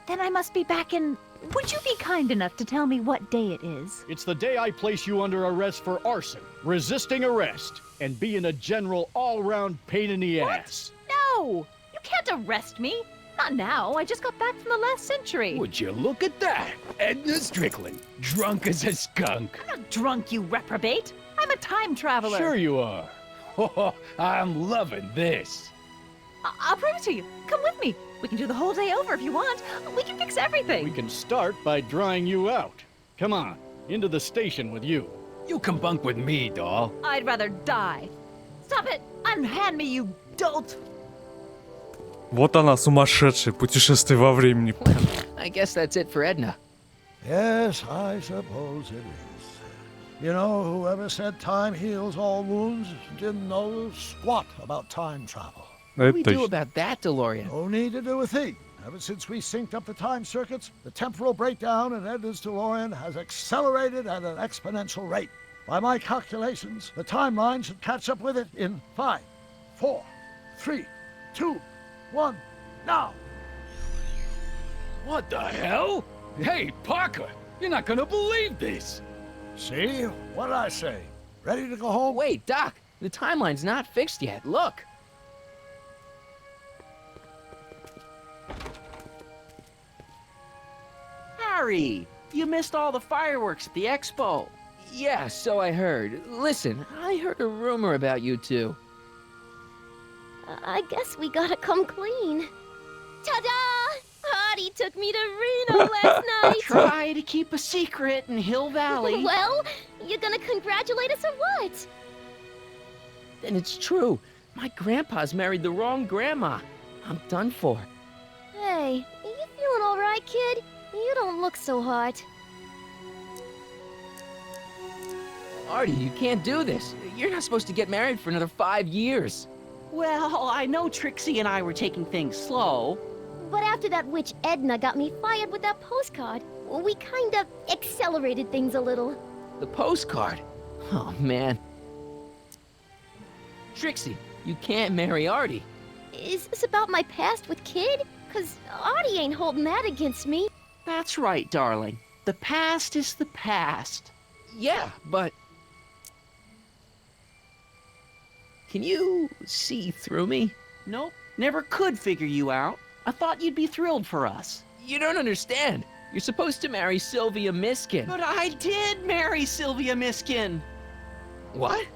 Then I must be back in... Would you be kind enough to tell me what day it is? It's the day I place you under arrest for arson, resisting arrest, and being a general all-round pain in the ass. No! You can't arrest me. Not now. I just got back from the last century. Would you look at that? Edna Strickland, drunk as a skunk. I'm not drunk, you reprobate. I'm a time traveler. Sure you are. Oh, I'm loving this. I'll prove it to you. Come with me. We can do the whole day over if you want. We can fix everything. We can start by drying you out. Come on, into the station with you. You can bunk with me, doll. I'd rather die. Stop it! Unhand me, you dolt! Вот она, сумасшедшая, путешествие во времени. I guess that's it for Edna. Yes, I suppose it is. You know, whoever said time heals all wounds didn't know squat about time travel. What do we do about that, DeLorean? No need to do a thing. Ever since we synced up the time circuits, the temporal breakdown in Edna's DeLorean has accelerated at an exponential rate. By my calculations, the timeline should catch up with it in 5, 4, 3, 2, 1, now! What the hell? Hey, Parker, you're not gonna believe this. See? What did I say? Ready to go home? Wait, Doc. The timeline's not fixed yet. Look. Harry, you missed all the fireworks at the expo. Yeah, so I heard. Listen, I heard a rumor about you two. I guess we gotta come clean. Ta-da! Artie took me to Reno last night. Try to keep a secret in Hill Valley. Well, you gonna congratulate us or what? Then it's true. My grandpa's married the wrong grandma. I'm done for. Hey, you feeling all right, kid? You don't look so hot. Artie, you can't do this. You're not supposed to get married for another 5 years. Well, I know Trixie and I were taking things slow. But after that witch Edna got me fired with that postcard, we kind of accelerated things a little. The postcard? Oh, man. Trixie, you can't marry Artie. Is this about my past with Kid? 'Cause Artie ain't holding that against me. That's right, darling. The past is the past. Yeah, but... Can you see through me? Nope, never could figure you out. I thought you'd be thrilled for us. You don't understand. You're supposed to marry Sylvia Miskin. But I did marry Sylvia Miskin. What?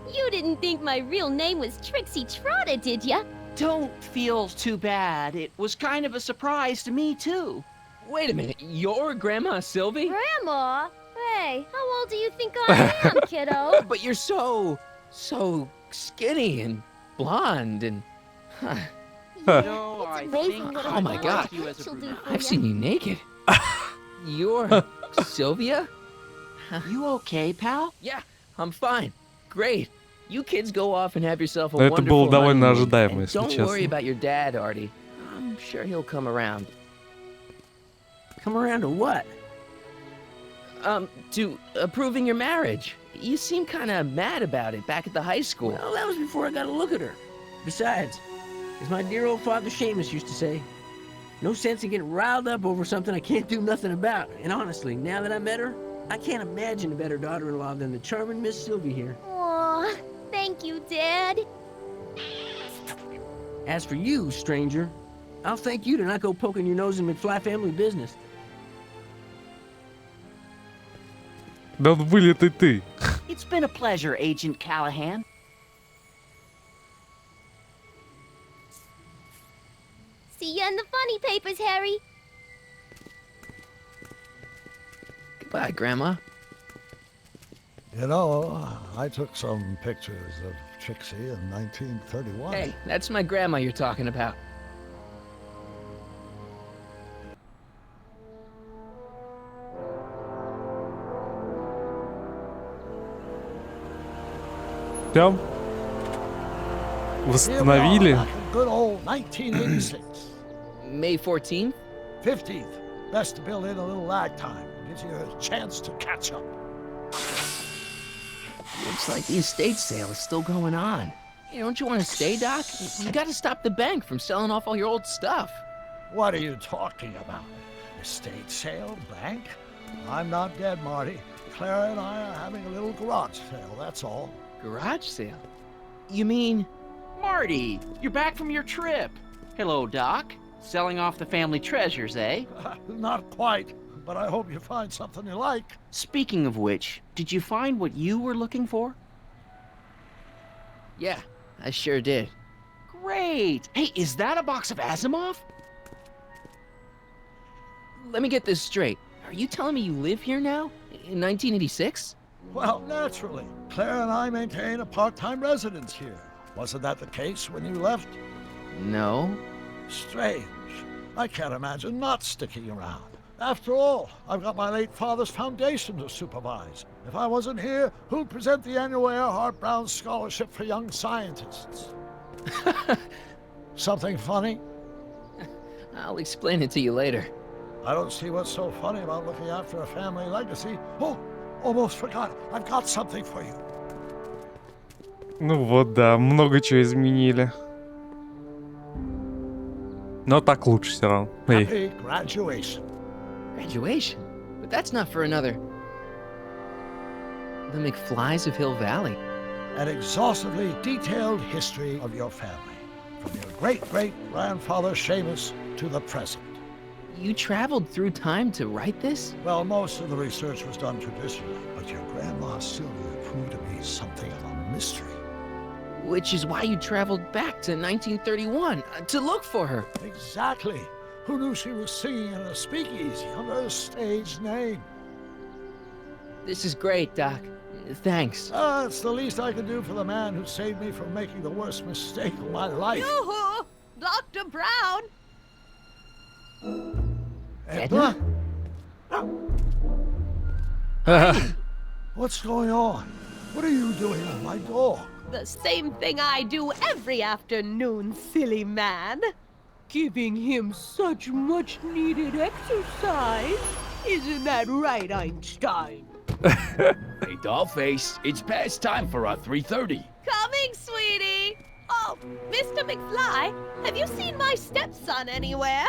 You didn't think my real name was Trixie Trotta, did ya? Don't feel too bad. It was kind of a surprise to me, too. Wait a minute, you're Grandma Sylvie? Grandma? Hey, how old do you think I am, kiddo? But you're so skinny and blonde and... No, I amazing think what Oh my God, she'll do for I've ya. seen you naked. You're Sylvia? You okay, pal? Yeah, I'm fine. Great. You kids go off and have yourself a Но это было wonderful довольно honeymoon. ожидаемо, And если don't worry честно. about your dad, Artie. I'm sure he'll come around. Come around to what? To approving your marriage. You seem kind of mad about it back at the high school. Well, that was before I got a look at her. Besides, as my dear old father Seamus used to say, no sense in getting riled up over something I can't do nothing about. And honestly, now that I met her, I can't imagine a better daughter-in-law than the charming Miss Sylvie here. Aw, thank you, Dad. As for you, stranger, I'll thank you to not go poking your nose in McFly family business. Да вылитый ты. It's been a pleasure, Agent Callahan. See ya in the funny papers, Harry. Goodbye, Grandma. You know, I took some pictures of Trixie in 1931. Hey, that's my grandma you're talking about. Прям Here we are, восстановили. back in good old 1986. May 14th? 15th. Best to build in a little lag time. Gives you a chance to catch up. Looks like the estate sale is still going on. Hey, don't you want to stay, Doc? You gotta stop the bank from selling off all your old stuff. What are you talking about? Estate sale? Bank? I'm not dead, Marty. Clara and I are having a little garage sale, that's all. Garage sale? You mean... Marty, you're back from your trip. Hello, Doc. Selling off the family treasures, eh? Not quite, but I hope you find something you like. Speaking of which, did you find what you were looking for? Yeah, I sure did. Great! Hey, is that a box of Asimov? Let me get this straight. Are you telling me you live here now? In 1986? Well, naturally. Claire and I maintain a part-time residence here. Wasn't that the case when you left? No. Strange. I can't imagine not sticking around. After all, I've got my late father's foundation to supervise. If I wasn't here, who'd present the annual Earhart Brown Scholarship for Young Scientists? Something funny? I'll explain it to you later. I don't see what's so funny about looking after a family legacy. Oh, almost forgot. I've got something for you. Ну вот, да, много чего изменили. Но так лучше все равно. Эй. Happy graduation. Graduation? But that's not for another... The McFlys of Hill Valley. An exhaustively detailed history of your family, from your great-great-grandfather Seamus to the present. You traveled through time to write this? Well, most of the research was done traditionally, but your grandma Sylvia proved to be something of a mystery. Which is why you traveled back to 1931, to look for her. Exactly. Who knew she was singing in a speakeasy under a stage name? This is great, Doc. Thanks. It's the least I can do for the man who saved me from making the worst mistake of my life. Yoo-hoo! Dr. Brown! Edna? What's going on? What are you doing with my dog? The same thing I do every afternoon, silly man. Giving him such much-needed exercise. Isn't that right, Einstein? Hey, Dollface, it's past time for our 3:30. Coming, sweetie! Oh, Mr. McFly, have you seen my stepson anywhere?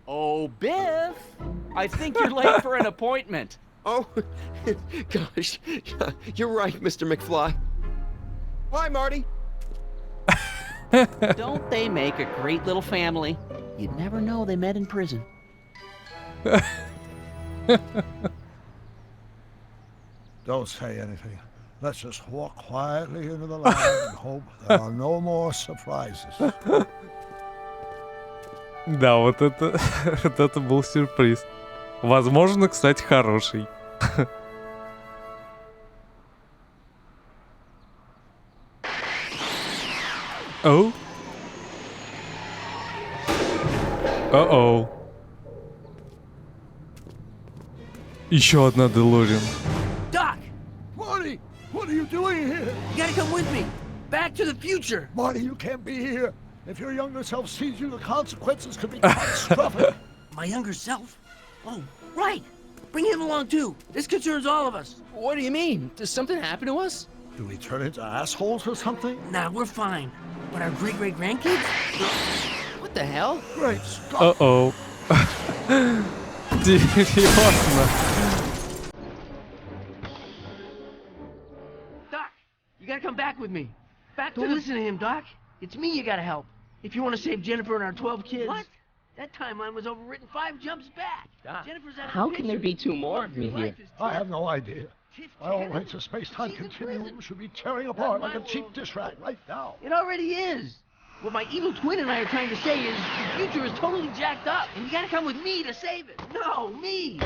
Oh, Biff! I think you're late for an appointment. Oh, gosh. You're right, Mr. McFly. Hi, Marty. Don't they make a great little family? You'd never know they met in prison. Don't say anything. Let's just walk quietly into the lab and hope there are no more surprises. Да, вот это, вот это был сюрприз. Возможно, кстати, хороший. Оу. О-оу. Еще одна Делориан. Doc! Marty, what are you doing here? You gotta come with me. Back to the future. Marty, you can't be here. If your younger self sees you, the consequences could be catastrophic. My younger self? Oh, right. Bring him along too. This concerns all of us. What do you mean? Does something happen to us? Do we turn into assholes or something? Nah, we're fine. But our great-great-grandkids? What the hell? Great Scott. О-оу. Серьезно. Doc, you gotta come back with me. Don't listen to him, Doc. It's me you gotta help. If you want to save Jennifer and our 12 kids. What? That timeline was overwritten 5 jumps back. Doc, Jennifer's out of how the can there be two more of me here? I have no idea. My own rights of space-time continuum should be tearing apart like a cheap dish rag right now. It already is. What my evil twin and I are trying to say is the future is totally jacked up, and you gotta come with me to save it. No, me.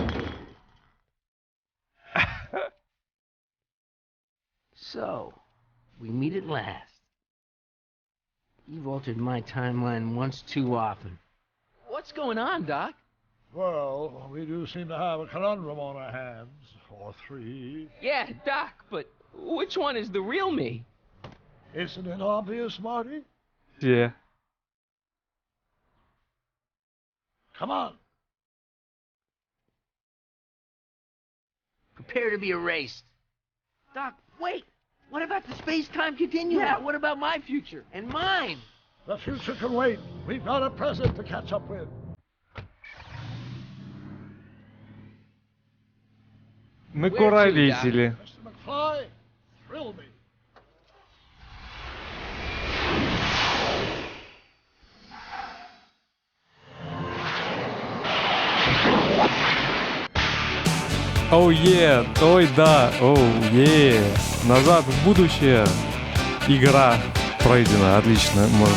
So, we meet at last. You've altered my timeline once too often. What's going on, Doc? Well, we do seem to have a conundrum on our hands. Or 3. Yeah, Doc, but which one is the real me? Isn't it obvious, Marty? Yeah. Come on. Prepare to be erased. Doc, wait! What about the space-time continuum? Yeah, what about my future? And mine? The future can wait. We've got a present to catch up with. Накуролесили. Mr. McFly, thrill me. Оу, е, ой, да, оу, е. Назад в будущее. Игра пройдена, отлично, можно